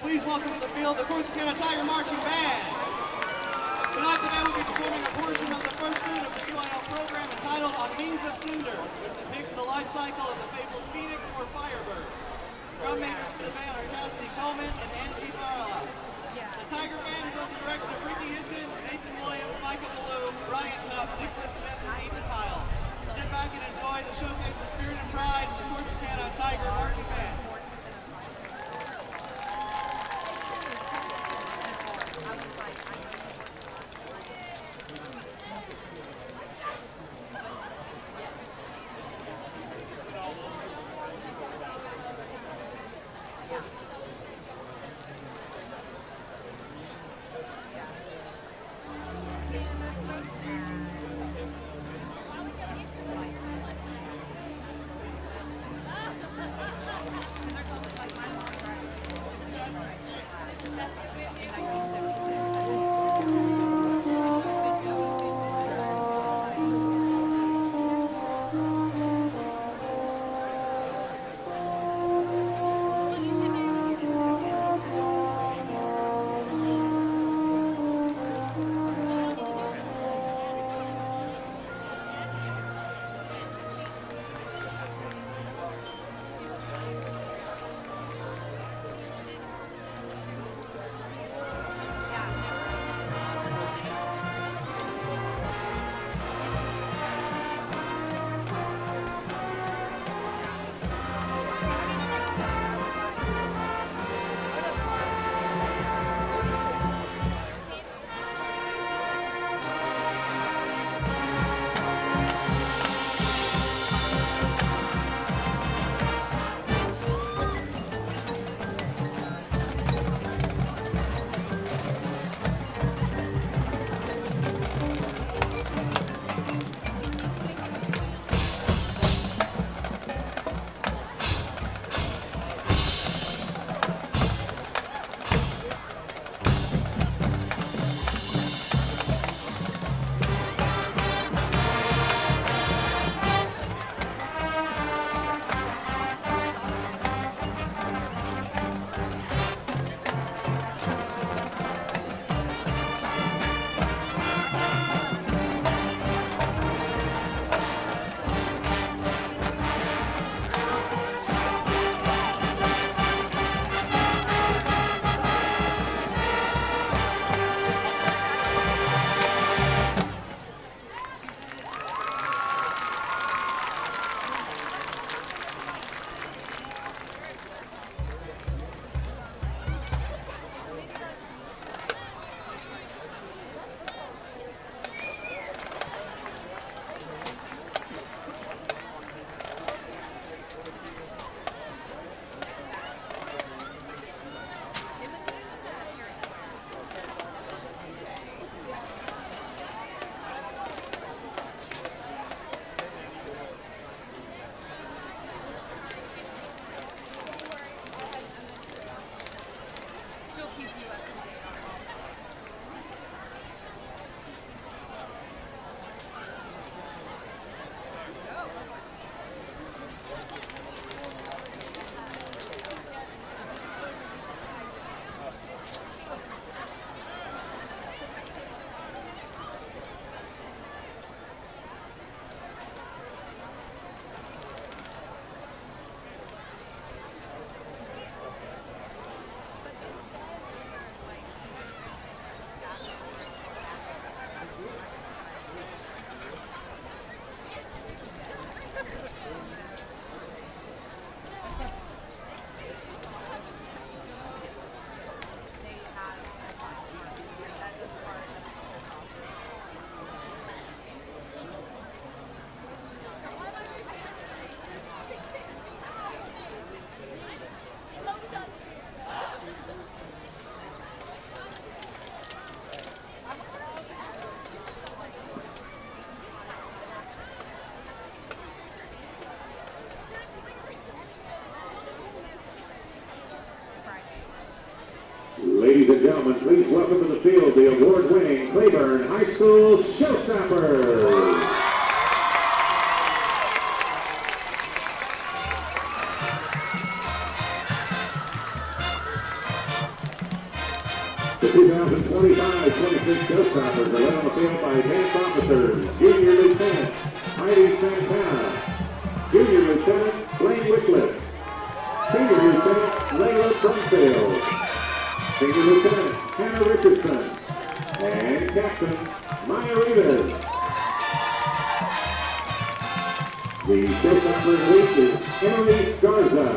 Please welcome to the field the Corsicana Tiger Marching Band. Tonight the band will be performing a portion of the first round of the BYL program entitled On Wings of Cinder, which depicts the life cycle of the fabled phoenix or firebird. Drum makers for the band are Cassidy Coleman and Angie Farala. The Tiger Band is under the direction of Ricky Hinton, Nathan Williams, Michael Ballou, Ryan Cupp, Nicholas Smith, and Ethan Kyle. Sit back and enjoy the showcase of spirit and pride of the Corsicana Tiger Marching Band. Ladies and gentlemen, please welcome to the field the award-winning Cleburne High School Showstoppers. The 2025-26 Showstoppers are led on the field by advanced officers, Junior Lieutenant Heidi Santana, Junior Lieutenant Blaine Wycliffe, Senior Lieutenant Layla Brumfield, Senior Lieutenant Hannah Richardson, and Captain Maya Rivas. The Showstoppers lead is Emily Garza.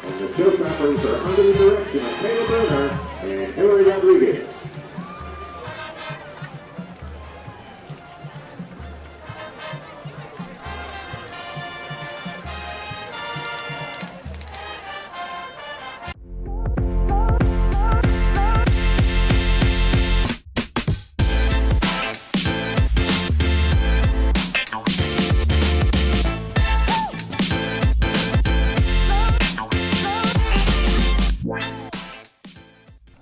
And the Showstoppers are under the direction of Taylor Berner and Hillary Rodriguez.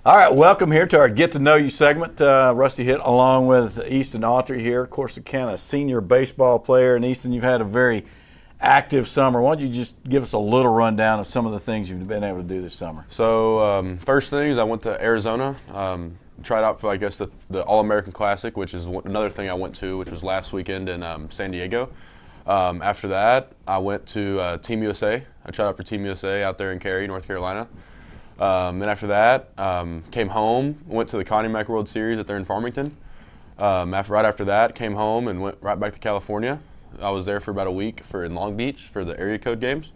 All right, welcome here to our Get to Know You segment. Rusty Hitt along with Easton Autry here, Corsicana senior baseball player. And Easton, you've had a very active summer. Why don't you just give us a little rundown of some of the things you've been able to do this summer? So first thing is I went to Arizona, tried out for, I guess, the All-American Classic, which is another thing I went to, which was last weekend in San Diego. After that, I went to Team USA. I tried out for Team USA out there in Cary, North Carolina. Then after that, came home, went to the Connie Mack World Series up there in Farmington. Right after that, came home and went right back to California. I was there for about a week in Long Beach for the area code games.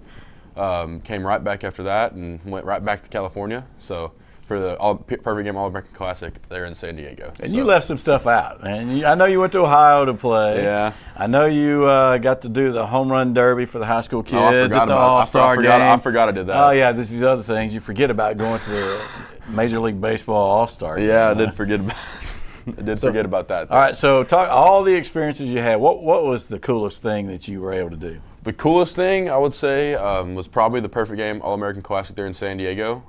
Came right back after that and went right back to California. So for the Perfect Game All-American Classic there in San Diego. And you left some stuff out. And I know you went to Ohio to play. Yeah. I know you got to do the home run derby for the high school kids at the All-Star game. I forgot I did that. Oh, yeah, this is other things. You forget about going to the Major League Baseball All-Star game. Yeah, I did forget about forget about that. All right, so talk all the experiences you had. What was the coolest thing that you were able to do? The coolest thing, I would say, was probably the Perfect Game All-American Classic there in San Diego.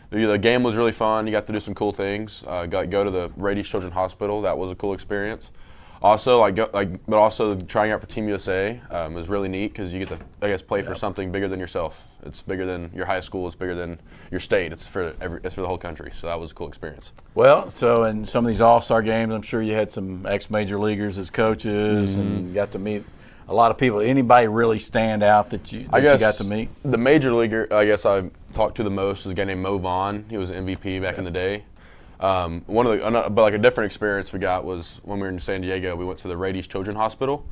The game was really fun. You got to do some cool things. Got to go to the Rady Children's Hospital. That was a cool experience. Also, but also trying out for Team USA was really neat because you get to, I guess, play for something bigger than yourself. It's bigger than your high school. It's bigger than your state. It's for the whole country. So that was a cool experience. Well, so in some of these All-Star games, I'm sure you had some ex-major leaguers as coaches and got to meet a lot of people. Anybody really stand out that you got to meet? The major leaguer, I guess I talked to the most was a guy named Mo Vaughn. He was an MVP back in the day. But a different experience we got was when we were in San Diego. We went to the Rady Children's Hospital.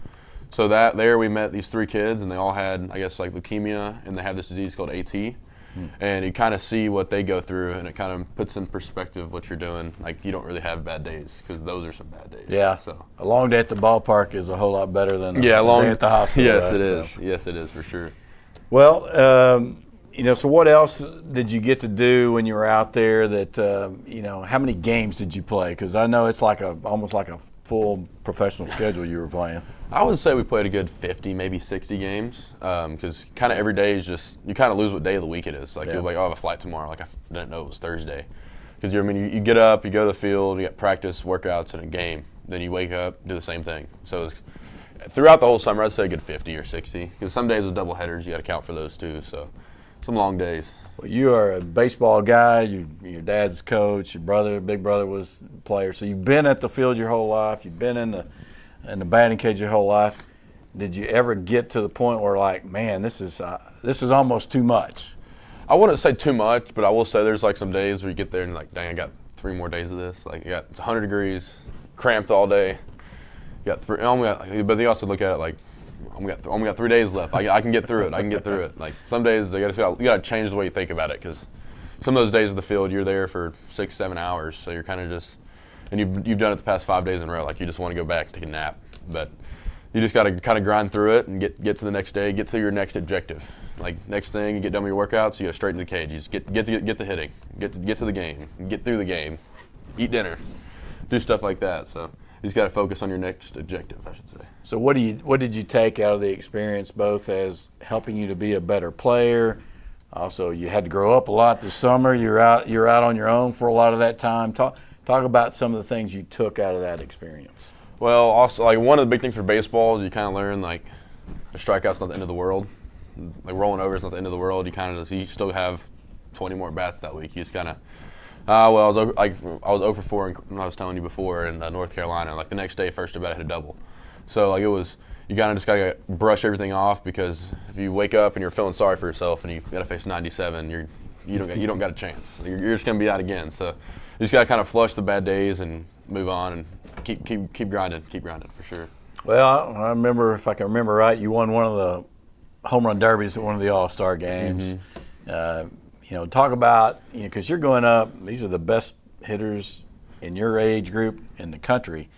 So there we met these 3 kids, and they all had, I guess, like leukemia, and they have this disease called AT. And you kind of see what they go through, and it kind of puts in perspective what you're doing. Like, you don't really have bad days, because those are some bad days. Yeah. So a long day at the ballpark is a whole lot better than a day at the hospital. Yes, right? it is. Yes, it is for sure. Well, so what else did you get to do when you were out there? How many games did you play? Because I know it's almost like a full professional schedule you were playing. I would say we played a good 50, maybe 60 games, because kind of every day is just, you kind of lose what day of the week it is. Like, you're like, oh, I have a flight tomorrow. Like, I didn't know it was Thursday. Because, you get up, you go to the field, you got practice, workouts, and a game. Then you wake up, do the same thing. So throughout the whole summer, I'd say a good 50 or 60. Because some days with double headers, you got to count for those too. So some long days. Well, you are a baseball guy. Your dad's a coach. Your big brother was a player. So you've been at the field your whole life. You've been in the batting cage your whole life. Did you ever get to the point where, like, man, this is almost too much? I wouldn't say too much, but I will say there's like some days where you get there and like, dang, I got 3 more days of this. Like, it's 100 degrees, cramped all day. But then you also look at it like, I only got 3 days left. I can get through it. Like, some days you got to change the way you think about it, because some of those days of the field you're there for 6-7 hours, so you're kind of just, and you've done it the past 5 days in a row. Like, you just want to go back and take a nap, but you just got to kind of grind through it and get to the next day, get to your next objective. Like, next thing, you get done with your workouts, you go straight into the cage. You just get to hitting, get to the game, get through the game, eat dinner, do stuff like that. So you just got to focus on your next objective, I should say. So what did you take out of the experience, both as helping you to be a better player, Also, you had to grow up a lot this summer. You're out on your own for a lot of that time. Talk about some of the things you took out of that experience. Well, also, like, one of the big things for baseball is you kind of learn, like, a strikeout's not the end of the world. Like, rolling over is not the end of the world. You still have 20 more bats that week. You just kind of, I was 0 for 4 when I was telling you before in North Carolina. Like, the next day, first at bat, I hit a double. So, like, you kind of just got to brush everything off, because if you wake up and you're feeling sorry for yourself and you got to face 97, you don't got a chance. You're just going to be out again. So you just got to kind of flush the bad days and move on and keep grinding for sure. Well, I remember, if I can remember right, you won one of the home run derbies at one of the All-Star games. Talk about, because you're going up, these are the best hitters in your age group in the country.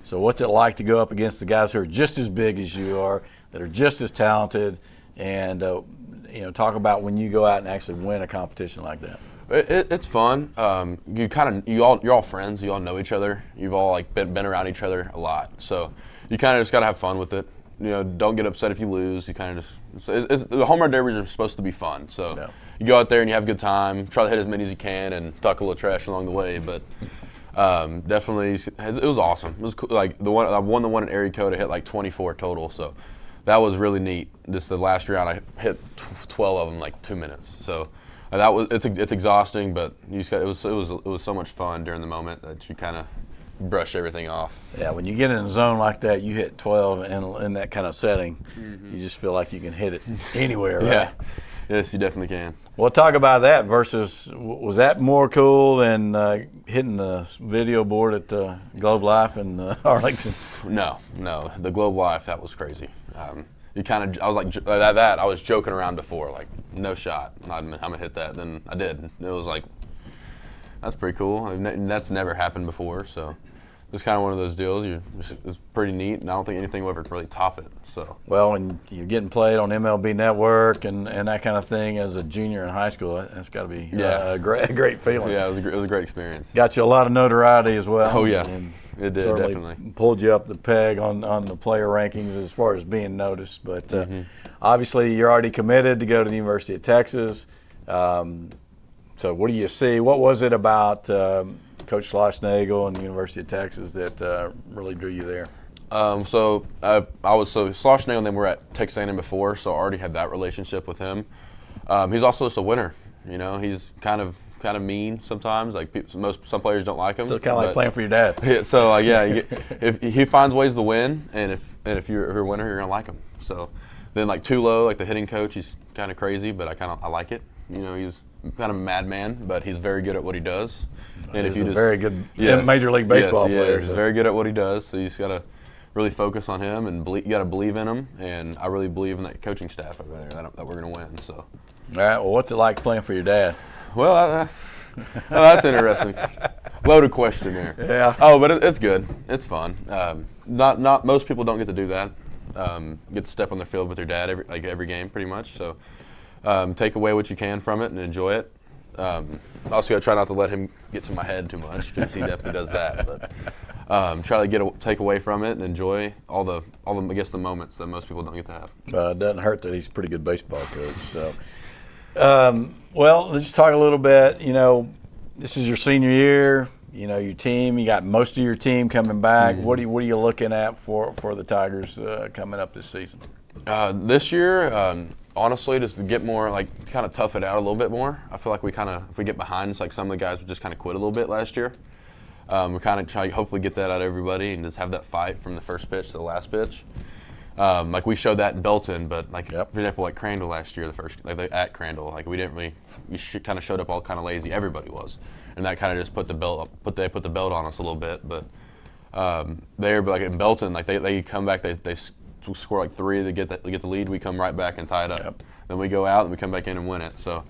So what's it like to go up against the guys who are just as big as you are, that are just as talented, and talk about when you go out and actually win a competition like that? It's fun. You're all friends. You all know each other. You've all been around each other a lot. So you kind of just got to have fun with it. Don't get upset if you lose. You kind of the home run derbies are supposed to be fun. So you go out there and you have a good time. Try to hit as many as you can and talk a little trash along the way. But definitely, it was awesome. It was cool. Like I won the one at Erie Code. I hit like 24 total. So that was really neat. Just the last round, I hit 12 of them like 2 minutes. So it's exhausting, but it was so much fun during the moment that you kind of brush everything off. Yeah, when you get in a zone like that, you hit 12 in that kind of setting, you just feel like you can hit it anywhere, right? Yeah. Yes, you definitely can. Well, talk about that versus, was that more cool than hitting the video board at Globe Life in Arlington? No, the Globe Life, that was crazy. I was like that. I was joking around before, like, no shot. I'm gonna hit that. Then I did. It was like, that's pretty cool. That's never happened before, so it's kind of one of those deals. It's pretty neat, and I don't think anything will ever really top it. So. Well, and you're getting played on MLB Network and that kind of thing as a junior in high school. That's got to be a great feeling. Yeah, it was a great experience. Got you a lot of notoriety as well. Oh yeah, and it did certainly definitely. Pulled you up the peg on the player rankings as far as being noticed. But obviously, you're already committed to go to the University of Texas. So what do you see? What was it about Coach Schlossnagle and the University of Texas that really drew you there? Schlossnagle and them were at Texas A&M before, so I already had that relationship with him. He's also just a winner. He's kind of mean sometimes. Like some players don't like him. So it's kind of like playing for your dad. Yeah, so if he finds ways to win, and if you're a winner, you're gonna like him. So then like Tulo, like the hitting coach, he's kind of crazy, but I like it. He's kind of a madman, but he's very good at what he does. And he's a very good Major League Baseball player. He's very good at what he does, so you just got to really focus on him, and you got to believe in him. And I really believe in that coaching staff over there that we're going to win. So. All right. Well, what's it like playing for your dad? Well, that's interesting. Loaded question there. Yeah. Oh, but it's good. It's fun. Not most people don't get to do that. Get to step on the field with their dad every game, pretty much. So. Take away what you can from it and enjoy it. Also, got to try not to let him get to my head too much, because he definitely does that. But try to take away from it and enjoy all the I guess the moments that most people don't get to have. It doesn't hurt that he's a pretty good baseball coach. So, well, let's talk a little bit. This is your senior year. Your team. You got most of your team coming back. What are you looking at for the Tigers coming up this season? This year. Honestly, just to get more, kind of tough it out a little bit more. I feel like if we get behind, it's like some of the guys would just kind of quit a little bit last year. We're kind of trying to hopefully get that out of everybody and just have that fight from the first pitch to the last pitch. Like we showed that in Belton, but for example, like Crandall last year, at Crandall, we didn't really, kind of showed up all kind of lazy. Everybody was, and that kind of just put the belt on us a little bit. But in Belton, they come back, they score like 3 to get the lead. We come right back and tie it up. Yep. Then we go out and we come back in and win it. So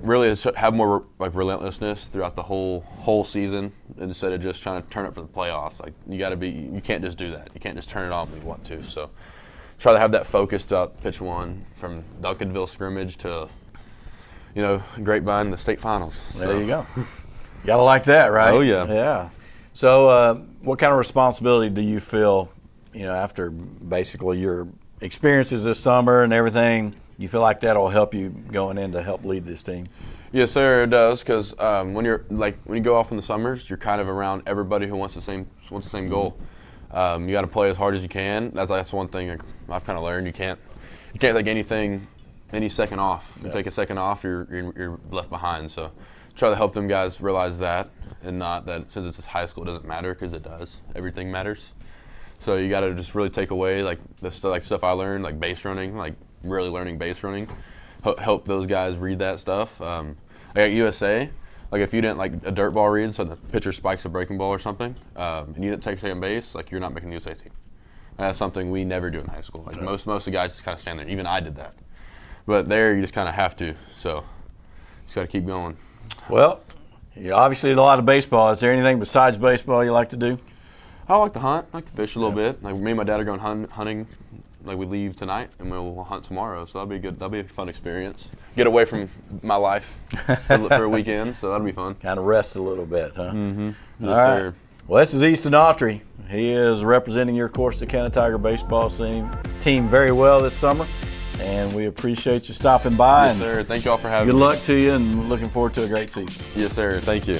really have more relentlessness throughout the whole season instead of just trying to turn it for the playoffs. You can't just do that. You can't just turn it on when you want to. So try to have that focus throughout pitch 1 from Duncanville scrimmage to Grapevine, the state finals. There you go. You gotta like that, right? Oh yeah. Yeah. So what kind of responsibility do you feel? After basically your experiences this summer and everything, You feel like that'll help you going in to help lead this team? Yes, sir, it does. Because when you go off in the summers, you're kind of around everybody who wants the same goal. You got to play as hard as you can. That's one thing I've kind of learned. You can't take any second off. You take a second off, you're left behind. So try to help them guys realize that, and not that since it's high school, it doesn't matter, because it does. Everything matters. So you got to just really take away like the stuff I learned, like base running, like really learning base running. Help those guys read that stuff. Like at USA, like if you didn't like a dirt ball read, so the pitcher spikes a breaking ball or something, and you didn't take second base, like you're not making the USA team. And that's something we never do in high school. Like most of the guys just kind of stand there. Even I did that. But there, you just kind of have to. So you just got to keep going. Well, you obviously did a lot of baseball. Is there anything besides baseball you like to do? I like to hunt. I like to fish a little bit. Like me and my dad are going hunting. Like we leave tonight and we'll hunt tomorrow. So that'll be good. That'll be a fun experience. Get away from my life for a weekend. So that'll be fun. Kind of rest a little bit, huh? Mm-hmm. Yes, All right. sir. Well, this is Easton Autry. He is representing your Corsicana Tiger baseball team very well this summer, and we appreciate you stopping by. Yes, sir. Thank you all for having me. Good luck to you, and looking forward to a great season. Yes, sir. Thank you.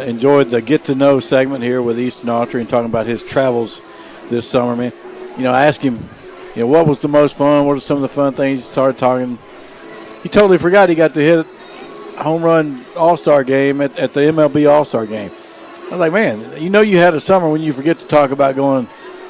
Enjoyed the get to know segment here with Easton Autry and talking about his travels this summer, man. You know, I asked him, what was the most fun? What are some of the fun things? He started talking. He totally forgot he got to hit a home run All-Star game at the MLB All-Star game. I was like, man, you had a summer when you forget to talk about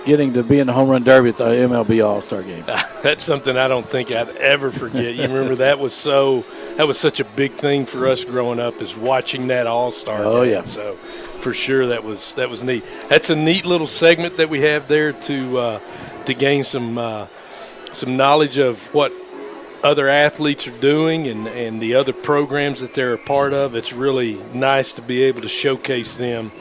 getting to be in the home run derby at the MLB All-Star game. That's something I don't think I'd ever forget. You remember that was such a big thing for us growing up, is watching that All-Star game. Oh, yeah. So for sure that was neat. That's a neat little segment that we have there to gain some knowledge of what other athletes are doing and the other programs that they're a part of. It's really nice to be able to showcase them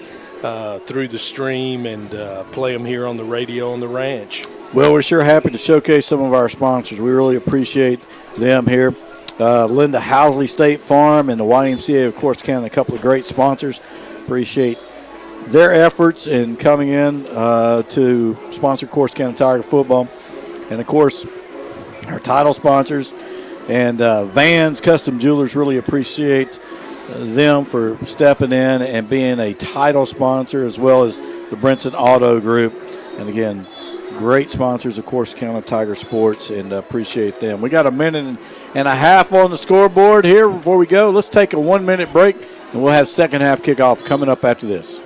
through the stream and play them here on the radio on the ranch. Well, we're sure happy to showcase some of our sponsors. We really appreciate them here. Linda Housley State Farm and the YMCA of Corsicana, a couple of great sponsors. Appreciate their efforts in coming in to sponsor Corsicana Tiger football. And, of course, our title sponsors and Vans Custom Jewelers, really appreciate them for stepping in and being a title sponsor, as well as the Brinson Auto Group. And, again, great sponsors of Corsicana Tiger Sports, and appreciate them. We got a minute and a half on the scoreboard here before we go. Let's take a 1-minute break, and we'll have second half kickoff coming up after this.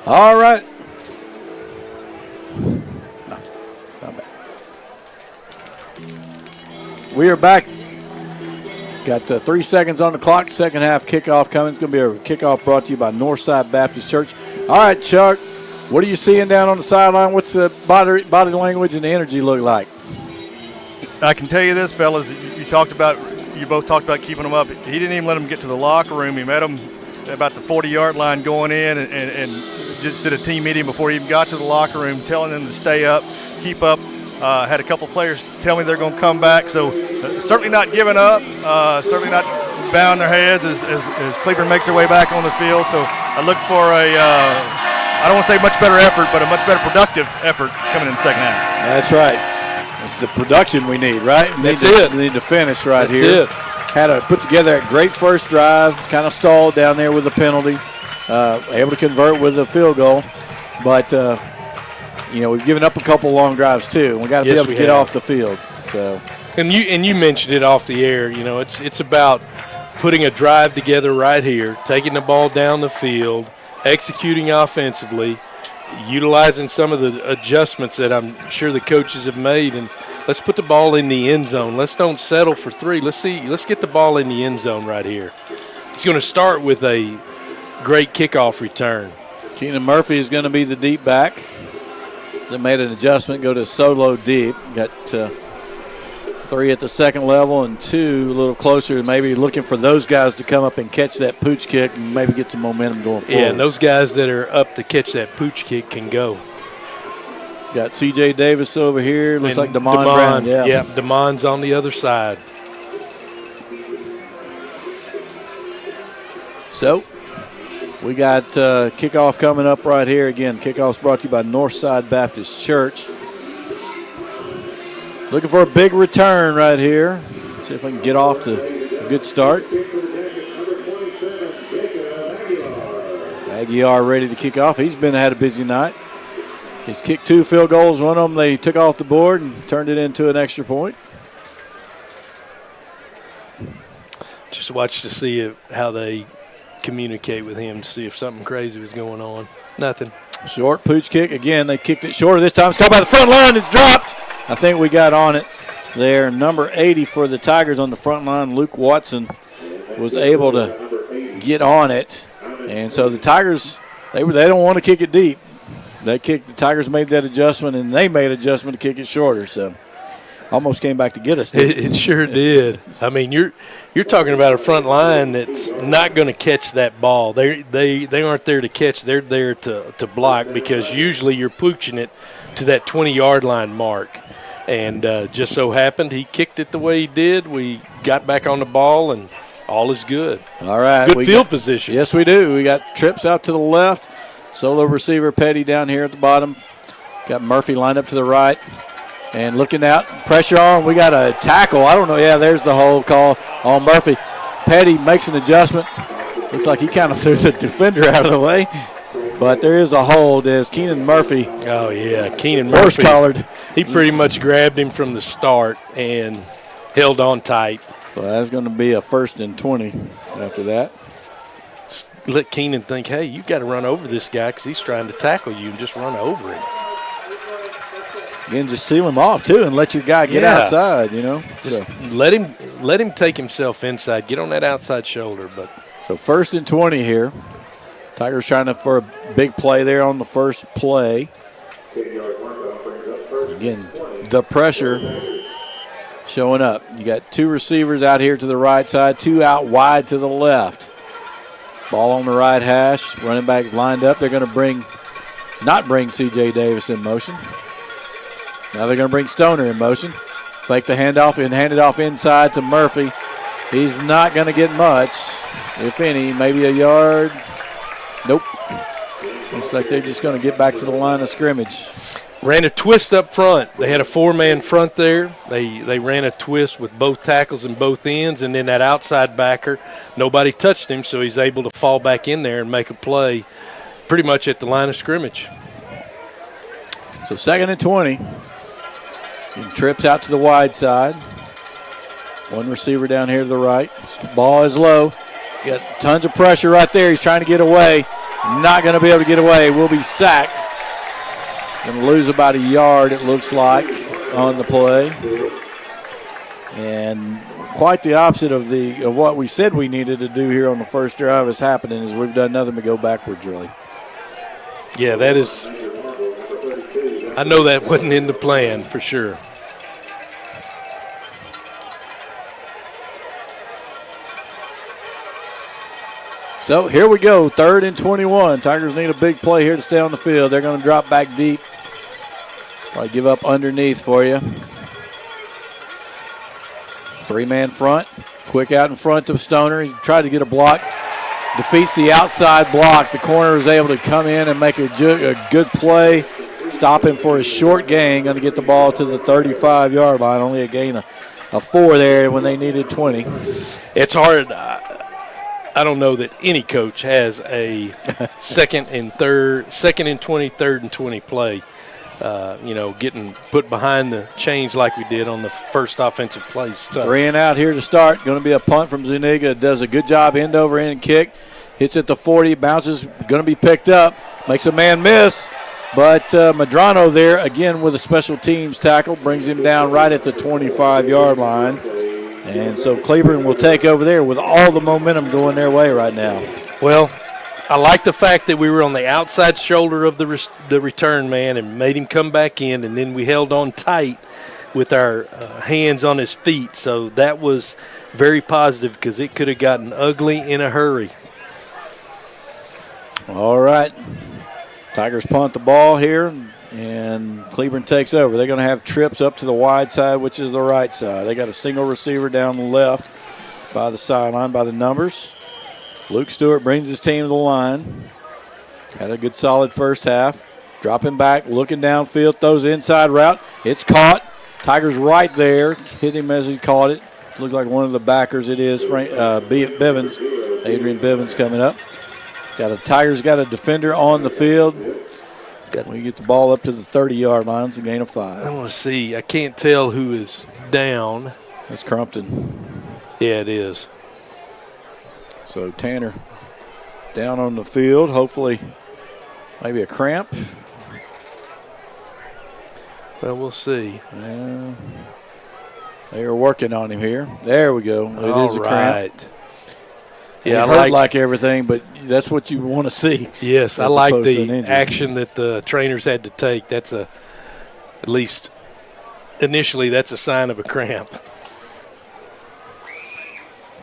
All right. No, not bad. We are back. Got 3 seconds on the clock. Second half kickoff coming. It's going to be a kickoff brought to you by Northside Baptist Church. All right, Chuck, what are you seeing down on the sideline? What's the body language and the energy look like? I can tell you this, fellas. You both talked about keeping them up. He didn't even let them get to the locker room. He met them about the 40-yard line going in and just did a team meeting before he even got to the locker room, telling them to stay up, keep up. Had a couple players tell me they're going to come back, so certainly not giving up, certainly not bowing their heads as Cleburne makes their way back on the field. So I look for I don't want to say much better effort, but a much better productive effort coming in the second half. That's right. It's the production we need, right? We need to finish right here. Had to put together a great first drive, kind of stalled down there with the penalty, able to convert with a field goal. But, we've given up a couple long drives too, and we got to be able to get off the field. So. And you mentioned it off the air. It's about putting a drive together right here, taking the ball down the field, executing offensively, utilizing some of the adjustments that I'm sure the coaches have made, and let's put the ball in the end zone. Let's don't settle for three. Let's get the ball in the end zone right here. It's going to start with a great kickoff return. Keenan Murphy is going to be the deep back. They made an adjustment, go to solo deep. Got 3 at the second level and 2 a little closer, maybe looking for those guys to come up and catch that pooch kick and maybe get some momentum going forward. Yeah, and those guys that are up to catch that pooch kick can go. Got C.J. Davis over here. Looks like Damon Brown. Yeah, Damon's on the other side. So we got kickoff coming up right here. Again, kickoff's brought to you by Northside Baptist Church. Looking for a big return right here. See if I can get off to a good start. Aguiar ready to kick off. He's had a busy night. He's kicked 2 field goals. One of them they took off the board and turned it into an extra point. Just watch to see how they communicate with him to see if something crazy was going on. Nothing. Short pooch kick. Again, they kicked it shorter. This time it's caught by the front line. It's dropped. I think we got on it there. Number 80 for the Tigers on the front line, Luke Watson, was able to get on it. And so the Tigers, they don't want to kick it deep. The Tigers made that adjustment, and they made an adjustment to kick it shorter. So almost came back to get us. It sure did. I mean, you're talking about a front line that's not going to catch that ball. They aren't there to catch. They're there to block, because usually you're pooching it to that 20-yard line mark. And just so happened he kicked it the way he did. We got back on the ball, and all is good. All right. Good field position. Yes, we do. We got trips out to the left. Solo receiver Petty down here at the bottom. Got Murphy lined up to the right. And looking out, pressure on. We got a tackle. I don't know. Yeah, there's the hold call on Murphy. Petty makes an adjustment. Looks like he kind of threw the defender out of the way. But there is a hold as Keenan Murphy. Oh, yeah. Keenan Murphy. Horse-collared. He pretty much grabbed him from the start and held on tight. So that's going to be a 1st and 20 after that. Let Keenan think, hey, you got to run over this guy because he's trying to tackle you, and just run over him. Again, just seal him off, too, and let your guy get outside, Just let him take himself inside. Get on that outside shoulder. So 1st and 20 here. Tigers trying for a big play there on the first play. Again, the pressure showing up. You got 2 receivers out here to the right side, 2 out wide to the left. Ball on the right hash. Running backs lined up. They're going to not bring C.J. Davis in motion. Now they're going to bring Stoner in motion. Fake the handoff and hand it off inside to Murphy. He's not going to get much, if any, maybe a yard. Nope. Looks like they're just going to get back to the line of scrimmage. Ran a twist up front. They had a 4-man front there. They ran a twist with both tackles and both ends, and then that outside backer, nobody touched him, so he's able to fall back in there and make a play pretty much at the line of scrimmage. So 2nd and 20. He trips out to the wide side. 1 receiver down here to the right. Ball is low. Got tons of pressure right there. He's trying to get away. Not going to be able to get away. Will be sacked. Going to lose about a yard, it looks like, on the play. And quite the opposite of what we said we needed to do here on the first drive is happening, is we've done nothing but go backwards, really. Yeah, that is. I know that wasn't in the plan for sure. So here we go, 3rd and 21. Tigers need a big play here to stay on the field. They're going to drop back deep. Probably give up underneath for you. 3-man front. Quick out in front to Stoner. He tried to get a block. Defeats the outside block. The corner is able to come in and make a good play. Stop him for a short gain. Going to get the ball to the 35-yard line. Only a gain of 4 there when they needed 20. It's hard. I don't know that any coach has a 2nd and 20, 3rd and 20 play. Getting put behind the chains like we did on the first offensive play. 3 and out here to start. Going to be a punt from Zuniga. Does a good job end over end kick. Hits at the 40, bounces, going to be picked up. Makes a man miss, but Medrano there, again with a special teams tackle, brings him down right at the 25-yard line. And so Cleburne will take over there with all the momentum going their way right now. Well, I like the fact that we were on the outside shoulder of the return man and made him come back in, and then we held on tight with our hands on his feet. So that was very positive because it could have gotten ugly in a hurry. All right. Tigers punt the ball here, and Cleburne takes over. They're going to have trips up to the wide side, which is the right side. They got a single receiver down the left by the sideline by the numbers. Luke Stewart brings his team to the line. Had a good solid first half. Dropping back, looking downfield, throws inside route. It's caught. Tigers right there. Hit him as he caught it. Looked like one of the backers. It is Bivens. Adrian Bivens coming up. Tigers got a defender on the field. We get the ball up to the 30-yard line. It's a gain of 5. I want to see. I can't tell who is down. That's Crumpton. Yeah, it is. So Tanner down on the field. Hopefully maybe a cramp. Well, we'll see. They are working on him here. There we go. It is a cramp. Yeah, I like everything, but that's what you want to see. Yes, I like the action that the trainers had to take. That's at least initially, that's a sign of a cramp.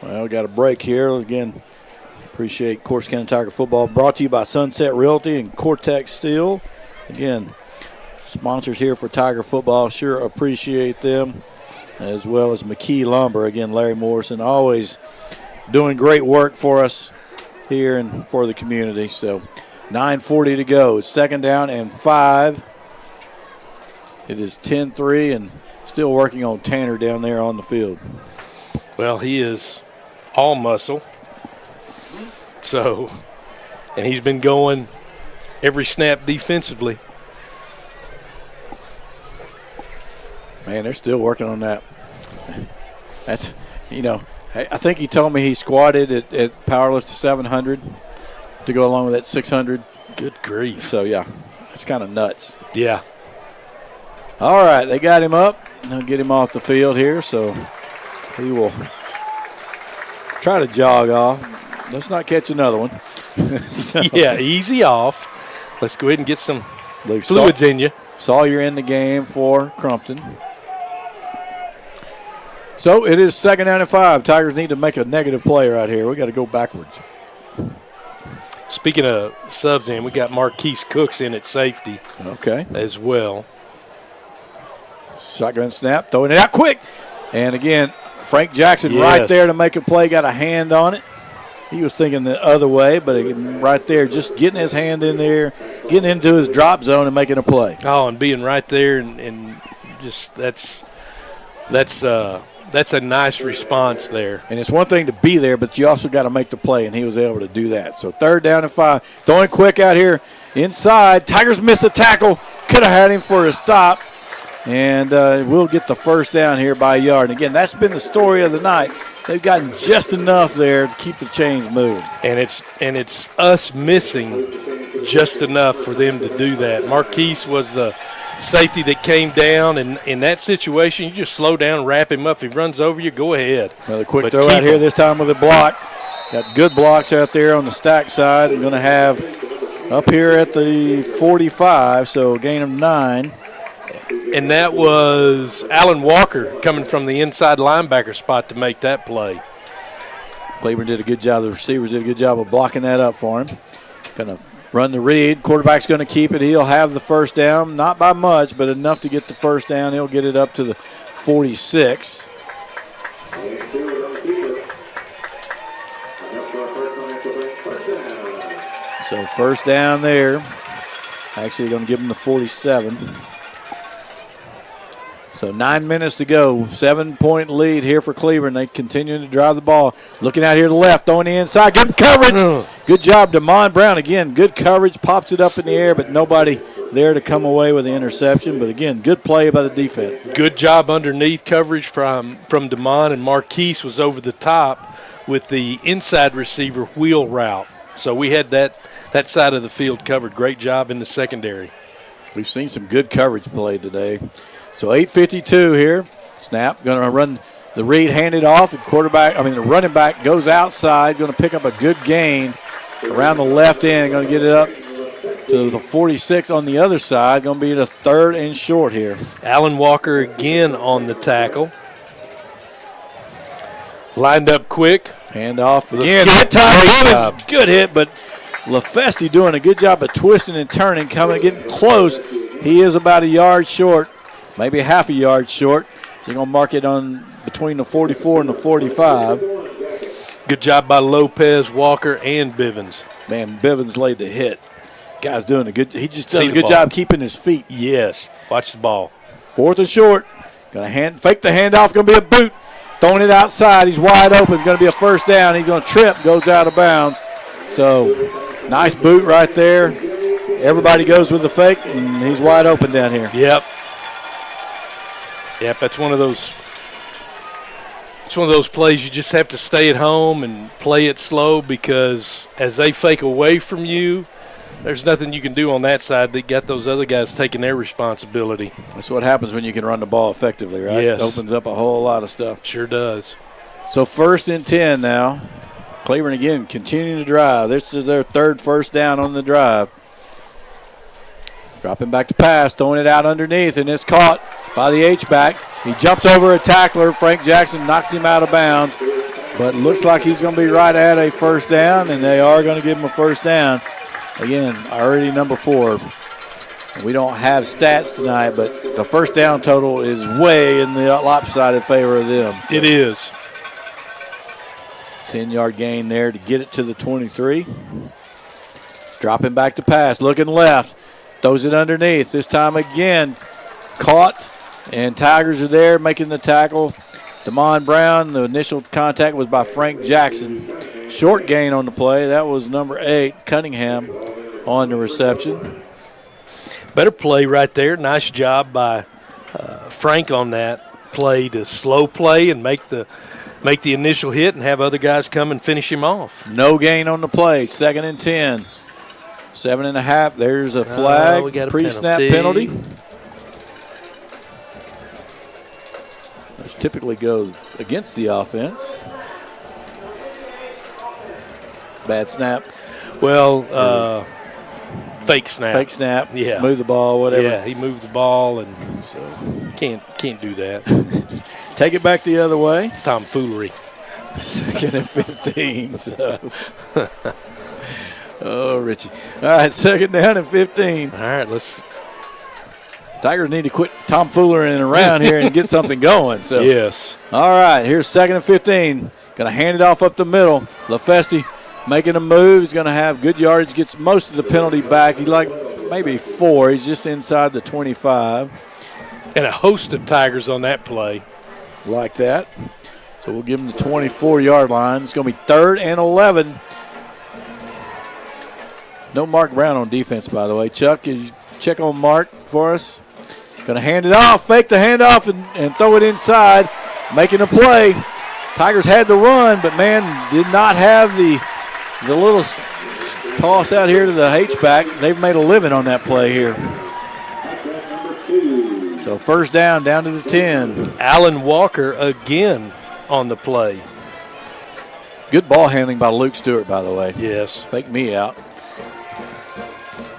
Well, we got a break here. Again, appreciate Corsicana Tiger football. Brought to you by Sunset Realty and Cortex Steel. Again, sponsors here for Tiger football. Sure appreciate them, as well as McKee Lumber. Again, Larry Morrison always doing great work for us here and for the community. So 9:40 to go. It's 2nd down and 5. It is 10-3 and still working on Tanner down there on the field. Well, he is all muscle. So, and he's been going every snap defensively. Man, they're still working on that. That's, I think he told me he squatted at powerlift to 700 to go along with that 600. Good grief. So, yeah, that's kind of nuts. Yeah. All right, they got him up. They'll get him off the field here, so he will try to jog off. Let's not catch another one. Yeah, easy off. Let's go ahead and get some fluids in you. Sawyer in the game for Crumpton. So it is 2nd down and 5. Tigers need to make a negative play right here. We got to go backwards. Speaking of subs in, we got Marquise Cooks in at safety. Okay. As well. Shotgun snap, throwing it out quick. And again, Frank Jackson right there to make a play, got a hand on it. He was thinking the other way, but right there, just getting his hand in there, getting into his drop zone and making a play. Oh, and being right there and just that's a nice response there. And it's one thing to be there, but you also got to make the play, and he was able to do that. So 3rd down and 5. Throwing quick out here inside. Tigers miss a tackle. Could have had him for a stop. And we'll get the 1st down here by a yard. And again, that's been the story of the night. They've gotten just enough there to keep the chains moving. And it's us missing just enough for them to do that. Marquise was the safety that came down, and in that situation, you just slow down, wrap him up. If he runs over you, go ahead. Another quick throw out here this time with a block. Got good blocks out there on the stack side. We're going to have up here at the 45, so a gain of 9. And that was Alan Walker coming from the inside linebacker spot to make that play. Cleburne did a good job. The receivers did a good job of blocking that up for him. Going to run the read. Quarterback's going to keep it. He'll have the first down. Not by much, but enough to get the first down. He'll get it up to the 46. So first down there. Actually going to give him the 47. So 9 minutes to go. 7-point lead here for Cleburne. They continue to drive the ball. Looking out here to the left, throwing the inside. Good coverage. Good job, Damon Brown. Again, good coverage. Pops it up in the air, but nobody there to come away with the interception. But again, good play by the defense. Good job underneath coverage from Damon, and Marquise was over the top with the inside receiver wheel route. So we had that side of the field covered. Great job in the secondary. We've seen some good coverage played today. So 8:52 here. Snap, going to run the read, hand it off. The running back goes outside, going to pick up a good gain around the left end. Going to get it up to the 46 on the other side. Going to be the 3rd and short here. Alan Walker again on the tackle. Lined up quick. Hand off again. Good hit, but LaFesti doing a good job of twisting and turning, getting close. He is about a yard short. Maybe half a yard short. So you're going to mark it on between the 44 and the 45. Good job by Lopez, Walker, and Bivens. Man, Bivens laid the hit. Guy's doing he just does a good job keeping his feet. Yes. Watch the ball. 4th and short. Going to fake the handoff. Going to be a boot. Throwing it outside. He's wide open. Going to be a first down. He's going to trip. Goes out of bounds. So, nice boot right there. Everybody goes with the fake, and he's wide open down here. Yep, that's one of those. It's one of those plays you just have to stay at home and play it slow, because as they fake away from you, there's nothing you can do on that side. They got those other guys taking their responsibility. That's what happens when you can run the ball effectively, right? Yes. It opens up a whole lot of stuff. Sure does. So 1st and 10 now. Cleburne again continuing to drive. This is their 3rd first down on the drive. Dropping back to pass, throwing it out underneath, and it's caught by the H-back. He jumps over a tackler. Frank Jackson knocks him out of bounds, but looks like he's going to be right at a first down, and they are going to give him a first down. Again, already number 4. We don't have stats tonight, but the first down total is way in the lopsided favor of them. So it is. 10-yard gain there to get it to the 23. Dropping back to pass, looking left. Throws it underneath. This time again, caught, and Tigers are there making the tackle. Damon Brown, the initial contact was by Frank Jackson. Short gain on the play. That was number 8, Cunningham, on the reception. Better play right there. Nice job by Frank on that play to slow play and make the initial hit and have other guys come and finish him off. No gain on the play. 2nd and 10. 7.5. There's a flag. We got a pre-snap penalty. Those typically go against the offense. Bad snap. Well, fake snap. Fake snap. Yeah. Move the ball, whatever. Yeah, he moved the ball, and so can't do that. Take it back the other way. It's tomfoolery. 2nd and 15. So. Oh, Richie. All right, 2nd down and 15. All right, let's. Tigers need to quit tomfoolering around here and get something going. So. Yes. All right, here's 2nd and 15. Going to hand it off up the middle. LaFesti making a move. He's going to have good yardage, gets most of the penalty back. He maybe 4. He's just inside the 25. And a host of Tigers on that play. Like that. So we'll give him the 24-yard line. It's going to be 3rd and 11. No Mark Brown on defense, by the way. Chuck, you check on Mark for us. Going to hand it off, fake the handoff, and throw it inside. Making a play. Tigers had to run, but, man, did not have the little toss out here to the H-back. They've made a living on that play here. So first down to the 10. Alan Walker again on the play. Good ball handling by Luke Stewart, by the way. Yes. Fake me out.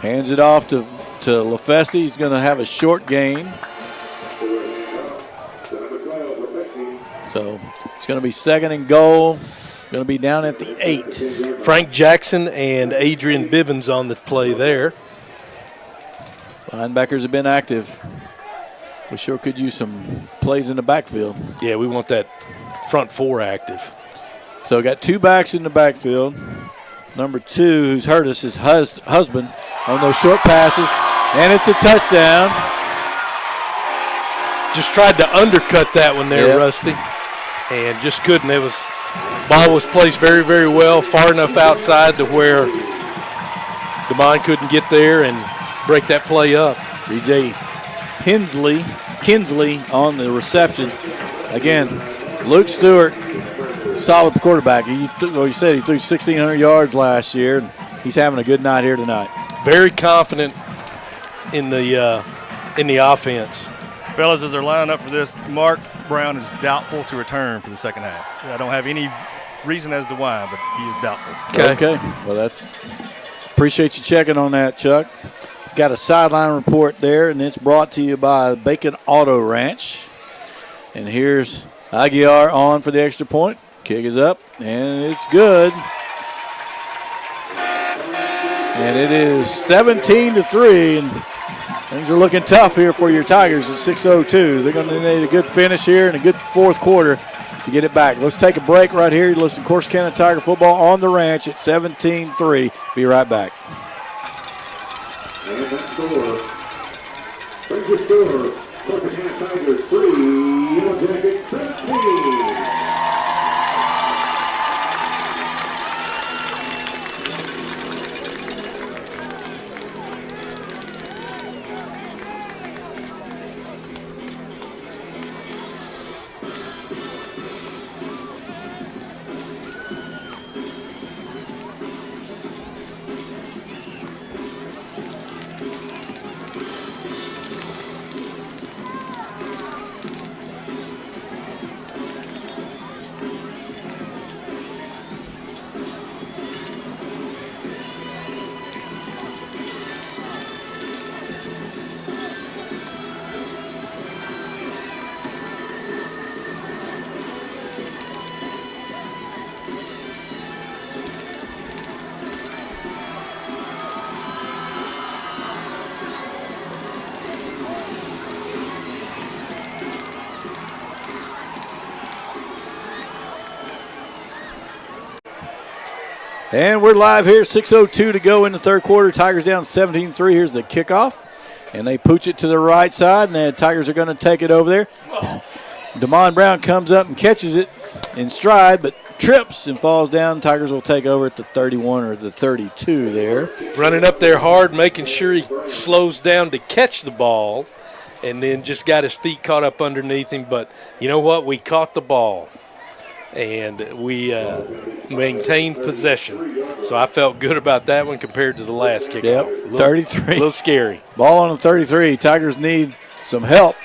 Hands it off to LaFesti. He's going to have a short gain. So it's going to be 2nd and goal going to be down at the 8. Frank Jackson and Adrian Bivens on the play there. Linebackers have been active. We sure could use some plays in the backfield. Yeah, we want that front 4 active. So got 2 backs in the backfield. Number 2, who's hurt us, is Husband on those short passes, and it's a touchdown. Just tried to undercut that one there, Rusty, and just couldn't. Ball was placed very, very well, far enough outside to where DeMond couldn't get there and break that play up. C.J. Kinsley on the reception. Again, Luke Stewart, solid quarterback. He said he threw 1,600 yards last year, and he's having a good night here tonight. Very confident in the offense. Fellas, as they're lining up for this, Mark Brown is doubtful to return for the second half. I don't have any reason as to why, but he is doubtful. Okay. Well, appreciate you checking on that, Chuck. He's got a sideline report there, and it's brought to you by Bacon Auto Ranch. And here's Aguiar on for the extra point. Kick is up, and it's good. And it is 17-3, and things are looking tough here for your Tigers at 6:02. They're going to need a good finish here and a good fourth quarter to get it back. Let's take a break right here. You listen to Corsicana Tiger football on the ranch at 17-3. Be right back. And that score brings the score, Corsicana Tigers 3, Yellow Jackets 17. And we're live here, 6:02 to go in the third quarter. Tigers down 17-3. Here's the kickoff. And they pooch it to the right side, and the Tigers are going to take it over there. DeMond Brown comes up and catches it in stride, but trips and falls down. Tigers will take over at the 31 or the 32 there. Running up there hard, making sure he slows down to catch the ball, and then just got his feet caught up underneath him. But you know what? We caught the ball, and we maintained possession. So I felt good about that one compared to the last kickoff. Yep, 33. A little scary. Ball on the 33. Tigers need some help.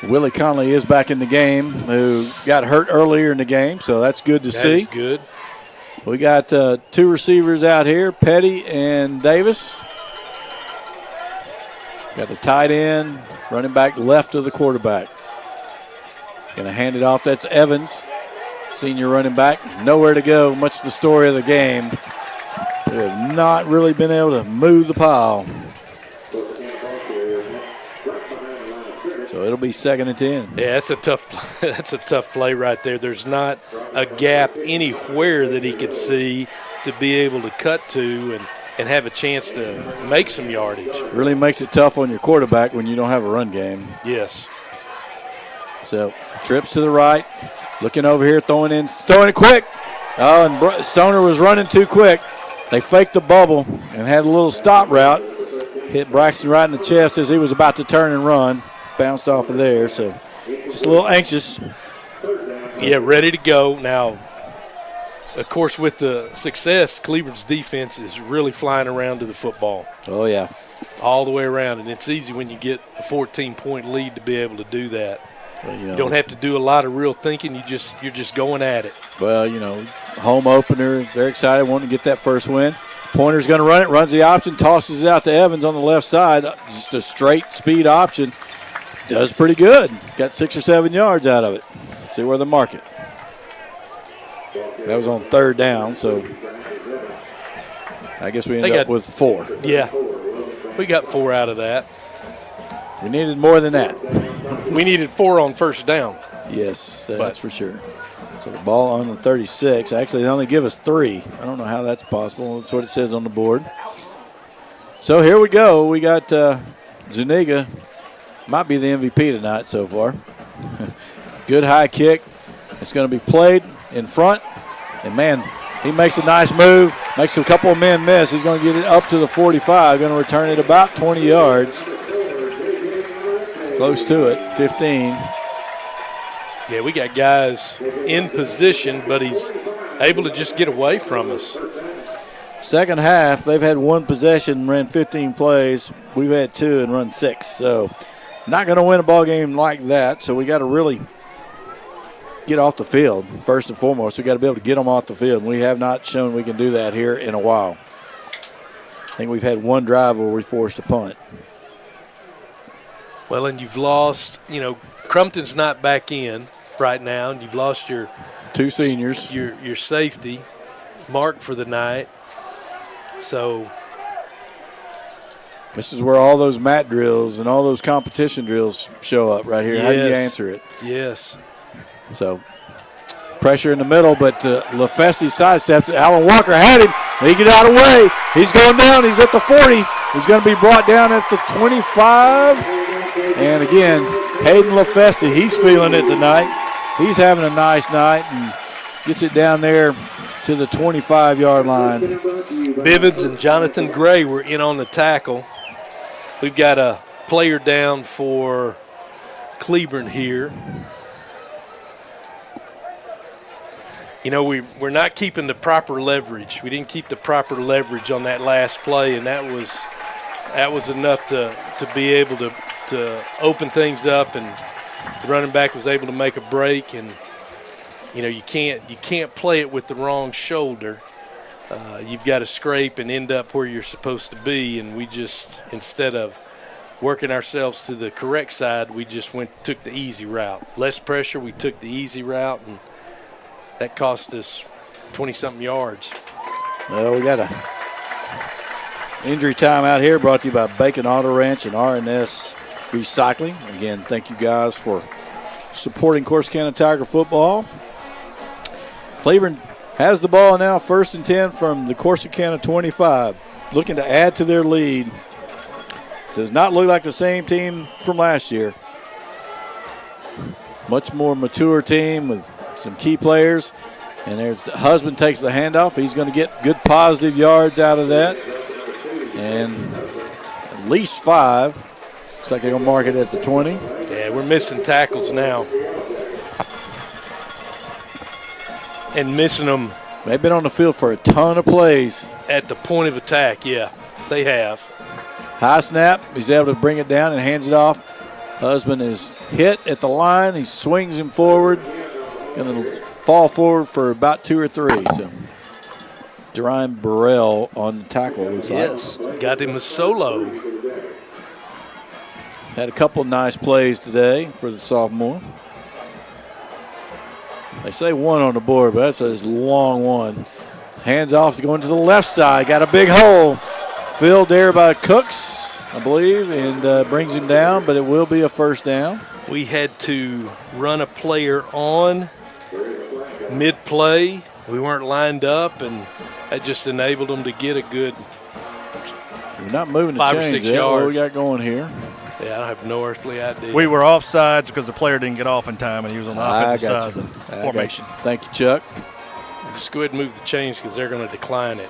Willie Conley is back in the game, who got hurt earlier in the game, so that's good to see. That's good. We got 2 receivers out here, Petty and Davis. Got the tight end, running back left of the quarterback. Going to hand it off. That's Evans, senior running back. Nowhere to go. Much the story of the game. They have not really been able to move the pile. So it'll be 2nd and 10. Yeah, that's a tough play right there. There's not a gap anywhere that he could see to be able to cut to and have a chance to make some yardage. Really makes it tough on your quarterback when you don't have a run game. Yes. So trips to the right, looking over here, throwing it quick. Oh, and Stoner was running too quick. They faked the bubble and had a little stop route. Hit Braxton right in the chest as he was about to turn and run. Bounced off of there, so just a little anxious. Yeah, ready to go. Now, of course, with the success, Cleburne's defense is really flying around to the football. Oh, yeah. All the way around, and it's easy when you get a 14-point lead to be able to do that. Well, you don't have to do a lot of real thinking. You're just going at it. Well, home opener, they're excited, wanting to get that first win. Pointer's going to run it, runs the option, tosses it out to Evans on the left side. Just a straight speed option. Does pretty good. Got 6 or 7 yards out of it. See where they mark it. That was on 3rd down, so I guess we ended up with 4. Yeah, we got 4 out of that. We needed more than that. We needed 4 on 1st down. Yes, that's for sure. So the ball on the 36. Actually, they only give us 3. I don't know how that's possible. That's what it says on the board. So here we go. We got Zuniga. Might be the MVP tonight so far. Good high kick. It's going to be played in front. And, man, he makes a nice move. Makes a couple of men miss. He's going to get it up to the 45. Going to return it about 20 yards. Close to it, 15. Yeah, we got guys in position, but he's able to just get away from us. Second half, they've had 1 possession, ran 15 plays. We've had 2 and run 6. So not going to win a ball game like that. So we got to really get off the field first and foremost. We got to be able to get them off the field. And we have not shown we can do that here in a while. I think we've had 1 drive where we forced a punt. Well, and you've lost, Crumpton's not back in right now, and you've lost your 2 seniors. Your safety, Mark, for the night. So this is where all those mat drills and all those competition drills show up right here. Yes. How do you answer it? Yes. So pressure in the middle, but LaFesti sidesteps it. Alan Walker had him. He get out of the way. He's going down. He's at the 40. He's going to be brought down at the 25. And again, Hayden LaFesti, he's feeling it tonight. He's having a nice night and gets it down there to the 25-yard line. Bivens and Jonathan Gray were in on the tackle. We've got a player down for Cleburne here. We're not keeping the proper leverage. We didn't keep the proper leverage on that last play, and that was enough to be able to open things up, and the running back was able to make a break. And you can't play it with the wrong shoulder. You've got to scrape and end up where you're supposed to be, and we just, instead of working ourselves to the correct side, we just took the easy route. Less pressure, we took the easy route, and that cost us 20-something yards. Well, we got a injury time out here brought to you by Bacon Auto Ranch and R&S Recycling. Again, thank you guys for supporting Corsicana Tiger football. Cleburne has the ball now, 1st and 10 from the Corsicana 25. Looking to add to their lead. Does not look like the same team from last year. Much more mature team with some key players. And there's Husband takes the handoff. He's going to get good positive yards out of that. And at least 5. Looks like they're going to mark it at the 20. Yeah, we're missing tackles now. And missing them. They've been on the field for a ton of plays. At the point of attack, yeah, they have. High snap. He's able to bring it down and hands it off. Husband is hit at the line. He swings him forward. Going to fall forward for about 2 or 3. So, Jerime Burrell on the tackle, looks like. Yes, got him a solo. Had a couple nice plays today for the sophomore. They say 1 on the board, but that's a long one. Hands off, going to the left side. Got a big hole. Filled there by Cooks, I believe, and brings him down, but it will be a 1st down. We had to run a player on mid-play. We weren't lined up, and that just enabled them to get a good We're not moving the 5 or chains 6 yet. yards. What we got going here? Yeah, I have no earthly idea. We were offsides because the player didn't get off in time, and he was on the offensive side of the formation. Thank you, Chuck. Just go ahead and move the chains because they're going to decline it.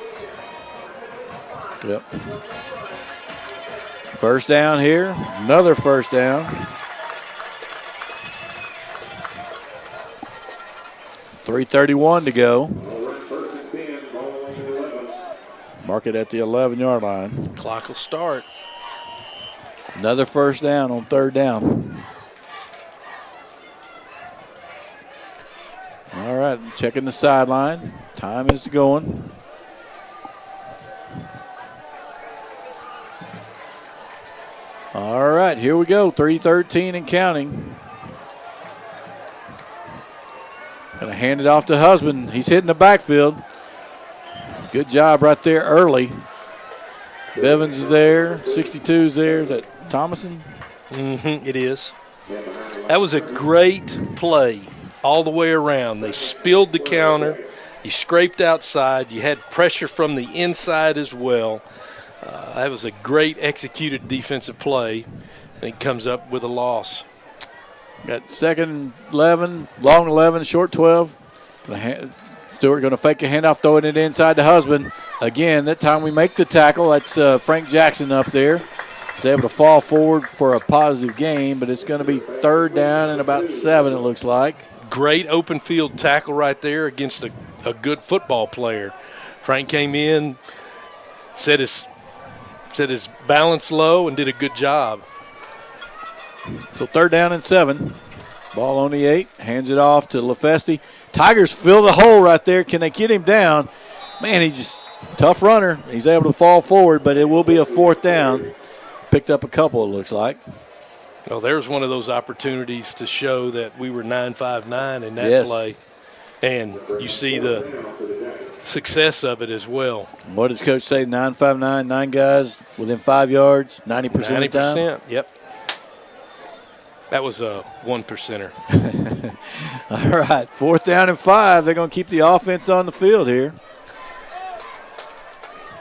Yep. 1st down here. Another 1st down. 3:31 to go. Mark it at the 11-yard line. Clock will start. Another 1st down on 3rd down. All right, checking the sideline. Time is going. All right, here we go. 3:13 and counting. Gonna hand it off to Husband. He's hitting the backfield. Good job right there early. Bevins is there. 62's there. Is that Thomason? It is. That was a great play all the way around. They spilled the counter. You scraped outside. You had pressure from the inside as well. That was a great executed defensive play, and it comes up with a loss. Got second and 11, long 11, short 12. Stewart going to fake a handoff, throwing it inside to Husband. Again, that time we make the tackle. That's Frank Jackson up there. He's able to fall forward for a positive gain, but it's going to be third down and about 7, it looks like. Great open field tackle right there against a good football player. Frank came in, set his balance low, and did a good job. So third down and 7. Ball on the 8. Hands it off to LaFesti. Tigers fill the hole right there. Can they get him down? Man, he's just tough runner. He's able to fall forward, but it will be a fourth down. Picked up a couple, it looks like. Well, there's one of those opportunities to show that we were 9-5-9 in that play. And you see the success of it as well. What does Coach say? 9-5-9, 9 guys within 5 yards, 90% of the time? 90%, yep. That was a 1%er. All right, fourth down and 5. They're going to keep the offense on the field here.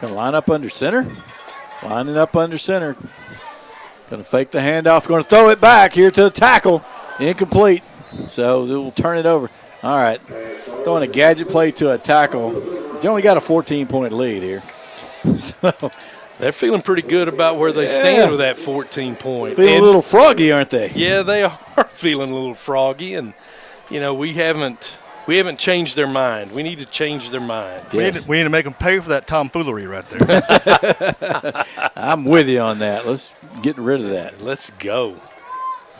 Going to line up under center. Lining up under center. Going to fake the handoff. Going to throw it back here to the tackle. Incomplete. So they will turn it over. All right. Throwing a gadget play to a tackle. They only got a 14-point lead here. So they're feeling pretty good about where they stand with that 14-point. Feeling a little froggy, aren't they? Yeah, they are feeling a little froggy. And, you know, we haven't changed their mind. We need to change their mind. Yes. We need to make them pay for that tomfoolery right there. I'm with you on that. Let's get rid of that. Let's go.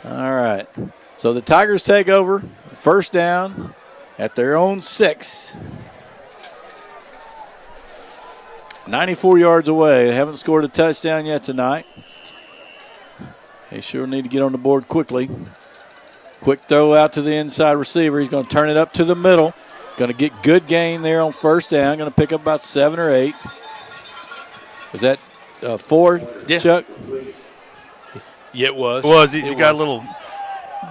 All right. So the Tigers take over. First down at their own 6. 94 yards away. They haven't scored a touchdown yet tonight. They sure need to get on the board quickly. Quick throw out to the inside receiver. He's going to turn it up to the middle. Going to get good gain there on first down. Going to pick up about 7 or 8. Is that 4, yeah. Chuck? Yeah, it was. You got a little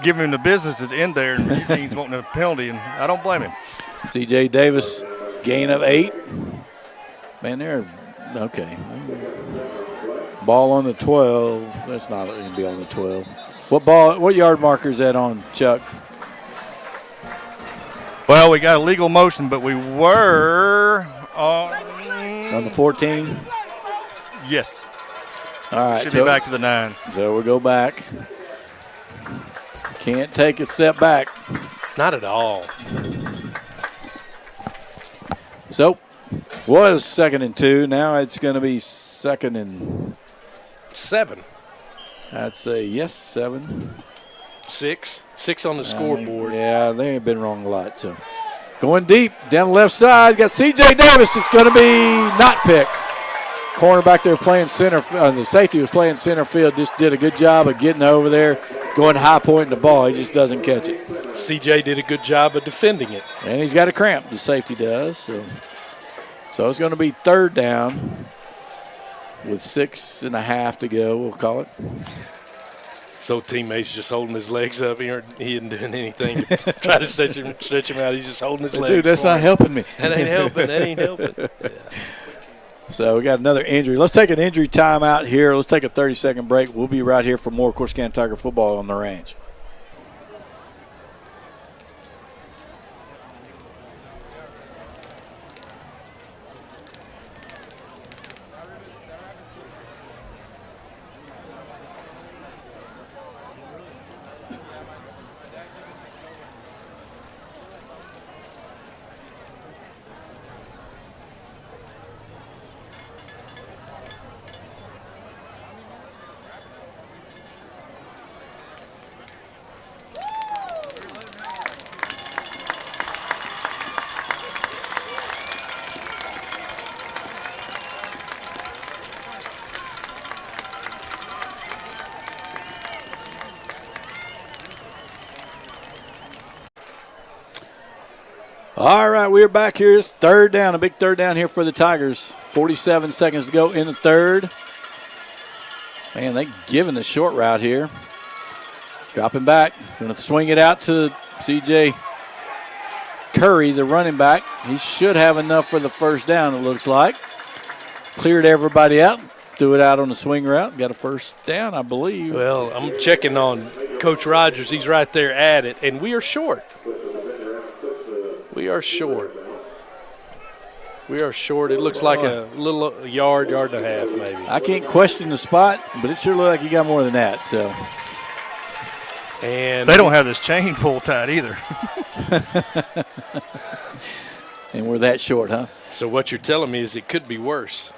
giving him the business at the end there, and he's wanting a penalty, and I don't blame him. C.J. Davis, gain of 8. Man, they're okay. Ball on the 12. That's not going to be on the 12. What yard marker is that on, Chuck? Well, we got a legal motion, but we were on the 14? Yes. All right. Should be back to the 9. So we'll go back. Can't take a step back. Not at all. So, was 2nd and 2. Now it's going to be 2nd and 7. I'd say yes, 7. 6. 6 on the scoreboard. Yeah, they ain't been wrong a lot. So, going deep down the left side, got C.J. Davis. It's going to be not picked. Cornerback there playing center. The safety was playing center field. Just did a good job of getting over there, going high pointing the ball. He just doesn't catch it. C.J. did a good job of defending it. And he's got a cramp. The safety does. So it's going to be third down with 6.5 to go, we'll call it. So teammates just holding his legs up. He isn't doing anything to try to stretch him out. He's just holding his legs. Dude, that's not helping me. That ain't helping. Yeah. So we got another injury. Let's take an injury timeout here. Let's take a 30-second break. We'll be right here for more Corsicana Tiger football on the ranch. All right, we're back here. It's third down, a big third down here for the Tigers. 47 seconds to go in the third. Man, they giving the short route here. Dropping back. Going to swing it out to C.J. Curry, the running back. He should have enough for the first down, it looks like. Cleared everybody out. Threw it out on the swing route. Got a first down, I believe. Well, I'm checking on Coach Rogers. He's right there at it, and we are short. We are short. We are short. It looks like a little yard and a half, maybe. I can't question the spot, but it sure looked like you got more than that. So, and they don't have this chain pull tight either. And we're that short, huh? So what you're telling me is it could be worse.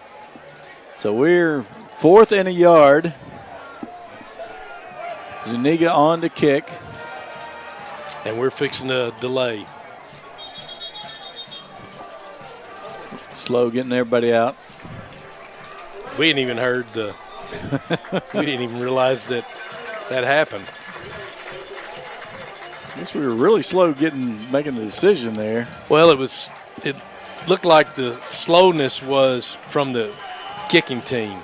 So we're 4th and a yard. Zuniga on the kick. And we're fixing a delay. Slow getting everybody out. We didn't even heard we didn't even realize that happened. I guess we were really slow making the decision there. Well, it looked like the slowness was from the kicking team.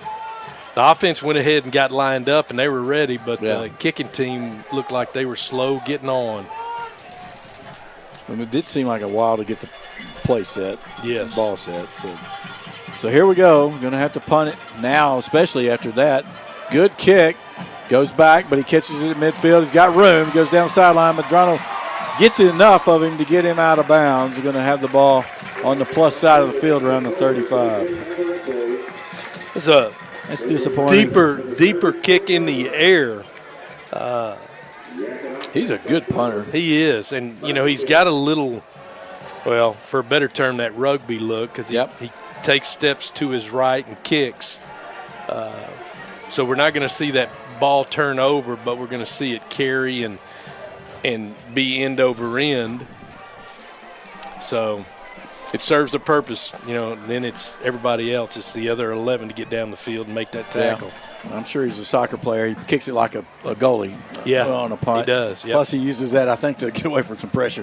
The offense went ahead and got lined up, and they were ready, but the kicking team looked like they were slow getting on. I mean, it did seem like a while to get the play set, yes, ball set. So here we go. We're going to have to punt it now, especially after that. Good kick. Goes back, but he catches it at midfield. He's got room. He goes down the sideline. Madrano gets enough of him to get him out of bounds. He's going to have the ball on the plus side of the field around the 35. That's disappointing. Deeper kick in the air. He's a good punter. He is, and he's got a little, well, for a better term, that rugby look because he takes steps to his right and kicks. So we're not going to see that ball turn over, but we're going to see it carry and be end over end. So it serves a purpose, then it's everybody else. It's the other 11 to get down the field and make that tackle. Yeah. I'm sure he's a soccer player. He kicks it like a goalie on a punt. He does, yeah. Plus he uses that, I think, to get away from some pressure.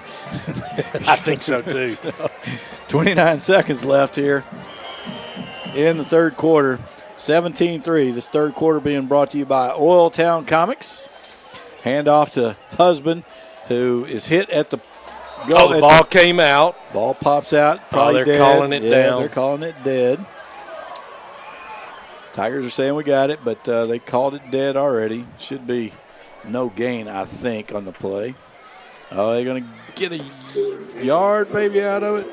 I think so, too. 29 seconds left here in the third quarter. 17-3. This third quarter being brought to you by Oil Town Comics. Hand off to Husband, who is hit at the goal. The ball came out. Ball pops out. Probably they're dead. calling it down. They're calling it dead. Tigers are saying we got it, but they called it dead already. Should be no gain, I think, on the play. Oh, they're going to get a yard maybe out of it.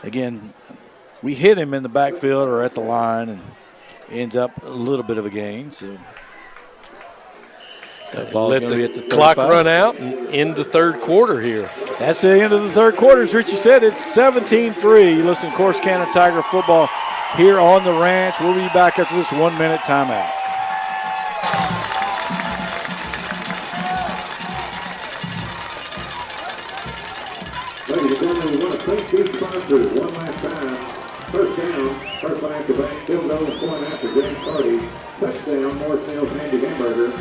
Again, we hit him in the backfield or at the line and ends up a little bit of a gain. So that ball's let going to be at the clock 35. run out and end the third quarter here. That's the end of the third quarter. As Richie said, it's 17-3. You listen to Corsicana Tiger football here on the ranch. We'll be back after this 1 minute timeout. Ladies and gentlemen, we want to thank these sponsors one last time. First down, first line to bank, field goal, point after James Hardy. Touchdown, Morris Mills Handy Hamburger.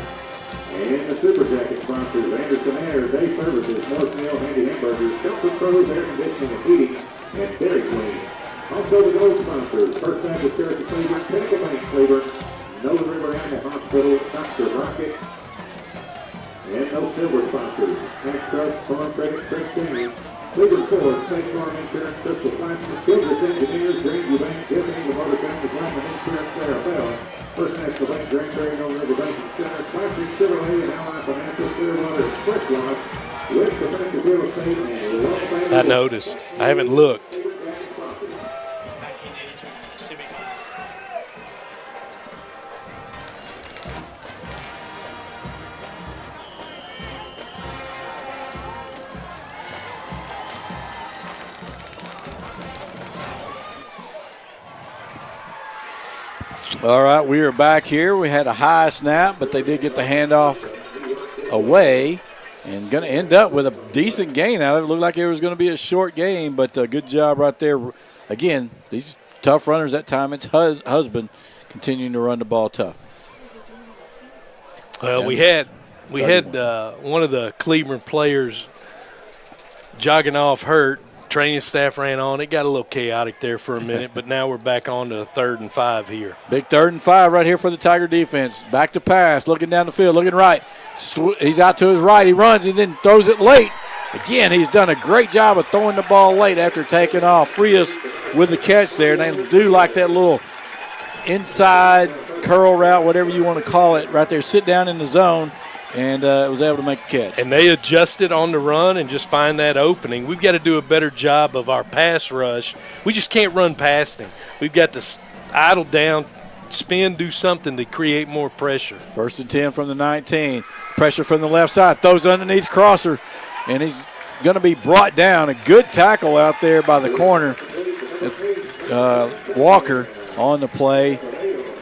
And the Super Jacket sponsors, Anderson Air, Day Services, Morris Mills Handy Hamburgers, Comfort Pros, Air Conditioning and Heating, and Dairy Queen. Also the gold sponsors, First Baptist Church of Cleburne, Pinnacle Bank Cleburne, Northern River Animal Hospital, Dr. Rocket, and no silver sponsors, Tax Trust, Farm Credit, Pregame, Cleburne Ford, State Farm Insurance, Crystal Plastics, Children's Engineers, Greenview Bank, Tiffany, the Motor Company, Glenman Insurance, Clarabelle, First National Bank, Grand Prairie, Northern River Banking Center, Classic Chevrolet, and Ally Financial, Clearwater Express Lodge, West Defensive Real Estate, and I noticed. I haven't looked. All right, we are back here. We had a high snap, but they did get the handoff away and going to end up with a decent gain out of it. It looked like it was going to be a short game, but good job right there. Again, these tough runners that time. It's Husband continuing to run the ball tough. Well, we had one of the Cleburne players jogging off hurt. Training staff ran on. It got a little chaotic there for a minute, but now we're back on to 3rd and 5 here. Big 3rd and 5 right here for the Tiger defense. Back to pass, looking down the field, looking right. He's out to his right. He runs and then throws it late. Again, he's done a great job of throwing the ball late after taking off. Frias with the catch there, and they do like that little inside curl route, whatever you want to call it, right there. Sit down in the zone, and was able to make a catch. And they adjusted on the run and just find that opening. We've got to do a better job of our pass rush. We just can't run past him. We've got to idle down, spin, do something to create more pressure. 1st and 10 from the 19. Pressure from the left side. Throws underneath Crosser, and he's going to be brought down. A good tackle out there by the corner. Walker on the play.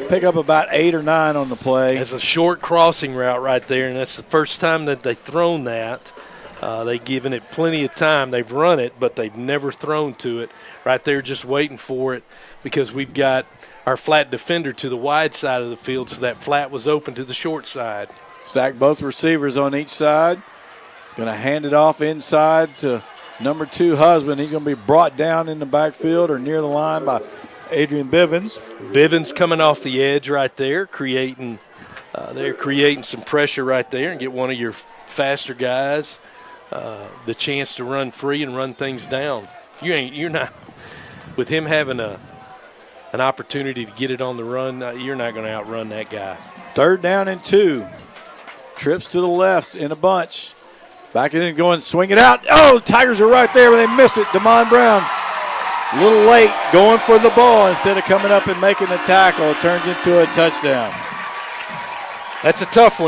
Pick up about 8 or 9 on the play. It's a short crossing route right there, and that's the first time that they've thrown that. They've given it plenty of time. They've run it, but they've never thrown to it. Right there just waiting for it because we've got our flat defender to the wide side of the field, so that flat was open to the short side. Stack both receivers on each side. Going to hand it off inside to number 2, Husband. He's going to be brought down in the backfield or near the line by Adrian Bivens. Bivens coming off the edge right there, creating some pressure right there and get one of your faster guys the chance to run free and run things down. You're not with him having an opportunity to get it on the run. You're not going to outrun that guy. 3rd down and 2. Trips to the left in a bunch. Back in and going, swing it out. Oh, the Tigers are right there, but they miss it. Damon Brown. A little late going for the ball instead of coming up and making the tackle. It turns into a touchdown. That's a tough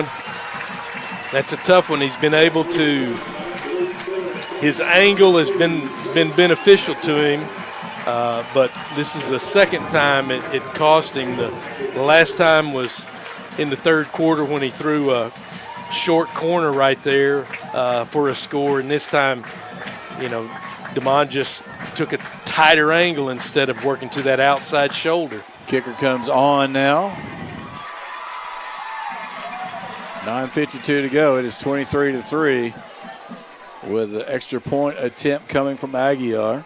one. He's been able to – his angle has been beneficial to him, but this is the second time it cost him. The last time was in the 3rd quarter when he threw a short corner right there for a score, and this time, Damon just took a tighter angle instead of working to that outside shoulder. Kicker comes on now. 9:52 to go. It is 23-3 with the extra point attempt coming from Aguiar.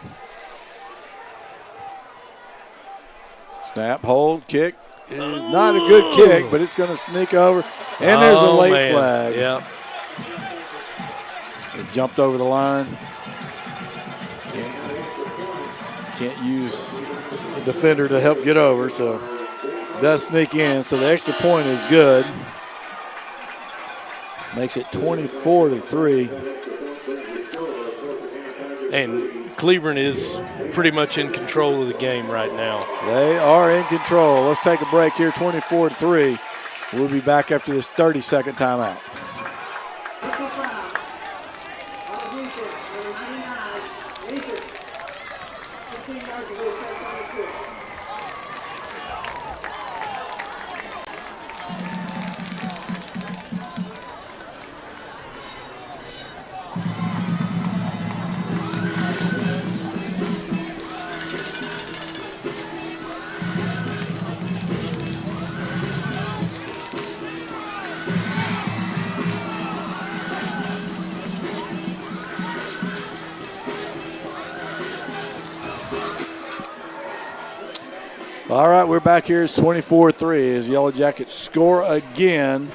Snap, hold, kick. It's not a good kick, but it's going to sneak over. And there's a late flag. Yeah. It jumped over the line. Can't use the defender to help get over, so it does sneak in. So the extra point is good. Makes it 24-3. And Cleburne is pretty much in control of the game right now. They are in control. Let's take a break here, 24-3. We'll be back after this 30-second timeout. All right, we're back here. It's 24-3 as Yellow Jackets score again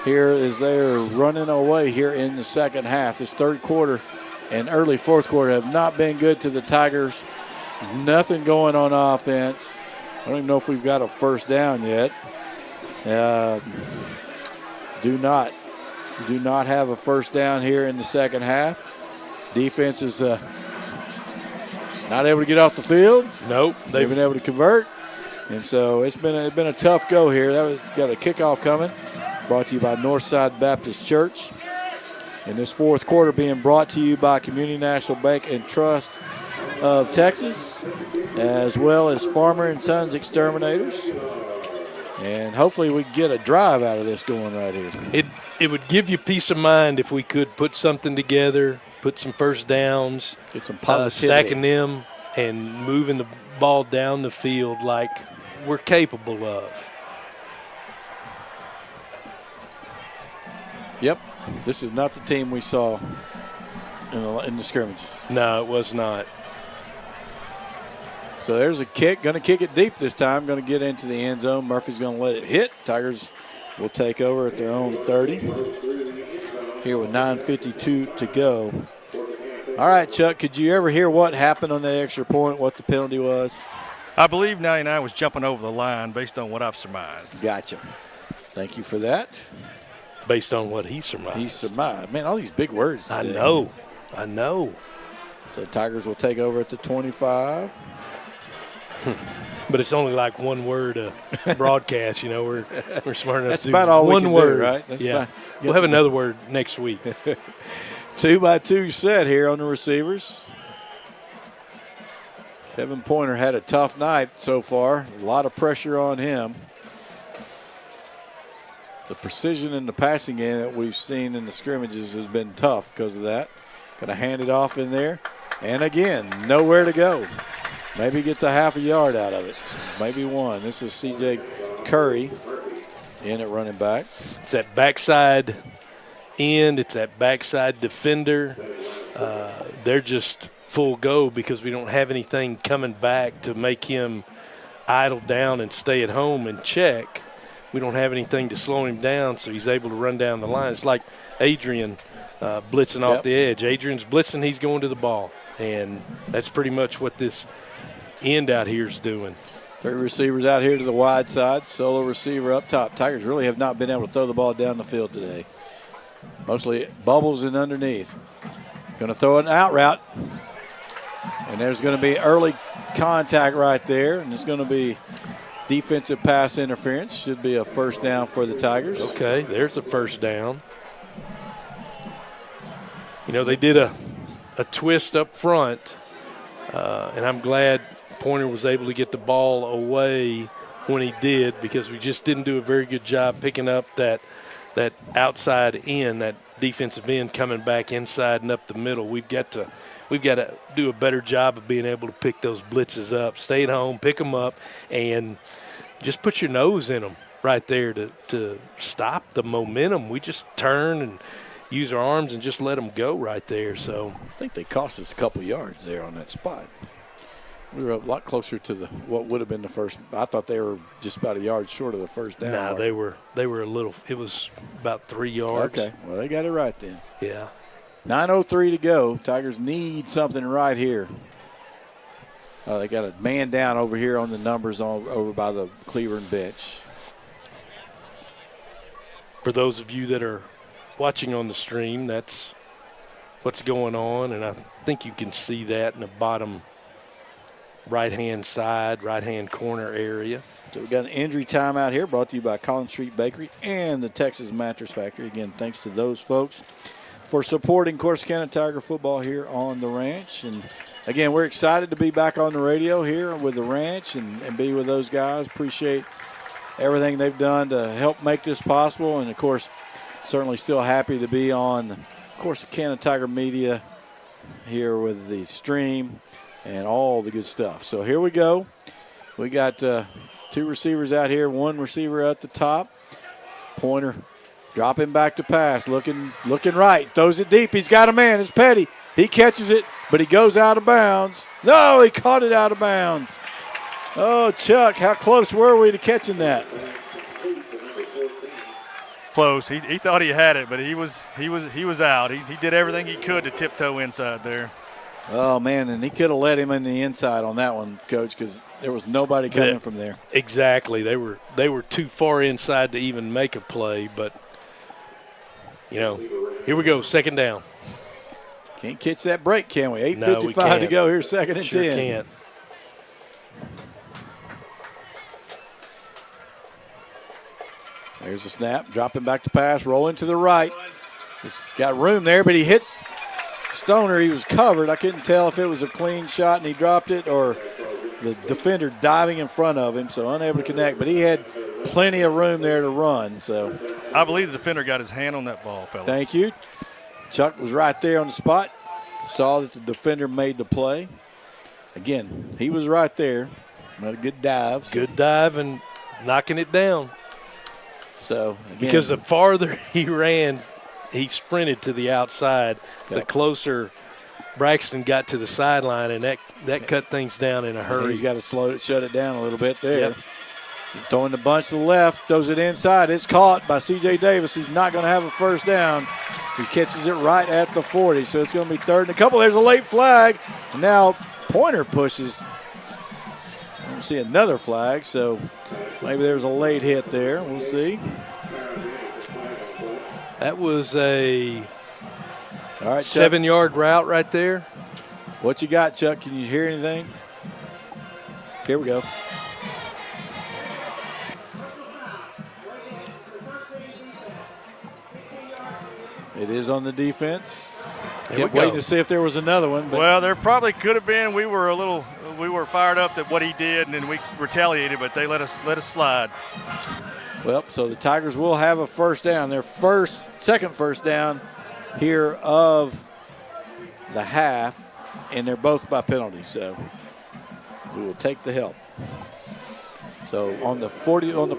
here as they're running away here in the second half. This 3rd quarter and early 4th quarter have not been good to the Tigers. Nothing going on offense. I don't even know if we've got a first down yet. Do not have a first down here in the second half. Defense is not able to get off the field. Nope. They've been able to convert. And so it's been a tough go here. Got a kickoff coming, brought to you by Northside Baptist Church. And this 4th quarter being brought to you by Community National Bank and Trust of Texas, as well as Farmer and Sons Exterminators. And hopefully we can get a drive out of this going right here. It would give you peace of mind if we could put something together, put some first downs, get some positivity, stacking them and moving the ball down the field like we're capable of. Yep, this is not the team we saw in the scrimmages. No, it was not. So there's a kick. Going to kick it deep this time. Going to get into the end zone. Murphy's going to let it hit. Tigers will take over at their own 30. Here with 9:52 to go. All right, Chuck, could you ever hear what happened on that extra point, what the penalty was? I believe 99 was jumping over the line based on what I've surmised. Gotcha. Thank you for that. Based on what he surmised. He surmised. Man, all these big words today. I know. So Tigers will take over at the 25. But it's only like one word broadcast. You know, we're smart enough That's to do about all we one can word, do, right? That's yeah. We'll have another word next week. 2-by-2 set here on the receivers. Kevin Pointer had a tough night so far. A lot of pressure on him. The precision in the passing game that we've seen in the scrimmages has been tough because of that. Going to hand it off in there. And again, nowhere to go. Maybe gets a half a yard out of it. Maybe one. This is C.J. Curry in at running back. It's that backside end. It's that backside defender. They're just full go because we don't have anything coming back to make him idle down and stay at home and check. We don't have anything to slow him down, so he's able to run down the line. It's like Adrian blitzing off the edge. Adrian's blitzing, he's going to the ball. And that's pretty much what this end out here is doing. 3 receivers out here to the wide side. Solo receiver up top. Tigers really have not been able to throw the ball down the field today. Mostly bubbles and underneath. Going to throw an out route. And there's going to be early contact right there. And it's going to be defensive pass interference. Should be a first down for the Tigers. Okay, there's a first down. You know, they did a twist up front, and I'm glad Pointer was able to get the ball away when he did because we just didn't do a very good job picking up that outside end, that defensive end coming back inside and up the middle. We've got to do a better job of being able to pick those blitzes up, stay at home, pick them up, and just put your nose in them right there to stop the momentum. We just turn and use our arms and just let them go right there. So I think they cost us a couple yards there on that spot. We were a lot closer to what would have been the first. I thought they were just about a yard short of the first down. No, they were a little. It was about 3 yards. Okay, well they got it right then. Yeah. 9:03 to go. Tigers need something right here. They got a man down over here on the numbers over by the Cleburne bench. For those of you that are watching on the stream, that's what's going on, and I think you can see that in the bottom right-hand side, right-hand corner area. So we got an injury timeout here brought to you by Collins Street Bakery and the Texas Mattress Factory. Again, thanks to those folks for supporting Corsicana Tiger football here on the ranch. And again, we're excited to be back on the radio here with the ranch and be with those guys. Appreciate everything they've done to help make this possible. And, of course, certainly still happy to be on Corsicana Tiger Media here with the stream and all the good stuff. So here we go. We got 2 receivers out here, 1 receiver at the top. Pointer dropping back to pass, looking right, throws it deep. He's got a man. It's Petty. He catches it, but he goes out of bounds. No, he caught it out of bounds. Oh, Chuck, how close were we to catching that? Close. He thought he had it, but he was out. He did everything he could to tiptoe inside there. Oh, man, and he could have let him in the inside on that one, Coach, because there was nobody coming from there. Exactly. They were too far inside to even make a play, but, you know, here we go, second down. Can't catch that break, can we? 8:55 No, we can't. to go here, second and Sure 10. Can't. There's the snap, dropping back to pass, rolling to the right. He's got room there, but he hits Stoner. He was covered. I couldn't tell if it was a clean shot and he dropped it or the defender diving in front of him, so unable to connect. But he had plenty of room there to run. So I believe the defender got his hand on that ball, fellas. Thank you. Chuck was right there on the spot. Saw that the defender made the play. Again, he was right there. Had a good dive. So. Good dive and knocking it down. So again, because the farther he ran, he sprinted to the outside. The closer Braxton got to the sideline, and that cut things down in a hurry. He's got to shut it down a little bit there. Yep. Throwing the bunch to the left, throws it inside. It's caught by C.J. Davis. He's not going to have a first down. He catches it right at the 40, so it's going to be 3rd and a couple. There's a late flag, and now Pointer pushes. I don't see another flag, so maybe there's a late hit there. We'll see. That was a All right, 7-yard route right there. What you got, Chuck? Can you hear anything? Here we go. It is on the defense. Kept waiting to see if there was another one. But Well, there probably could have been. We were fired up at what he did, and then we retaliated, but they let us slide. well, so the Tigers will have a first down. Their second first down here of the half, and they're both by penalty. So we will take the help. So on the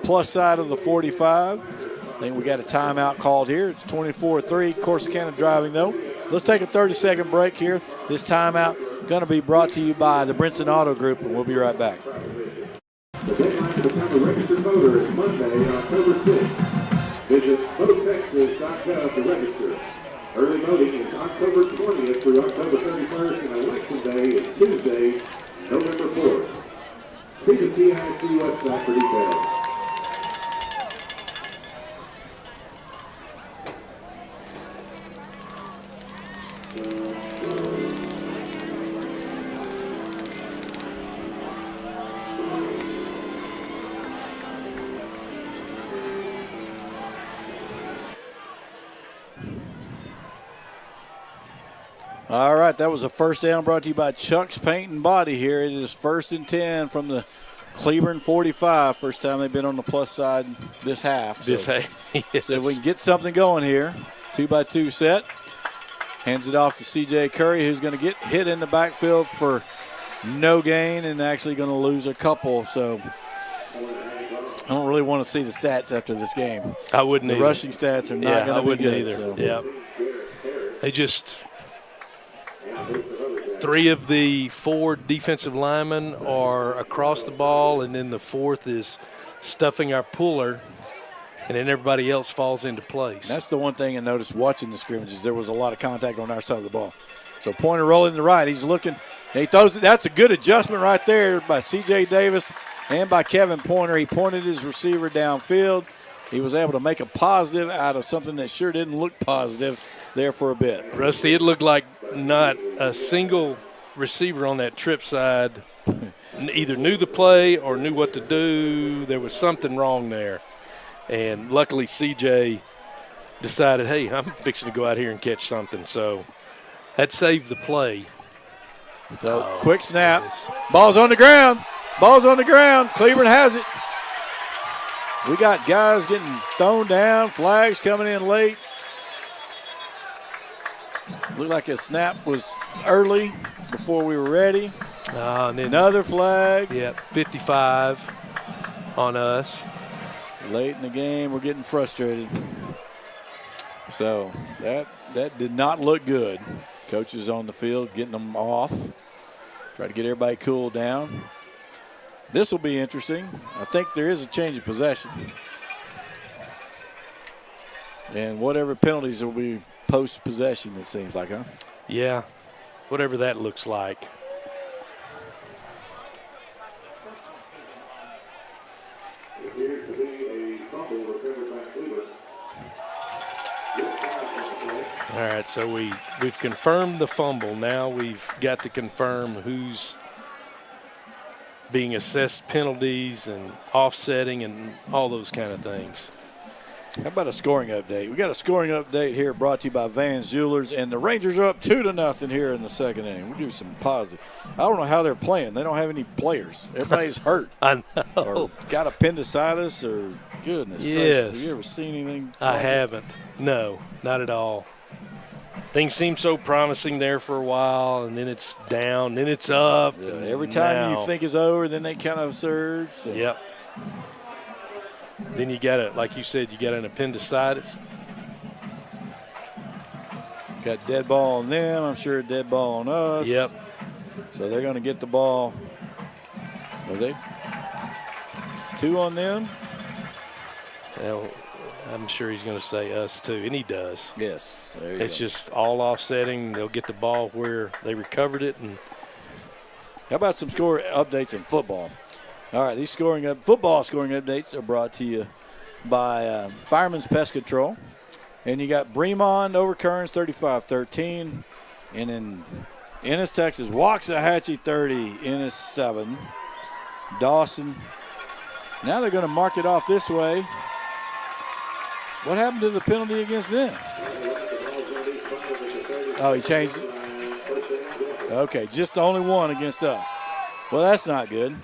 plus side of the 45, I think we got a timeout called here. It's 24-3. Corsicana driving, though. Let's take a 30-second break here. This timeout going to be brought to you by the Brinson Auto Group, and we'll be right back. The deadline to become a registered voter is Monday, October 6th. Visit votetexas.gov to register. Early voting is October 20th through October 31st, and Election Day is Tuesday, November 4th. See the TIC website for details. All right, that was a first down brought to you by Chuck's Paint and Body here. It is 1st and 10 from the Cleburne 45. First time they've been on the plus side this half. Yes. So if we can get something going here. 2-by-2 set. Hands it off to C.J. Curry, who's going to get hit in the backfield for no gain and actually going to lose a couple. So I don't really want to see the stats after this game. I wouldn't either. The rushing stats are not going to be good. Either. So. Yeah. They just 3 of the 4 defensive linemen are across the ball, and then the 4th is stuffing our puller, and then everybody else falls into place. And that's the one thing I noticed watching the scrimmages. There was a lot of contact on our side of the ball. So Pointer rolling to the right. He's looking. He throws it. That's a good adjustment right there by C.J. Davis and by Kevin Pointer. He pointed his receiver downfield. He was able to make a positive out of something that sure didn't look positive there for a bit. Rusty, it looked like not a single receiver on that trip side either knew the play or knew what to do. There was something wrong there. And luckily CJ decided, hey, I'm fixing to go out here and catch something. So that saved the play. So quick snap. Ball's on the ground. Ball's on the ground. Cleburne has it. We got guys getting thrown down, flags coming in late. Looked like a snap was early before we were ready. And then, another flag. Yeah, 55 on us. Late in the game, we're getting frustrated. So that did not look good. Coaches on the field getting them off. Try to get everybody cooled down. This will be interesting. I think there is a change of possession. And whatever penalties will be post-possession, it seems like, huh? Yeah, whatever that looks like. All right, so we've confirmed the fumble. Now we've got to confirm who's being assessed penalties and offsetting and all those kind of things. How about a scoring update? We got a scoring update here brought to you by Vans Jewelers, and the Rangers are up 2-0 here in the second inning. We'll give you some positive. I don't know how they're playing. They don't have any players. Everybody's hurt. I know. Or got appendicitis or goodness gracious. Have you ever seen anything? I haven't. No, not at all. Things seem so promising there for a while, and then it's down, then it's up. Yeah, every time you think it's over, then they kind of surge. So. Yep. Then you got it, like you said, you got an appendicitis. Got dead ball on them. I'm sure a dead ball on us. Yep. So they're going to get the ball. Are they? 2 on them? Well, I'm sure he's going to say us too, and he does. Yes. There you It's go. just all offsetting. They'll get the ball where they recovered it. And How about some score updates in football? All right, these football scoring updates are brought to you by Fireman's Pest Control. And you got Bremond over Kearns 35-13. And in Ennis, Texas, Waxahachie 30, Ennis 7. Dawson. Now they're going to mark it off this way. What happened to the penalty against them? Oh, he changed it? Okay, just the only one against us. Well, that's not good.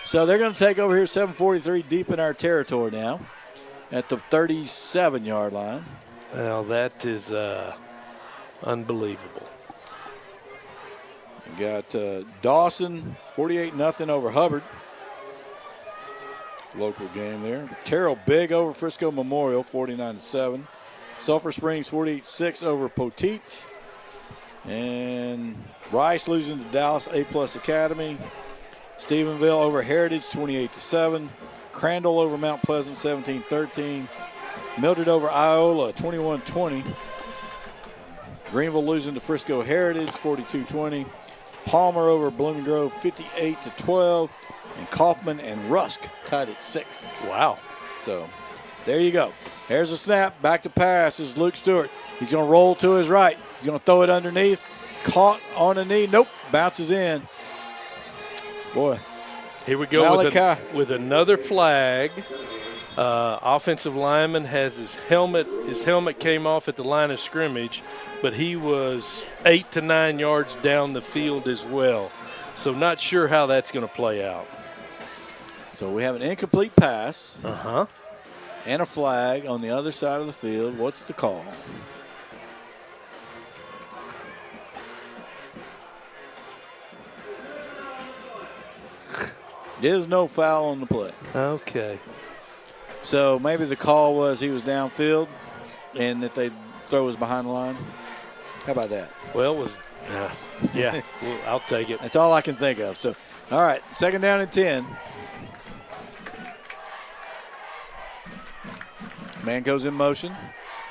So they're going to take over here 7:43 deep in our territory now at the 37-yard line. well, that is unbelievable. We got Dawson 48-0 over Hubbard. Local game there. Terrell Big over Frisco Memorial 49-7. Sulphur Springs 48-6 over Poteet. And Rice losing to Dallas A+ Academy. Stephenville over Heritage 28-7. Crandall over Mount Pleasant 17-13. Mildred over Iola 21-20. Greenville losing to Frisco Heritage 42-20. Palmer over Blooming Grove 58-12. And Kaufman and Rusk tied at 6. Wow. So there you go. There's a snap. Back to pass is Luke Stewart. He's going to roll to his right. He's going to throw it underneath. Caught on the knee. Nope. Bounces in. Boy. Here we go Malachi. with another flag. Offensive lineman has his helmet. His helmet came off at the line of scrimmage, but he was 8 to 9 yards down the field as well. So not sure how that's going to play out. So we have an incomplete pass Uh-huh. and a flag on the other side of the field. What's the call? There's no foul on the play. Okay. So maybe the call was he was downfield and that they throw was behind the line. How about that? Well, yeah, well, I'll take it. That's all I can think of. So, all right, 2nd down and 10. Man goes in motion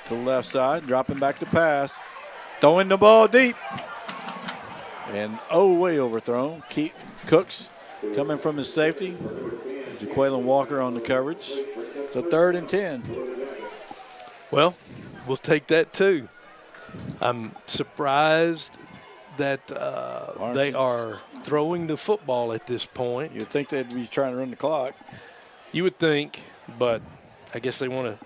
to the left side, dropping back to pass, throwing the ball deep. And way overthrown. Cooks coming from his safety. Jaqueline Walker on the coverage. So 3rd and 10. Well, we'll take that too. I'm surprised that they are throwing the football at this point. You'd think they'd be trying to run the clock. You would think, but I guess they want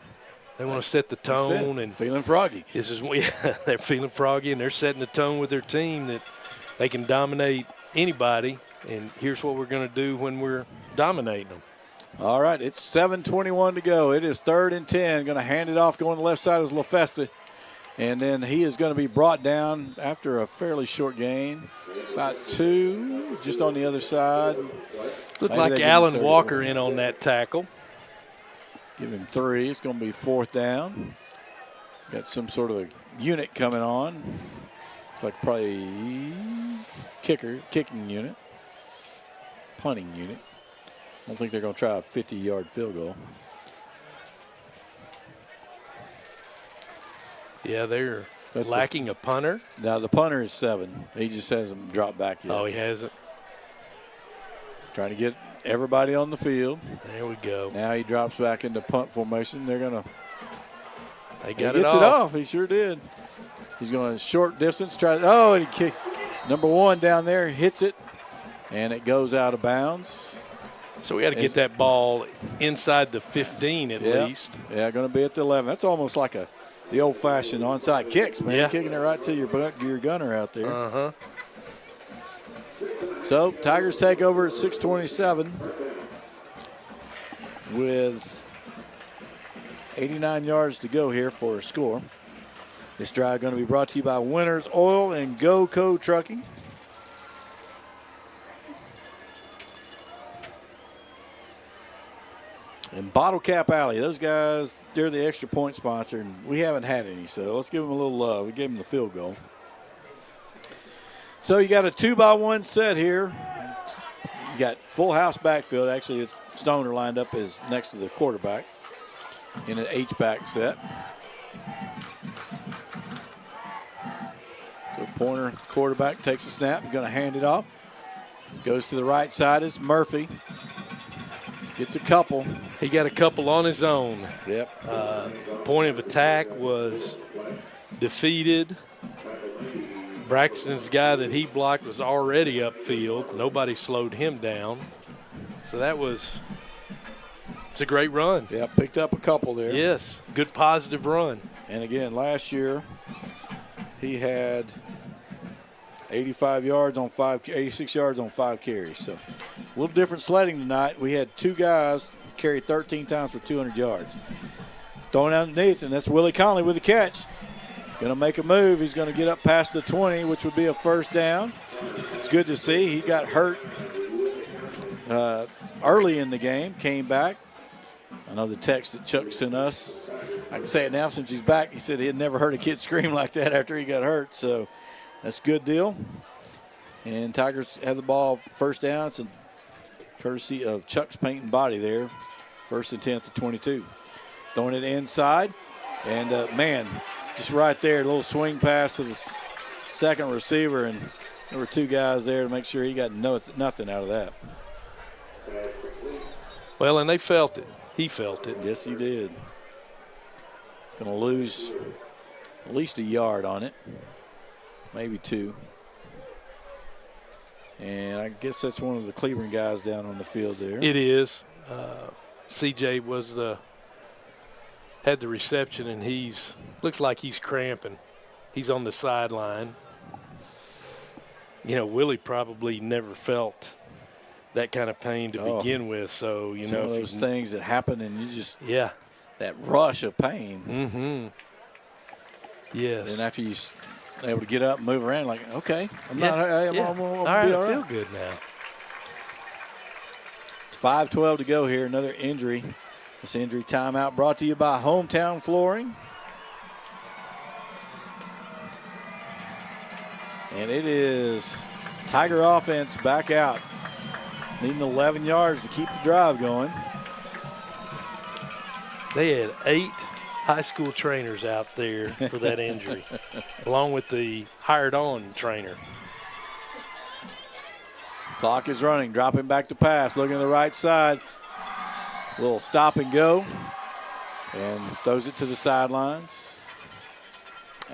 to set the tone and feeling froggy. They're feeling froggy, and they're setting the tone with their team that they can dominate anybody. And here's what we're going to do when we're dominating them. All right, it's 7:21 to go. It is 3rd and 10. Going to hand it off. Going to the left side is LaFesta. And then he is going to be brought down after a fairly short gain. About 2, just on the other side. Looked Maybe like they give him Alan 34. Walker in on that tackle. Give him 3. It's going to be 4th down. Got some sort of a unit coming on. It's like probably kicking unit, punting unit. I don't think they're going to try a 50-yard field goal. Yeah, they're That's lacking a punter. Now, the punter is 7. He just hasn't dropped back yet. Oh, he hasn't. Trying to get everybody on the field. There we go. Now he drops back into punt formation. They're going to – They got he it gets off. it off. He sure did. He's going to short distance. And he kicked. Number 1 down there hits it, and it goes out of bounds. So we got to get that ball inside the 15 at least. Yeah, going to be at the 11. That's almost like the old-fashioned onside kicks, man. Yeah. Kicking it right to your gunner out there. Uh-huh. So Tigers take over at 6:27 with 89 yards to go here for a score. This drive going to be brought to you by Winners Oil and GoCo Trucking. And Bottle Cap Alley, those guys, they're the extra point sponsor, and we haven't had any, so let's give them a little love. We gave them the field goal. So you got a 2-by-1 set here. You got full house backfield. Actually, it's Stoner lined up as next to the quarterback in an H-back set. So Pointer, quarterback, takes the snap. He's going to hand it off. Goes to the right side. It's Murphy. Gets a couple. He got a couple on his own. Yep. Point of attack was defeated. Braxton's guy that he blocked was already upfield. Nobody slowed him down. So it's a great run. Yeah, picked up a couple there. Yes, good positive run. And again, last year he had 86 yards on 5 carries. So a little different sledding tonight. We had 2 guys carry 13 times for 200 yards. Throwing underneath, and that's Willie Conley with the catch. Going to make a move. He's going to get up past the 20, which would be a first down. It's good to see. He got hurt early in the game, came back. I know the text that Chuck sent us, I can say it now since he's back. He said he had never heard a kid scream like that after he got hurt. So that's a good deal. And Tigers have the ball first down. It's a courtesy of Chuck's paint and body there. First and 10 to 22. Throwing it inside. And, man, just right there, a little swing pass to the second receiver. And there were 2 guys there to make sure he got nothing out of that. Well, and they felt it. He felt it. Yes, he did. Going to lose at least a yard on it. Maybe 2. And I guess that's one of the Cleburne guys down on the field there. It is. CJ had the reception, and looks like he's cramping. He's on the sideline. You know, Willie probably never felt that kind of pain to begin with. So, Some of those things that happen, and you just that rush of pain. Mm-hmm. Yes. And after you're able to get up and move around, like, okay, I'm all right, I feel good now. It's 5:12 to go here. Another injury. This injury timeout brought to you by Hometown Flooring. And it is Tiger offense back out. Needing 11 yards to keep the drive going. They had 8 high school trainers out there for that injury, along with the hired-on trainer. Clock is running, dropping back to pass, looking to the right side. Little stop and go, and throws it to the sidelines.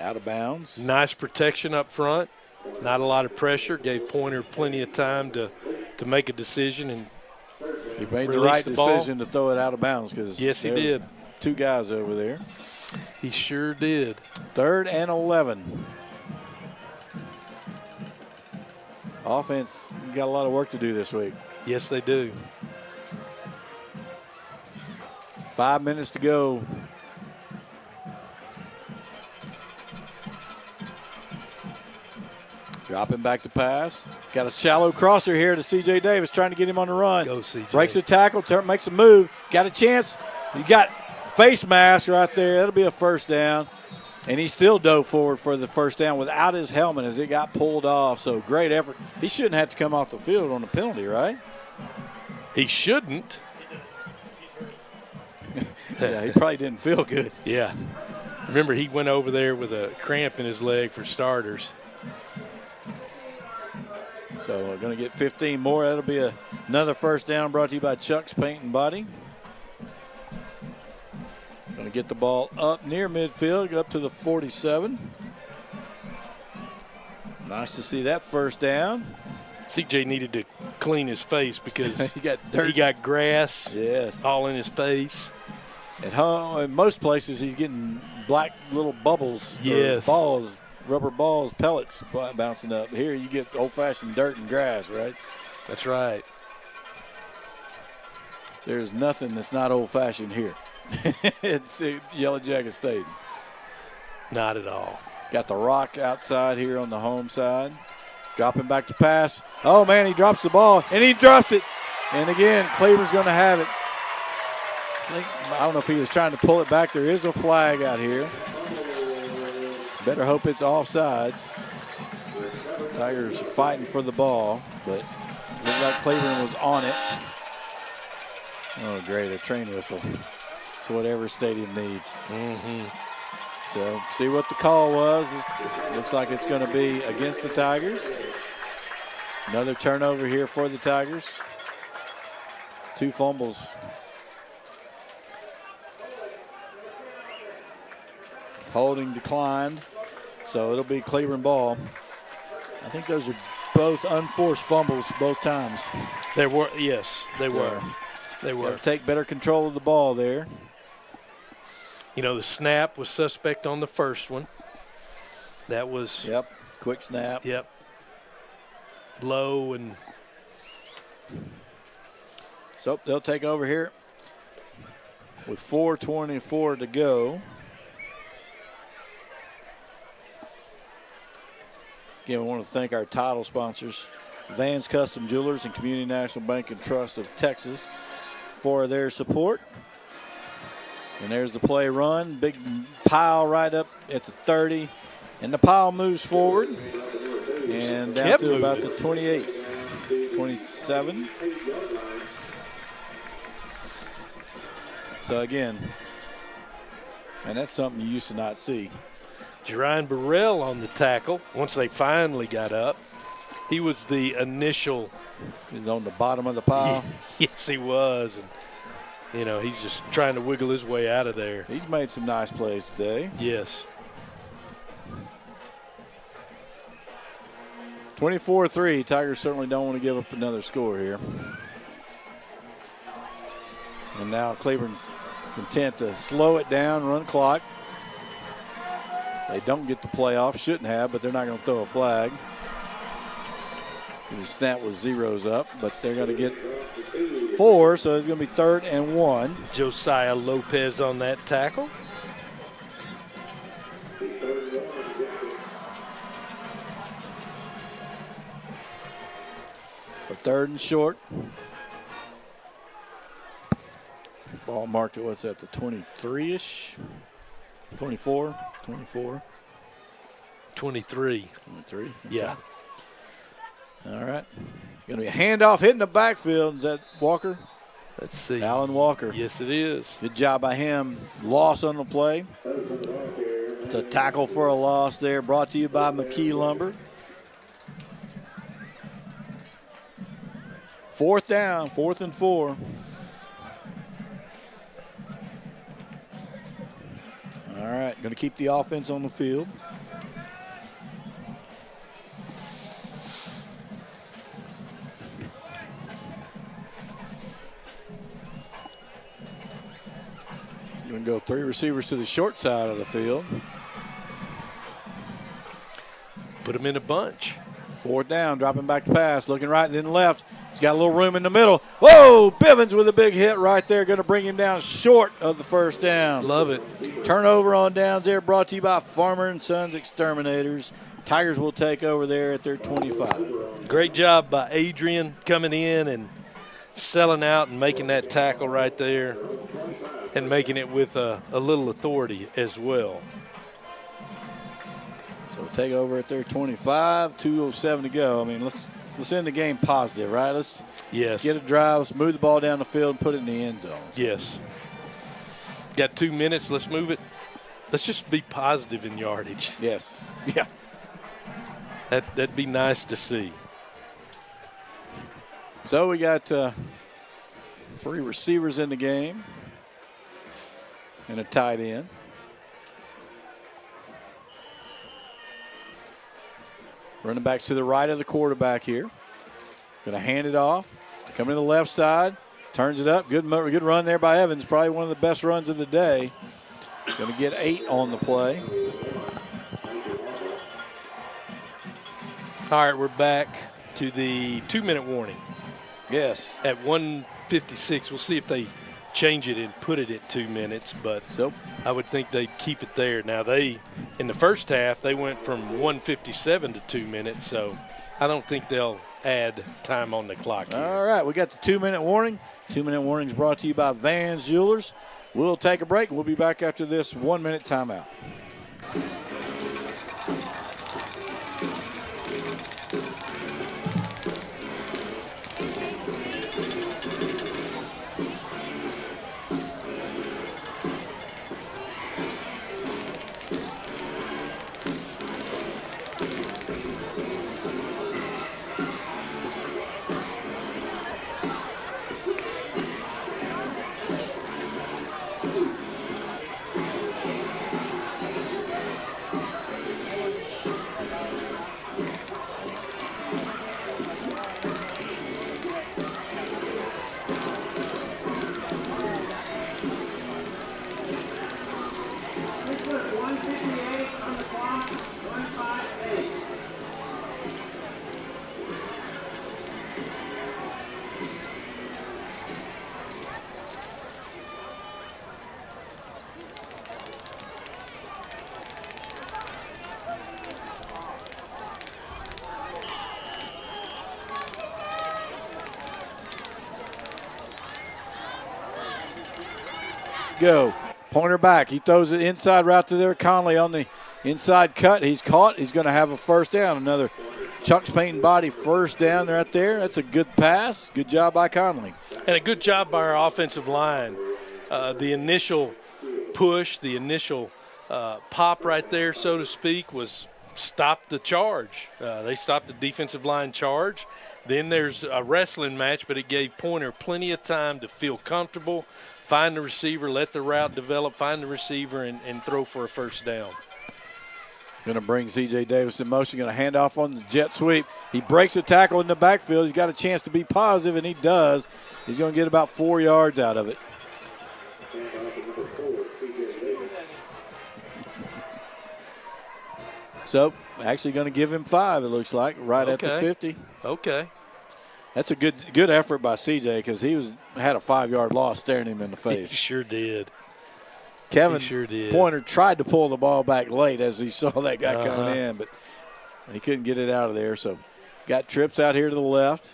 Out of bounds. Nice protection up front. Not a lot of pressure. Gave Pointer plenty of time to make a decision, and he made the right decision to throw it out of bounds because yes, he did. 2 guys over there. He sure did. 3rd and 11. Offense got a lot of work to do this week. Yes, they do. 5 minutes to go. Dropping back to pass. Got a shallow crosser here to C.J. Davis, trying to get him on the run. Go, C.J. Breaks a tackle, makes a move. Got a chance. He got face mask right there. That'll be a first down. And he still dove forward for the first down without his helmet as it got pulled off. So great effort. He shouldn't have to come off the field on a penalty, right? He shouldn't. Yeah, he probably didn't feel good. Yeah. Remember, he went over there with a cramp in his leg for starters. So we're going to get 15 more. That'll be another first down brought to you by Chuck's Paint and Body. Going to get the ball up near midfield, up to the 47. Nice to see that first down. CJ needed to clean his face because he got dirt. He got grass all in his face. At home, in most places, he's getting black little bubbles, balls, rubber balls, pellets bouncing up. Here you get old-fashioned dirt and grass, right? That's right. There's nothing that's not old-fashioned here. It's Yellow Jacket Stadium. Not at all. Got the rock outside here on the home side. Dropping back to pass. Oh, man, he drops the ball, and he drops it. And again, Cleburne's going to have it. I don't know if he was trying to pull it back. There is a flag out here. Better hope it's offsides. Tigers fighting for the ball, but looked like Cleburne was on it. Oh, great, a train whistle. So whatever stadium needs. So see what the call was. It looks like it's going to be against the Tigers. Another turnover here for the Tigers. 2 fumbles. Holding declined, so it'll be Cleburne ball. I think those are both unforced fumbles both times. They were, yes, they were. They were. Gotta take better control of the ball there. You know, the snap was suspect on the first one. That was. Yep, quick snap. Yep. Low and. So they'll take over here with 4:24 to go. Again, we want to thank our title sponsors, Vans Custom Jewelers and Community National Bank and Trust of Texas, for their support. And there's the play run. Big pile right up at the 30. And the pile moves forward. And down to about the 28, 27. So again, and that's something you used to not see. Jerine Burrell on the tackle once they finally got up. He was the initial. He's on the bottom of the pile. Yes, he was. And, you know, he's just trying to wiggle his way out of there. He's made some nice plays today. Yes. 24-3. Tigers certainly don't want to give up another score here. And now Cleburne's content to slow it down, run clock. They don't get the playoff, shouldn't have, but they're not going to throw a flag. The snap was zeros up, but they're going to get 4, so it's going to be 3rd and 1. Josiah Lopez on that tackle. So 3rd and short. Ball marked at what's that, the 23-ish? 24. 23. 23. Okay. Yeah. All right. Going to be a handoff hitting the backfield. Is that Walker? Let's see. Alan Walker. Yes, it is. Good job by him. Loss on the play. It's a tackle for a loss there, brought to you by McKee Lumber. 4th down, 4th and 4. All right, going to keep the offense on the field. Going to go 3 receivers to the short side of the field. Put them in a bunch. 4th down, dropping back to pass, looking right, then left. He's got a little room in the middle. Whoa, Bivens with a big hit right there. Going to bring him down short of the 1st down. Love it. Turnover on downs there, brought to you by Farmer & Sons Exterminators. Tigers will take over there at their 25. Great job by Adrian coming in and selling out and making that tackle right there and making it with a little authority as well. So take over at their 25, 2:07 to go. I mean, let's end the game positive, right? Let's Yes. get a drive, let's move the ball down the field and put it in the end zone. Yes. Got 2 minutes. Let's move it. Let's just be positive in yardage. Yes. Yeah. That'd be nice to see. So we got 3 receivers in the game and a tight end. Running backs to the right of the quarterback here. Going to hand it off. Coming to the left side. Turns it up. Good run there by Evans. Probably one of the best runs of the day. Going to get 8 on the play. All right, we're back to the 2-minute warning. Yes. At 1:56, we'll see if they change it and put it at 2 minutes, but So I would think they'd keep it there. Now, in the first half, they went from 1:57 to 2 minutes, so I don't think they'll add time on the clock here. All right, we got the 2-minute warning. 2-minute warning is brought to you by Vans Jewelers. We'll take a break. We'll be back after this 1-minute timeout. Go. Pointer back. He throws it inside route to there. Conley on the inside cut. He's caught. He's going to have a first down. Another Chuck's paint and body first down right there. That's a good pass. Good job by Conley. And a good job by our offensive line. The initial push, the initial pop right there, so to speak, was stop the charge. They stopped the defensive line charge. Then there's a wrestling match, but it gave Pointer plenty of time to feel comfortable, find the receiver, let the route develop, find the receiver, and throw for a first down. Going to bring C.J. Davis in motion. Going to hand off on the jet sweep. He breaks a tackle in the backfield. He's got a chance to be positive, and he does. He's going to get about 4 yards out of it. So, actually going to give him 5, it looks like, right at the 50. Okay. That's a good effort by C.J. because he had a 5-yard loss staring him in the face. He sure did. Kevin sure did. Pointer tried to pull the ball back late as he saw that guy coming in, but he couldn't get it out of there. So, got trips out here to the left.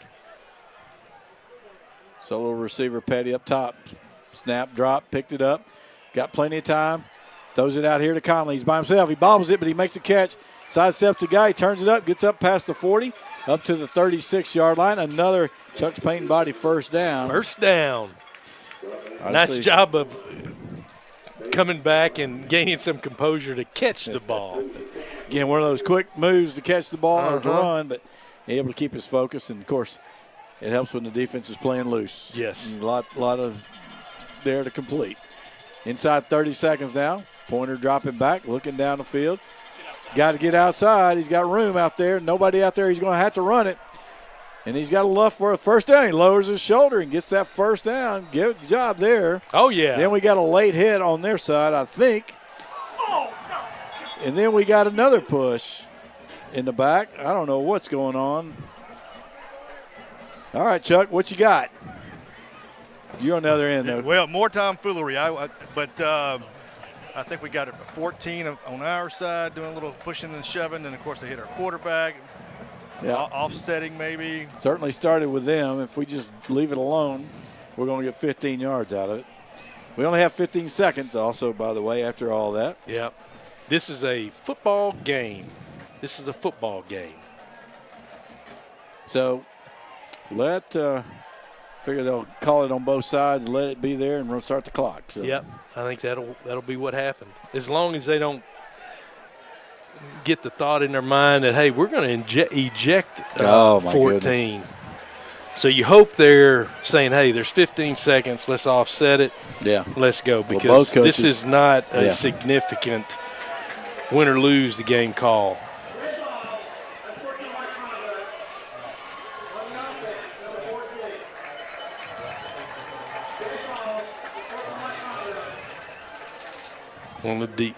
Solo receiver Petty up top. Snap, drop, picked it up. Got plenty of time. Throws it out here to Conley. He's by himself. He bobbles it, but he makes a catch. Sidesteps the guy. He turns it up, gets up past the 40, up to the 36-yard line. Another Chuck's paint and body first down. First down. Nice job of coming back and gaining some composure to catch the ball. Again, one of those quick moves to catch the ball or to run, but able to keep his focus. And, of course, it helps when the defense is playing loose. Yes. And a lot of there to complete. Inside 30 seconds now. Pointer dropping back, looking down the field. Got to get outside. He's got room out there. Nobody out there. He's going to have to run it. And he's got a luff for a first down. He lowers his shoulder and gets that first down. Good job there. Oh, yeah. Then we got a late hit on their side, I think. And then we got another push in the back. I don't know what's going on. All right, Chuck, what you got? You're on the other end, though. Well, more tomfoolery. But I think we got it 14 on our side, doing a little pushing and shoving. And, of course, they hit our quarterback. Yeah. Offsetting maybe. Certainly started with them. If we just leave it alone, we're going to get 15 yards out of it. We only have 15 seconds also, by the way, after all that. Yep. This is a football game. This is a football game. So figure they'll call it on both sides, let it be there, and we'll start the clock. So. Yep. I think that'll be what happened. As long as they don't get the thought in their mind that, hey, we're going to eject 14. Goodness. So you hope they're saying, hey, there's 15 seconds. Let's offset it. Yeah. Let's go, because both coaches, this is not a significant win or lose the game call. On the deep.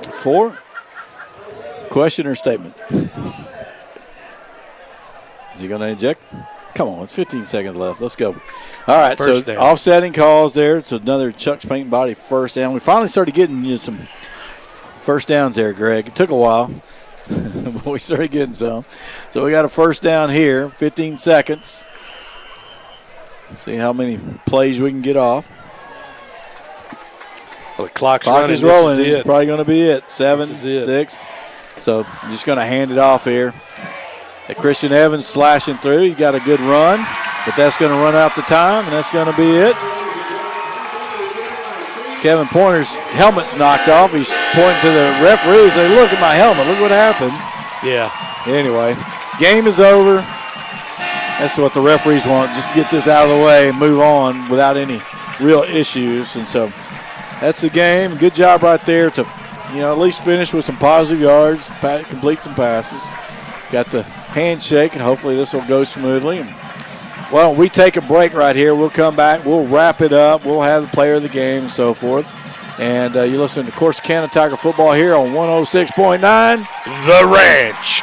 4? Question or statement? Is he going to inject? Come on, it's 15 seconds left. Let's go. All right, first so down. Offsetting calls there. It's another Chuck's paint and body first down. We finally started getting some first downs there, Greg. It took a while, We started getting some. So we got a first down here, 15 seconds. See how many plays we can get off. Well, the clock's Clock running. is rolling. This is It's probably going to be it. 7, This is it. 6. So I'm just going to hand it off here. Christian Evans slashing through. He's got a good run, but that's going to run out the time, and that's going to be it. Kevin Pointer's helmet's knocked off. He's pointing to the referee. He's like, look at my helmet. Look what happened. Yeah. Anyway, game is over. That's what the referees want, just to get this out of the way and move on without any real issues. And so that's the game. Good job right there to, at least finish with some positive yards, complete some passes. Got the handshake, and hopefully this will go smoothly. Well, we take a break right here. We'll come back. We'll wrap it up. We'll have the player of the game and so forth. And you listen to Corsicana Tiger Football here on 106.9 The Ranch.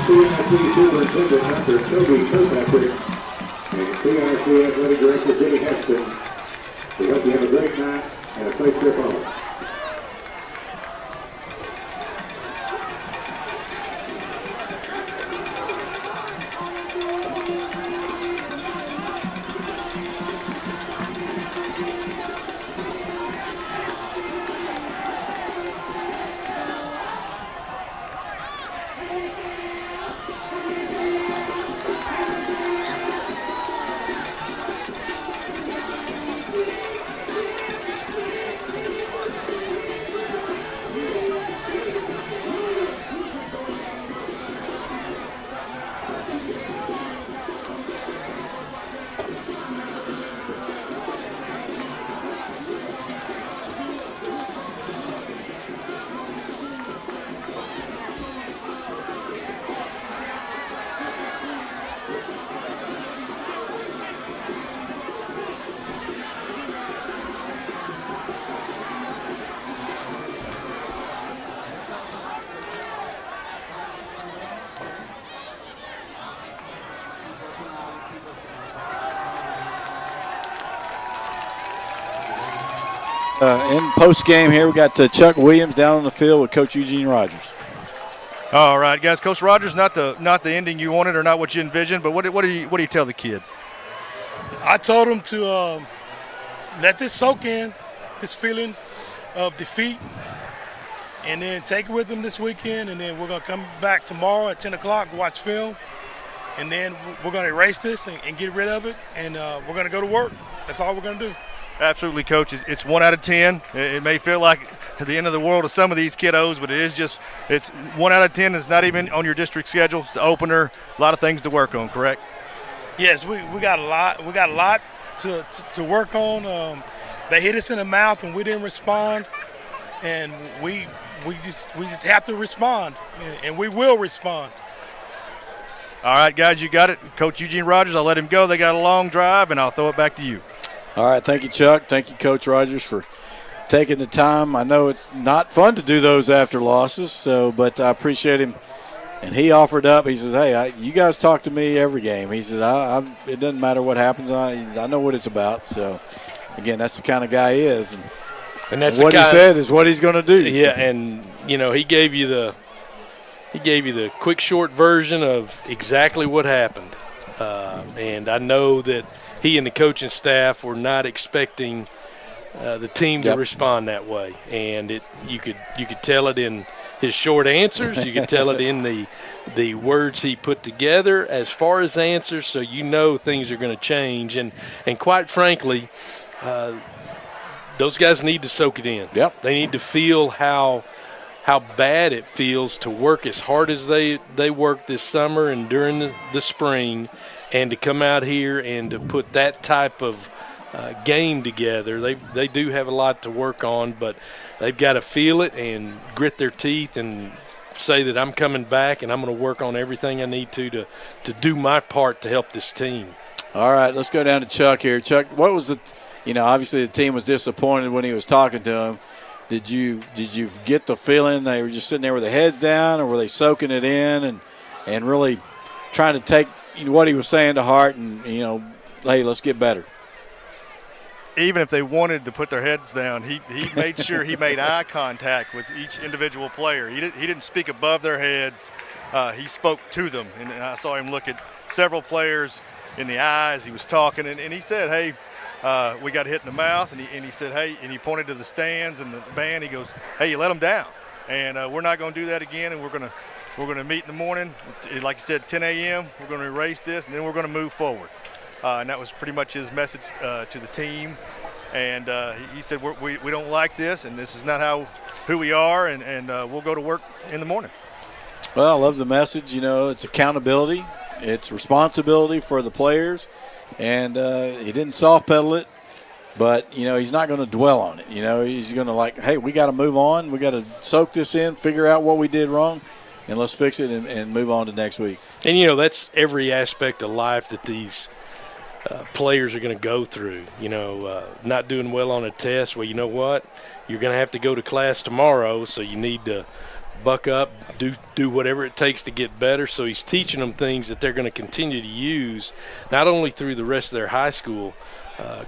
CIC Superintendent Dr. Toby Kirkpatrick and CIC Athletic Director Jimmy Heston. We hope you have a great night and a safe trip home. In post-game here, we got Chuck Williams down on the field with Coach Eugene Rogers. All right, guys. Coach Rogers, not the ending you wanted or not what you envisioned, but what do you tell the kids? I told them to let this soak in, this feeling of defeat, and then take it with them this weekend, and then we're going to come back tomorrow at 10 o'clock, watch film, and then we're going to erase this and get rid of it, and we're going to go to work. That's all we're going to do. Absolutely, Coach. It's 1 out of 10. It may feel like the end of the world to some of these kiddos, but it's 1 out of 10. It's not even on your district schedule. It's the opener. A lot of things to work on, correct? Yes, we got a lot. We got a lot to work on. They hit us in the mouth and we didn't respond, and we just have to respond, and we will respond. All right, guys, you got it. Coach Eugene Rogers, I'll let him go. They got a long drive, and I'll throw it back to you. All right, thank you, Chuck. Thank you, Coach Rogers, for taking the time. I know it's not fun to do those after losses, but I appreciate him. And he offered up. He says, hey, you guys talk to me every game. He said, it doesn't matter what happens. I know what it's about. So, again, that's the kind of guy he is. And that's what he said is what he's going to do. Yeah, and, he gave you the quick, short version of exactly what happened. And I know that he and the coaching staff were not expecting the team to respond that way. And you could tell it in his short answers. You could tell it in the words he put together as far as answers, so things are going to change. And quite frankly, those guys need to soak it in. Yep. They need to feel how bad it feels to work as hard as they worked this summer and during the spring, and to come out here and to put that type of game together. They do have a lot to work on, but they've got to feel it and grit their teeth and say that I'm coming back and I'm going to work on everything I need to do my part to help this team. All right, let's go down to Chuck here. Chuck, what was obviously the team was disappointed when he was talking to him. Did you get the feeling they were just sitting there with their heads down, or were they soaking it in and really trying to take what he was saying to heart and, hey, let's get better? Even if they wanted to put their heads down, he made sure he made eye contact with each individual player. He didn't speak above their heads. He spoke to them, and I saw him look at several players in the eye as he was talking, and he said, hey, we got hit in the mouth, and he said, hey, and he pointed to the stands and the band. He goes, hey, you let them down, and we're not going to do that again, and we're going to meet in the morning, like you said, 10 a.m. We're going to erase this, and then we're going to move forward. And that was pretty much his message to the team. And he said, we don't like this, and this is not who we are, and we'll go to work in the morning. Well, I love the message. It's accountability. It's responsibility for the players. And he didn't soft pedal it, but, he's not going to dwell on it. He's going to hey, we got to move on. We got to soak this in, figure out what we did wrong, and let's fix it and move on to next week. And, that's every aspect of life that these players are going to go through. Not doing well on a test. Well, you know what? You're going to have to go to class tomorrow, so you need to buck up, do whatever it takes to get better. So he's teaching them things that they're going to continue to use, not only through the rest of their high school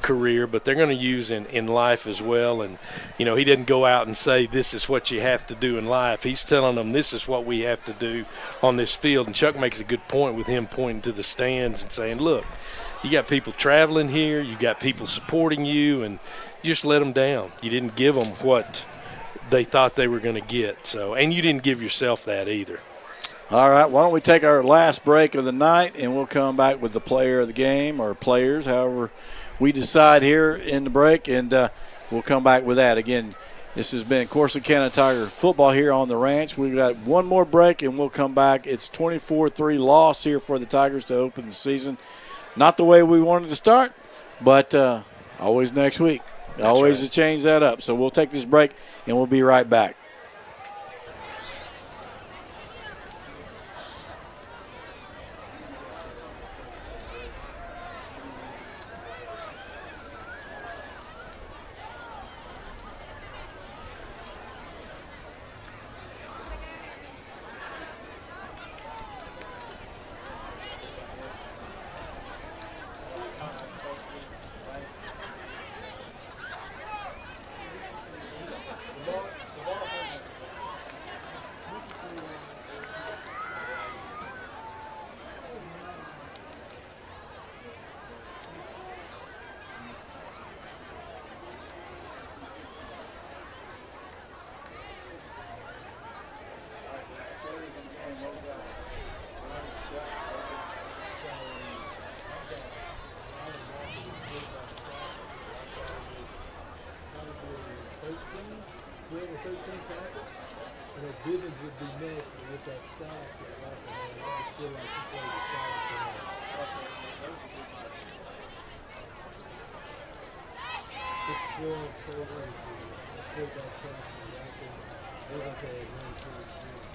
career, but they're going to use in life as well. And, he didn't go out and say, this is what you have to do in life. He's telling them this is what we have to do on this field. And Chuck makes a good point with him pointing to the stands and saying, look, you got people traveling here, you got people supporting you, and you just let them down. You didn't give them what they thought they were going to get. And you didn't give yourself that either. All right, why don't we take our last break of the night, and we'll come back with the player of the game, or players, however we decide here in the break, and we'll come back with that. Again, this has been Corsicana Tiger football here on the ranch. We've got one more break, and we'll come back. It's 24-3 loss here for the Tigers to open the season. Not the way we wanted to start, but always next week. Always to change that up. So we'll take this break, and we'll be right back. would be next, but with that sack, I still like to play the solid. It's 12 total. Put that sack, and I think they're going to have 1, 2, 3.